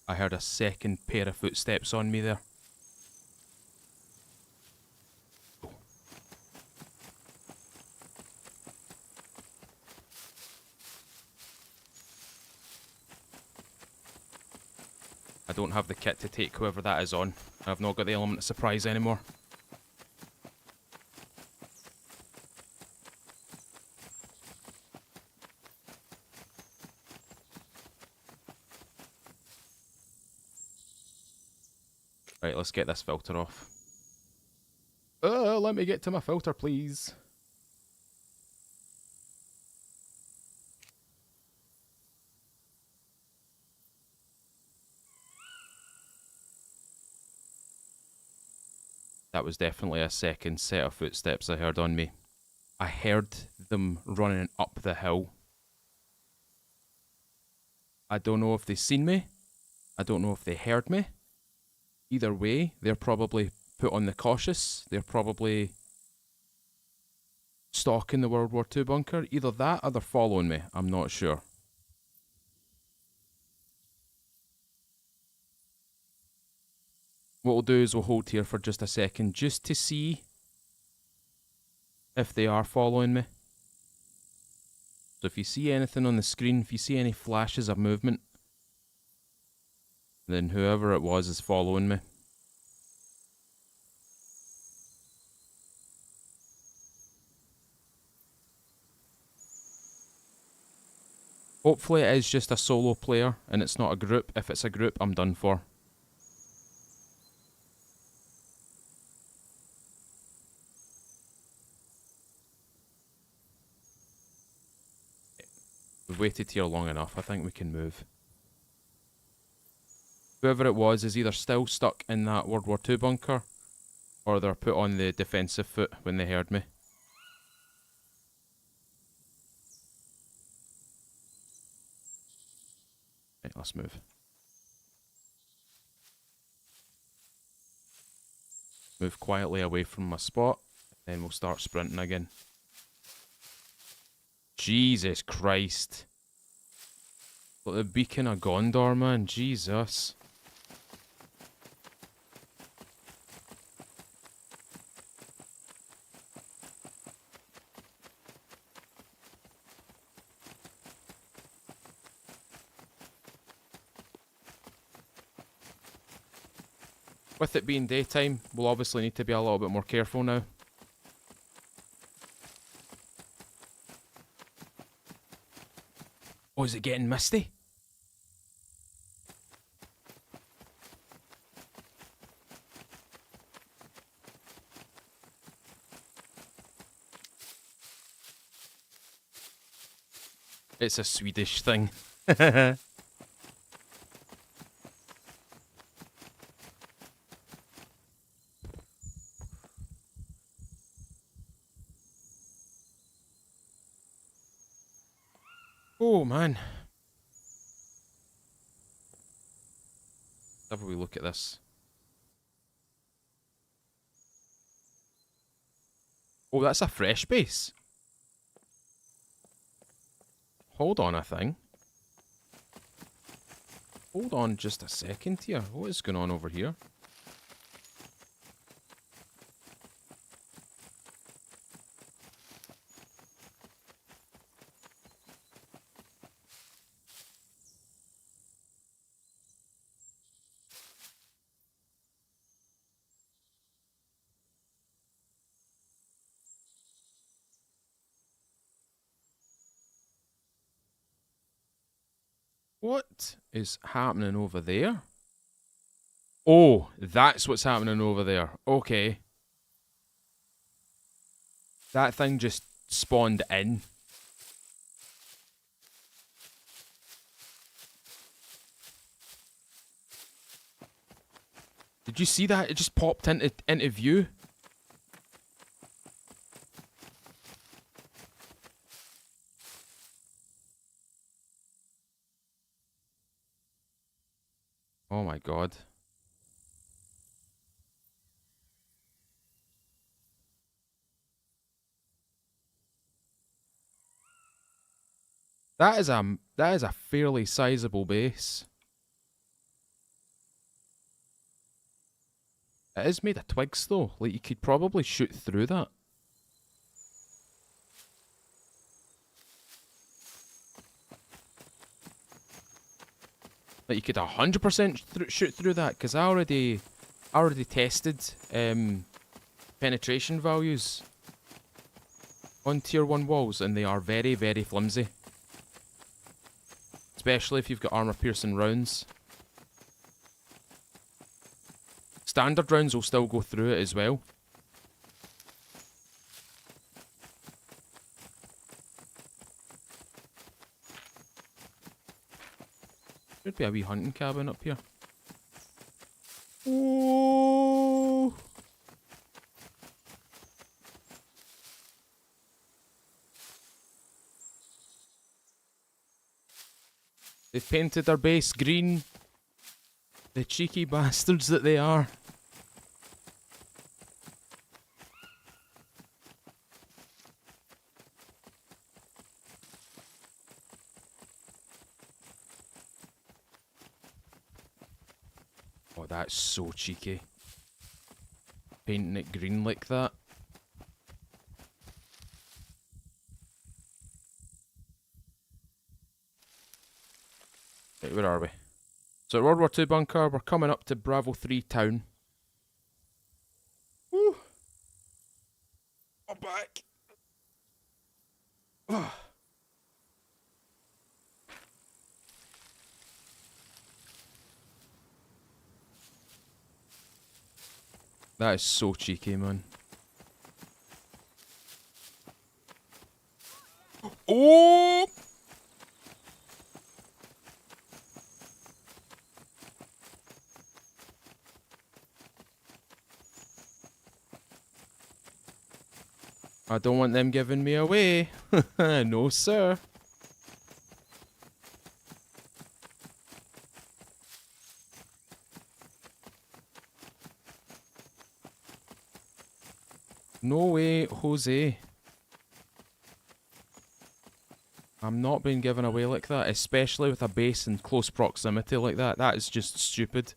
I heard a second pair of footsteps on me there. I don't have the kit to take whoever that is on. I've not got the element of surprise anymore. Right, let's get this filter off. Let me get to my filter, please. That was definitely a second set of footsteps I heard on me. I heard them running up the hill. I don't know if they seen me. I don't know if they heard me. Either way, they're probably put on the cautious. They're probably stalking the World War II bunker. Either that or they're following me. I'm not sure. What we'll do is we'll hold here for just a second just to see if they are following me. So if you see anything on the screen, if you see any flashes of movement, then whoever it was is following me. Hopefully it is just a solo player and it's not a group. If it's a group, I'm done for. We've waited here long enough. I think we can move. Whoever it was is either still stuck in that World War II bunker or they're put on the defensive foot when they heard me. Right, let's move. Move quietly away from my spot, then we'll start sprinting again. Jesus Christ. Got the beacon of Gondor, man. Jesus. With it being daytime, we'll obviously need to be a little bit more careful now. Oh, is it getting misty? It's a Swedish thing. Oh, man. Let's have a wee look at this. Oh, that's a fresh base. Hold on a thing. Hold on just a second here. What is going on over here? What is happening over there? Oh, that's what's happening over there. Okay. That thing just spawned in. Did you see that? It just popped into view. Oh my god. That is a fairly sizable base. It is made of twigs though. Like you could probably shoot through that. Like you could 100% shoot through that because I already tested penetration values on tier 1 walls and they are very, very flimsy. Especially if you've got armor piercing rounds. Standard rounds will still go through it as well. Should be a wee hunting cabin up here. Oh! They've painted their base green. The cheeky bastards that they are. Oh, that's so cheeky. Painting it green like that. Right, where are we? So at World War II bunker, we're coming up to Bravo 3 town. Woo! I'm back. That is so cheeky, man. Oh! I don't want them giving me away. No, sir. No way, Jose. I'm not being given away like that, especially with a base in close proximity like that. That is just stupid.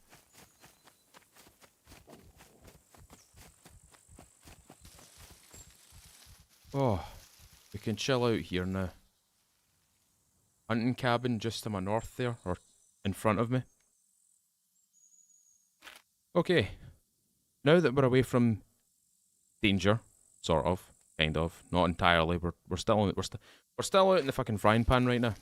Oh, we can chill out here now. Hunting cabin just to my north there, or in front of me. Okay, now that we're away from danger, sort of, kind of, not entirely. We're still out in the fucking frying pan right now.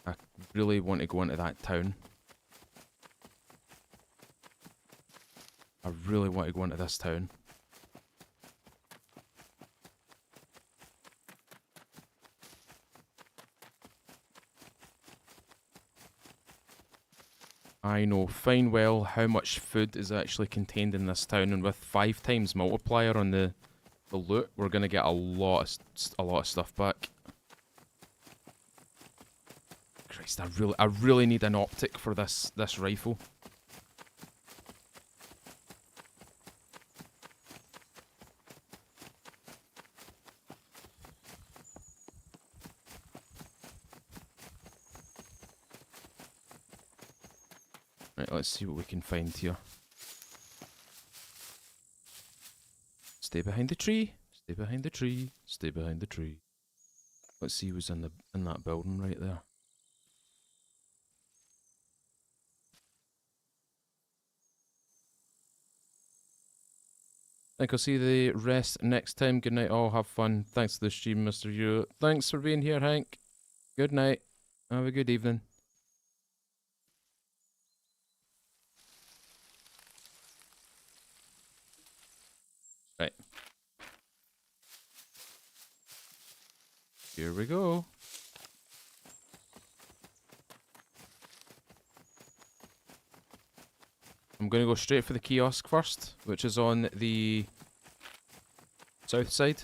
I really want to go into that town. I really want to go into this town. I know fine well how much food is actually contained in this town, and with 5 times multiplier on the loot, we're gonna get a lot of stuff back. Christ, I really need an optic for this rifle. Right, let's see what we can find here. Stay behind the tree. Stay behind the tree. Stay behind the tree. Let's see who's in that building right there. I think I'll see the rest next time. Good night all. Have fun. Thanks for the stream, Mr. Yu. Thanks for being here, Hank. Good night. Have a good evening. Right. Here we go. I'm going to go straight for the kiosk first, which is on the south side.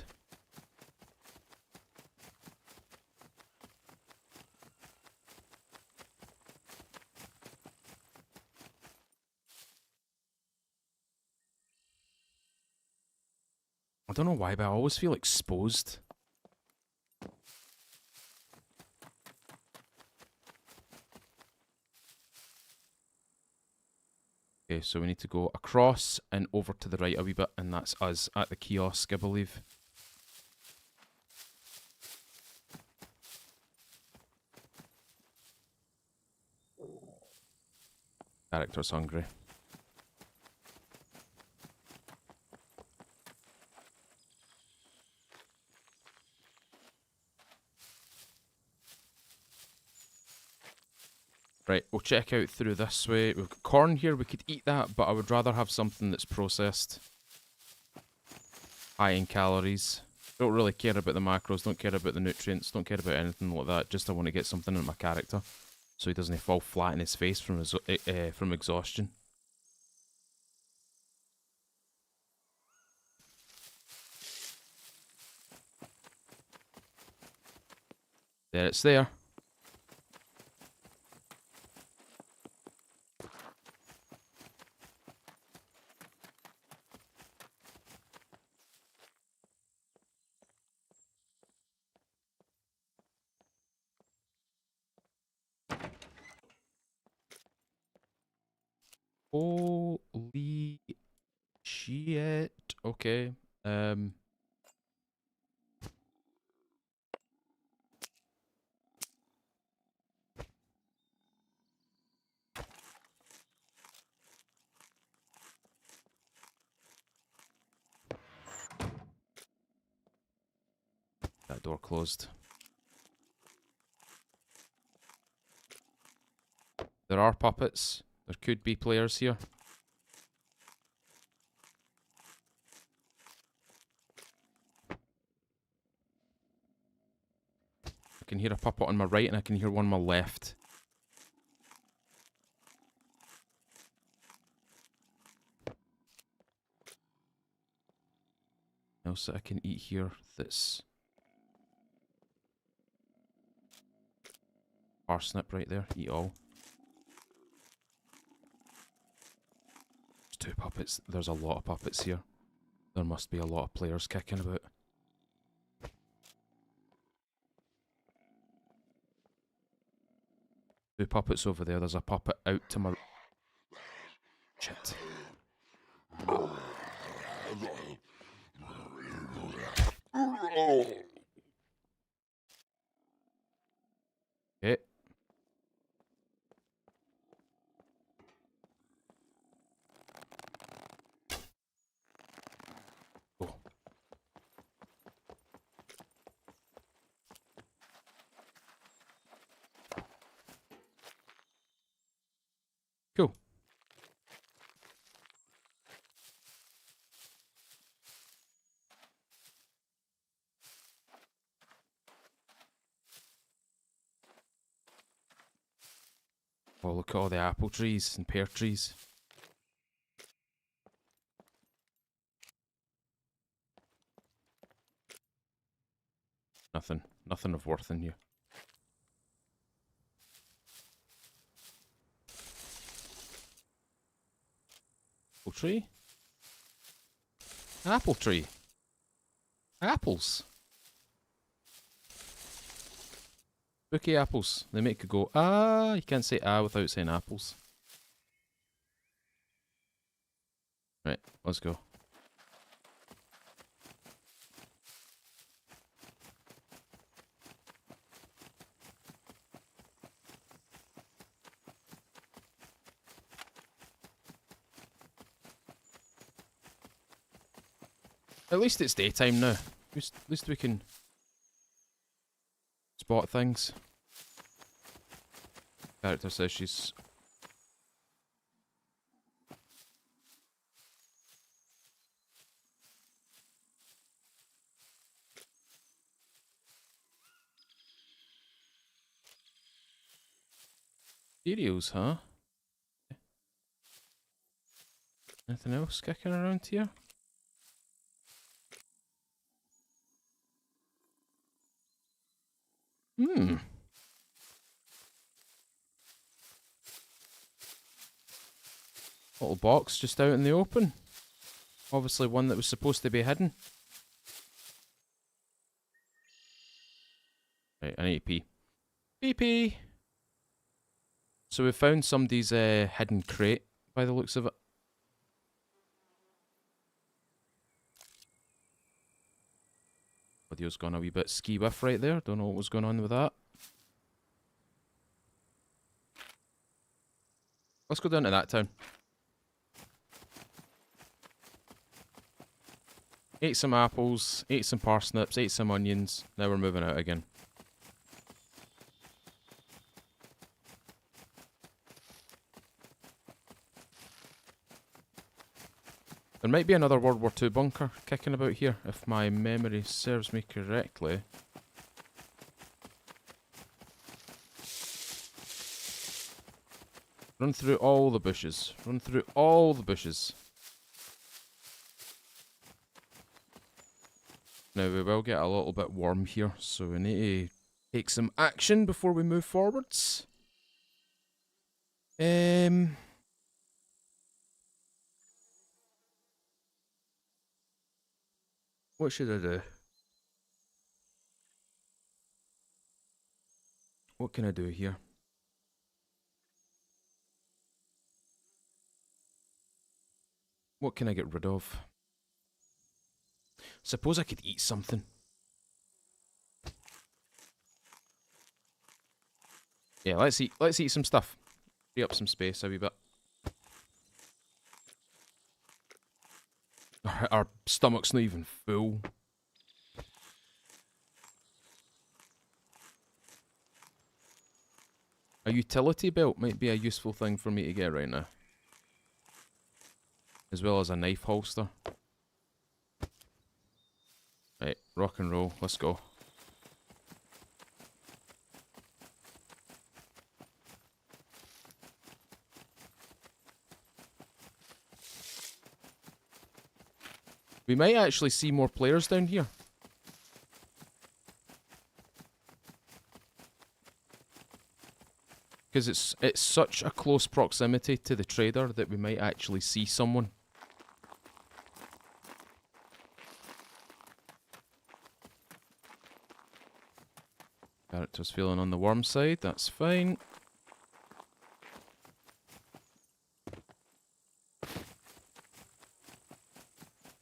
I don't know why, but I always feel exposed. Okay, so we need to go across and over to the right a wee bit, and that's us at the kiosk, I believe. Character's hungry. Right, we'll check out through this way. We've got corn here, we could eat that, but I would rather have something that's processed. High in calories. Don't really care about the macros, don't care about the nutrients, don't care about anything like that. Just I want to get something in my character, so he doesn't fall flat in his face from exhaustion. There, it's there. Holy shit. Okay. That door closed. There are puppets. There could be players here. I can hear a puppet on my right and I can hear one on my left. Else that I can eat here that's parsnip right there. Eat all. There's 2 puppets. There's a lot of puppets here. There must be a lot of players kicking about. Two puppets over there. There's a puppet out to my... Shit. Okay. Oh. Cool. Oh, look at all the apple trees and pear trees. Nothing. Nothing of worth in here. Apple tree? Apple tree. Apples. Spooky apples. They make you go, ah. You can't say ah without saying apples. Right, let's go. At least it's daytime now. At least we can spot things. Character says she's... Cereals, huh? Anything else kicking around here? Little box just out in the open. Obviously one that was supposed to be hidden. I need to pee. Pee pee! So we found somebody's hidden crate, by the looks of it. Video's gone a wee bit ski-whiff right there. Don't know what was going on with that. Let's go down to that town. Ate some apples, ate some parsnips, ate some onions. Now we're moving out again. There might be another World War II bunker kicking about here, if my memory serves me correctly. Run through all the bushes. Run through all the bushes. Now we will get a little bit warm here, so we need to take some action before we move forwards. What should I do? What can I do here? What can I get rid of? Suppose I could eat something. Yeah, let's eat some stuff. Free up some space a wee bit. Our stomach's not even full. A utility belt might be a useful thing for me to get right now. As well as a knife holster. Right, rock and roll, let's go. We might actually see more players down here. Because it's such a close proximity to the trader that we might actually see someone. Character's feeling on the warm side, that's fine.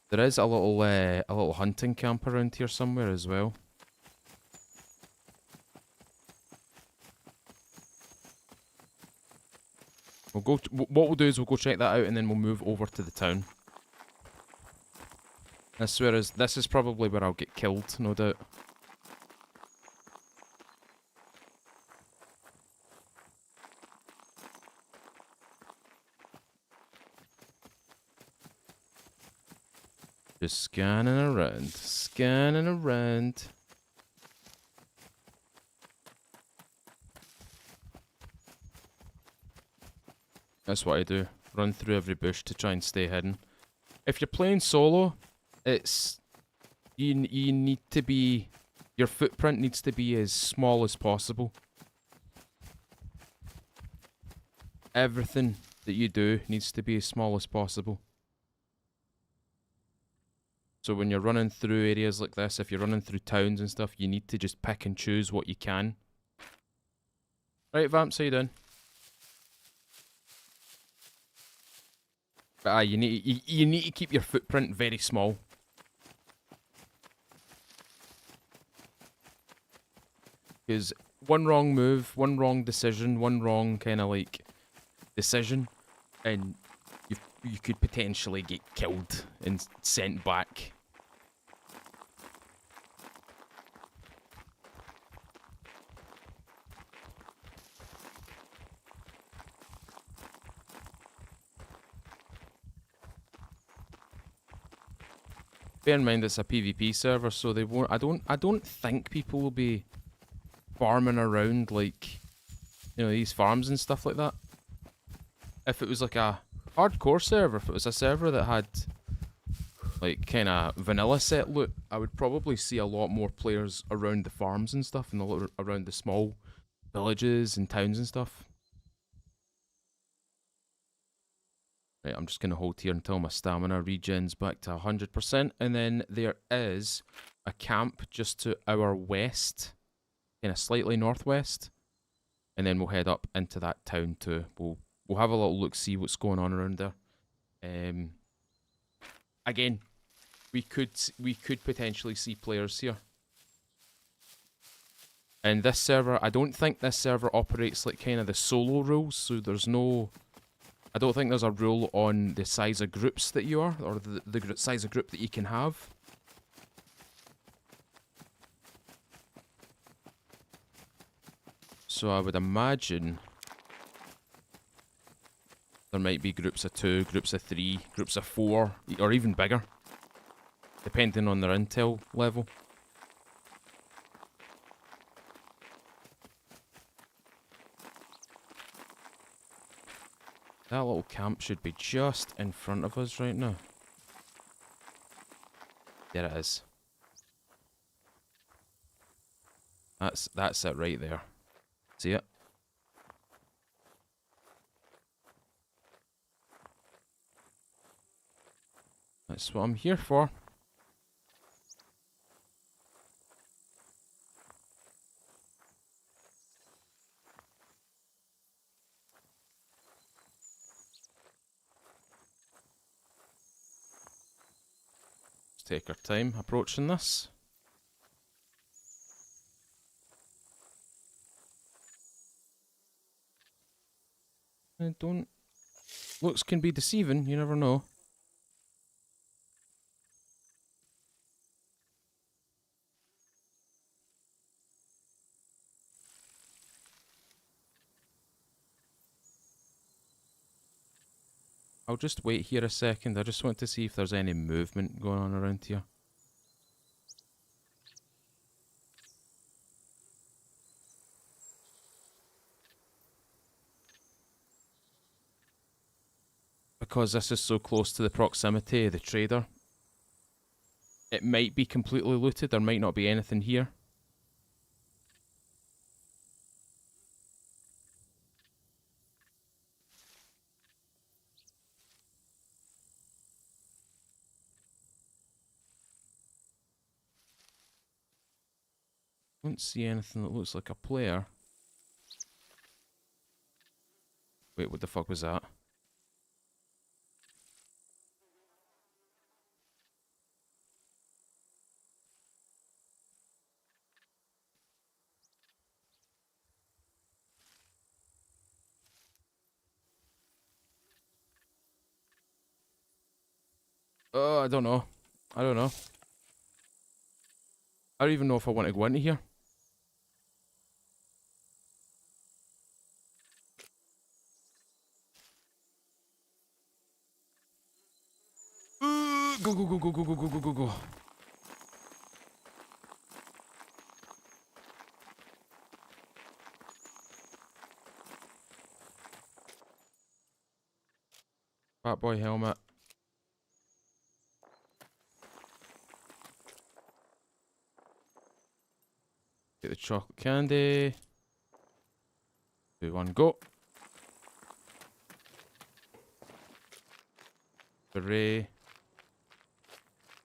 There is a little hunting camp around here somewhere as well. We'll go. What we'll do is we'll go check that out, and then we'll move over to the town. This is probably where I'll get killed, no doubt. Just scanning around, scanning around. That's what I do. Run through every bush to try and stay hidden. If you're playing solo, it's you need to be, your footprint needs to be as small as possible. Everything that you do needs to be as small as possible. So when you're running through areas like this, if you're running through towns and stuff, you need to just pick and choose what you can. Right, Vamps, how you doing? But you need to keep your footprint very small. Because one wrong move, one wrong decision, one wrong kind of like decision, and you could potentially get killed and sent back. Bear in mind it's a PvP server, so they won't. I don't think people will be farming around like, you know, these farms and stuff like that. If it was like a hardcore server, if it was a server that had like kind of vanilla set loot, I would probably see a lot more players around the farms and stuff, and around the small villages and towns and stuff. Right, I'm just going to hold here until my stamina regens back to 100%, and then there is a camp just to our west kind of slightly northwest, and then we'll head up into that town too. We'll have a little look, see what's going on around there. Again, we could potentially see players here. And this server, I don't think this server operates like kind of the solo rules, so there's no... I don't think there's a rule on the size of groups that you are, or the size of group that you can have. So I would imagine there might be groups of 2, groups of 3, groups of 4, or even bigger, depending on their intel level. That little camp should be just in front of us right now. There it is. That's it right there. See it? That's what I'm here for. Let's take our time approaching this. And don't... Looks can be deceiving, you never know. I'll just wait here a second. I just want to see if there's any movement going on around here. Because this is so close to the proximity of the trader, it might be completely looted. There might not be anything here. Don't see anything that looks like a player. Wait, what the fuck was that? Oh, I don't know. I don't know. I don't even know if I want to go into here. Go, go, go, go, go, go, go, go, go, go. Fat boy helmet. Get the chocolate candy. 2, 1, go. Hooray.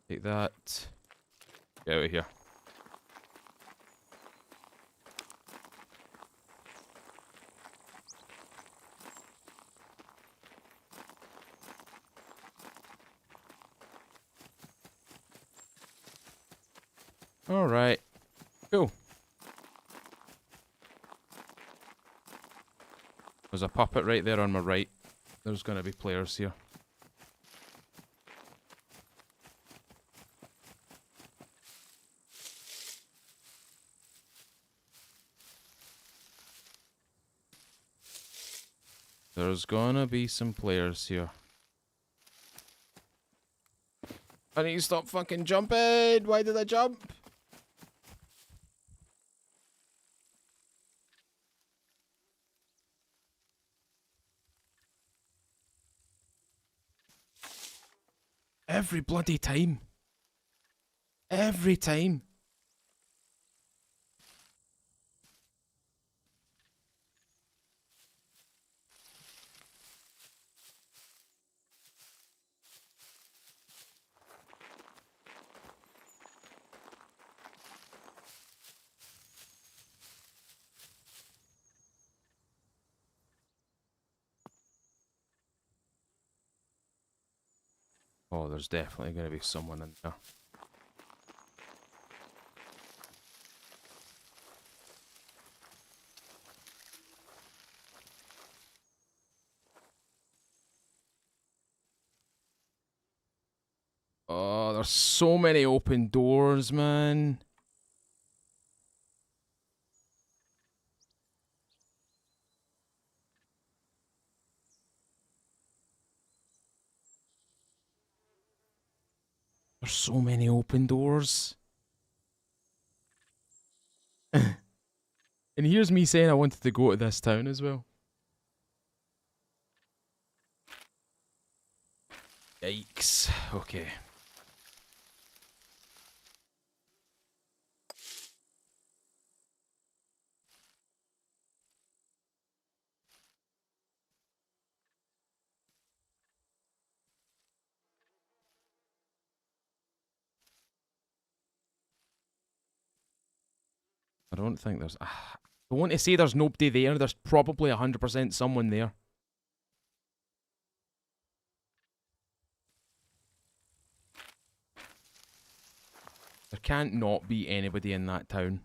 Take that. Get out of here. Alright. Cool. There's a puppet right there on my right. There's gonna be players here. There's gonna be some players here. I need to stop fucking jumping! Why did I jump? Every bloody time. Every time. Oh, there's definitely going to be someone in there. Oh, there's so many open doors, man. There's so many open doors. And here's me saying I wanted to go to this town as well. Yikes. Okay. I don't think there's... I want to say there's nobody there. There's probably 100% someone there. There can't not be anybody in that town.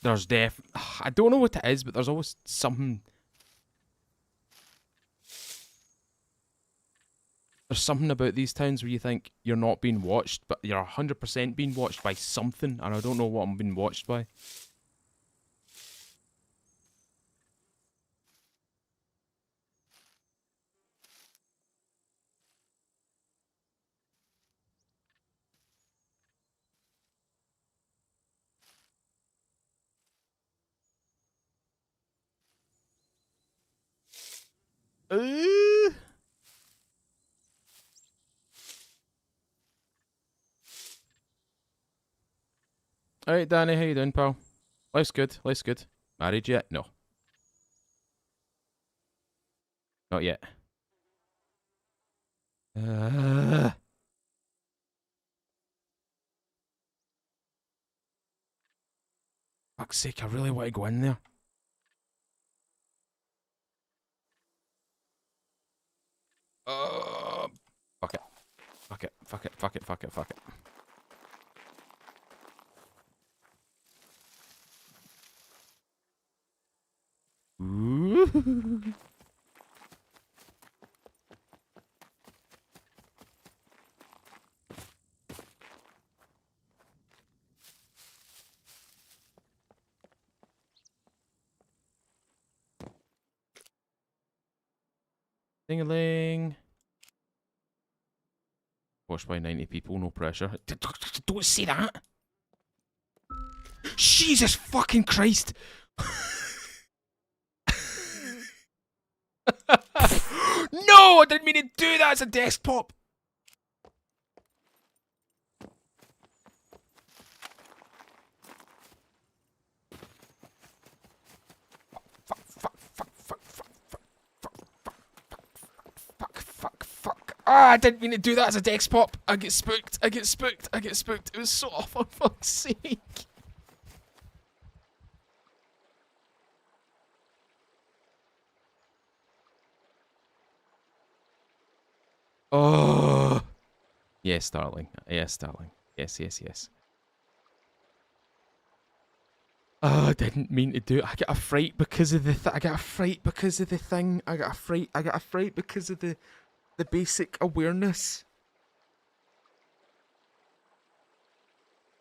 There's I don't know what it is, but there's always something. There's something about these towns where you think you're not being watched, but you're 100% being watched by something, and I don't know what I'm being watched by. Uh... Alright, Danny, how you doing, pal? Life's good, life's good. Married yet? No. Not yet. Uh... Fuck's sake, I really want to go in there. Fuck it. Fuck it, fuck it, fuck it, fuck it, fuck it. Ooh. Ding-a-ling. Watched by 90 people, no pressure. Don't say that! Jesus fucking Christ! No! I didn't mean to do that as a desktop! Fuck. Ah, I didn't mean to do that as a desk pop. I get spooked. I get spooked. I get spooked. It was so off, for fuck's sake. Oh. Yes, darling. Yes, darling. Yes, yes, yes. Oh, I didn't mean to do it. I get a fright because of the I get a fright because of the thing. I get a fright because of the basic awareness.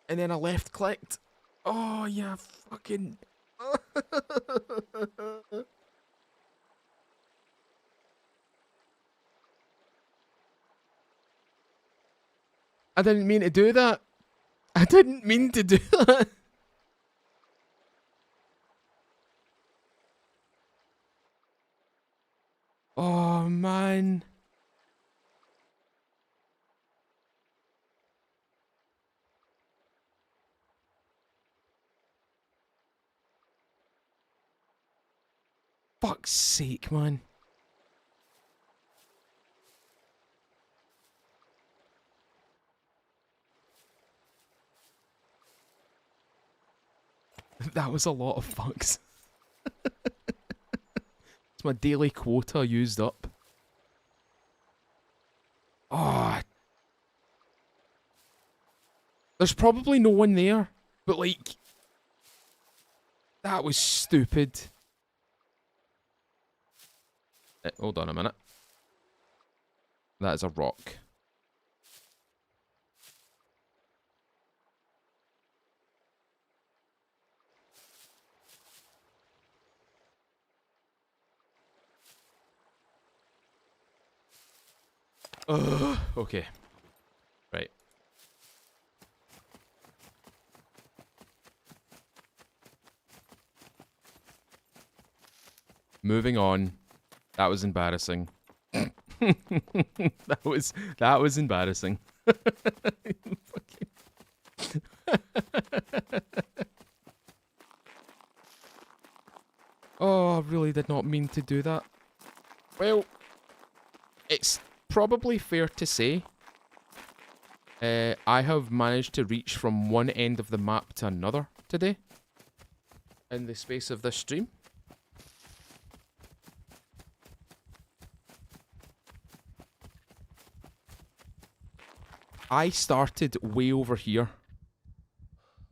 And then I left clicked. Oh yeah, fucking I didn't mean to do that. I didn't mean to do that. Oh man. Fuck's sake, man. That was a lot of fucks. It's my daily quota used up. Oh. There's probably no one there, but like, that was stupid. Hold on a minute. That is a rock. Okay. Right. Moving on. That was embarrassing. that was embarrassing. Oh, I really did not mean to do that. Well, it's probably fair to say I have managed to reach from one end of the map to another today in the space of this stream. I started way over here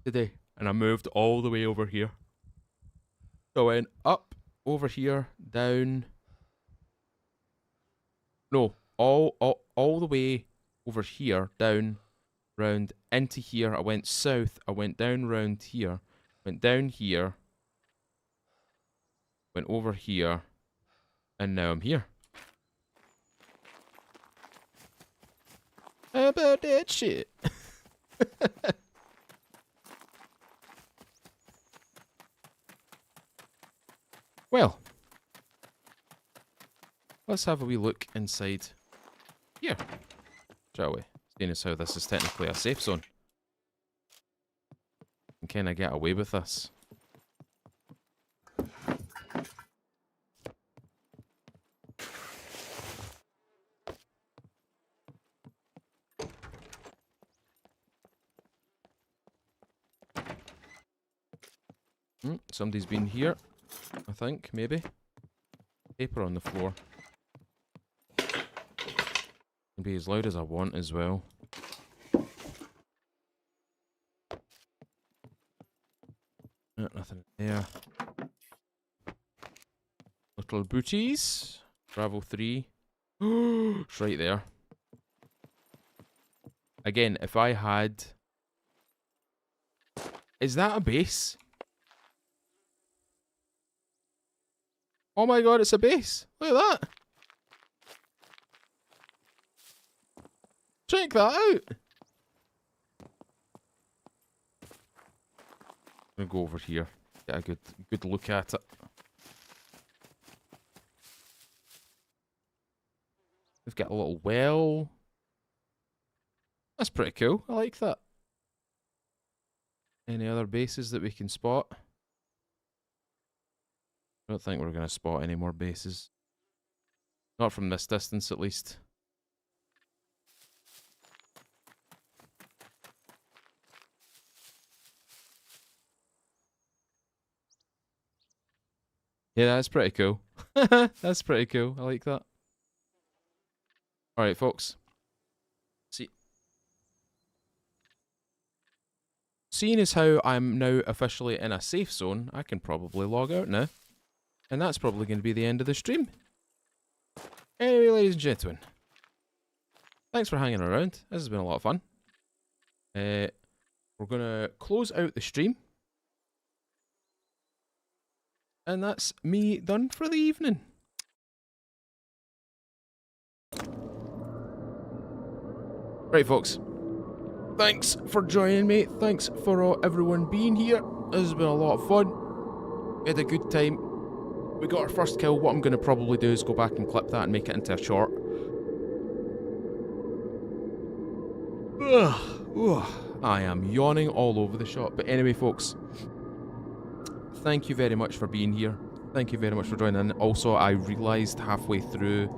today, and I moved all the way over here. So I went up, over here, down. No, all the way over here, down, round, into here. I went south, I went down round here, went down here, went over here, and now I'm here. How about that shit? Well, let's have a wee look inside here, shall we? Seeing as how this is technically a safe zone. And can I get away with this? Somebody's been here, I think, maybe. Paper on the floor. Can be as loud as I want as well. Nothing there. Little booties. Gravel 3. It's right there. Again, if I had... Is that a base? Oh my god, it's a base. Look at that. Check that out. I'm gonna go over here. Get a good look at it. We've got a little well. That's pretty cool. I like that. Any other bases that we can spot? I don't think we're going to spot any more bases. Not from this distance, at least. Yeah, that's pretty cool. That's pretty cool. I like that. Alright, folks. Seeing as how I'm now officially in a safe zone, I can probably log out now. And that's probably going to be the end of the stream. Anyway, ladies and gentlemen, thanks for hanging around. This has been a lot of fun. We're going to close out the stream. And that's me done for the evening. Right, folks. Thanks for joining me. Thanks for everyone being here. This has been a lot of fun. We had a good time. We got our first kill. What I'm going to probably do is go back and clip that and make it into a short. I am yawning all over the shop. But anyway, folks, thank you very much for being here. Thank you very much for joining in. Also, I realised halfway through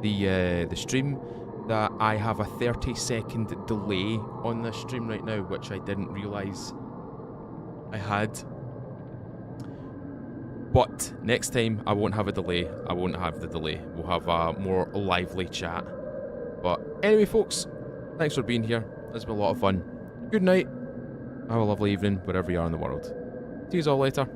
the stream that I have a 30-second delay on this stream right now, which I didn't realise I had. But next time, I won't have a delay. I won't have the delay. We'll have a more lively chat. But anyway, folks, thanks for being here. It's been a lot of fun. Good night. Have a lovely evening wherever you are in the world. See you all later.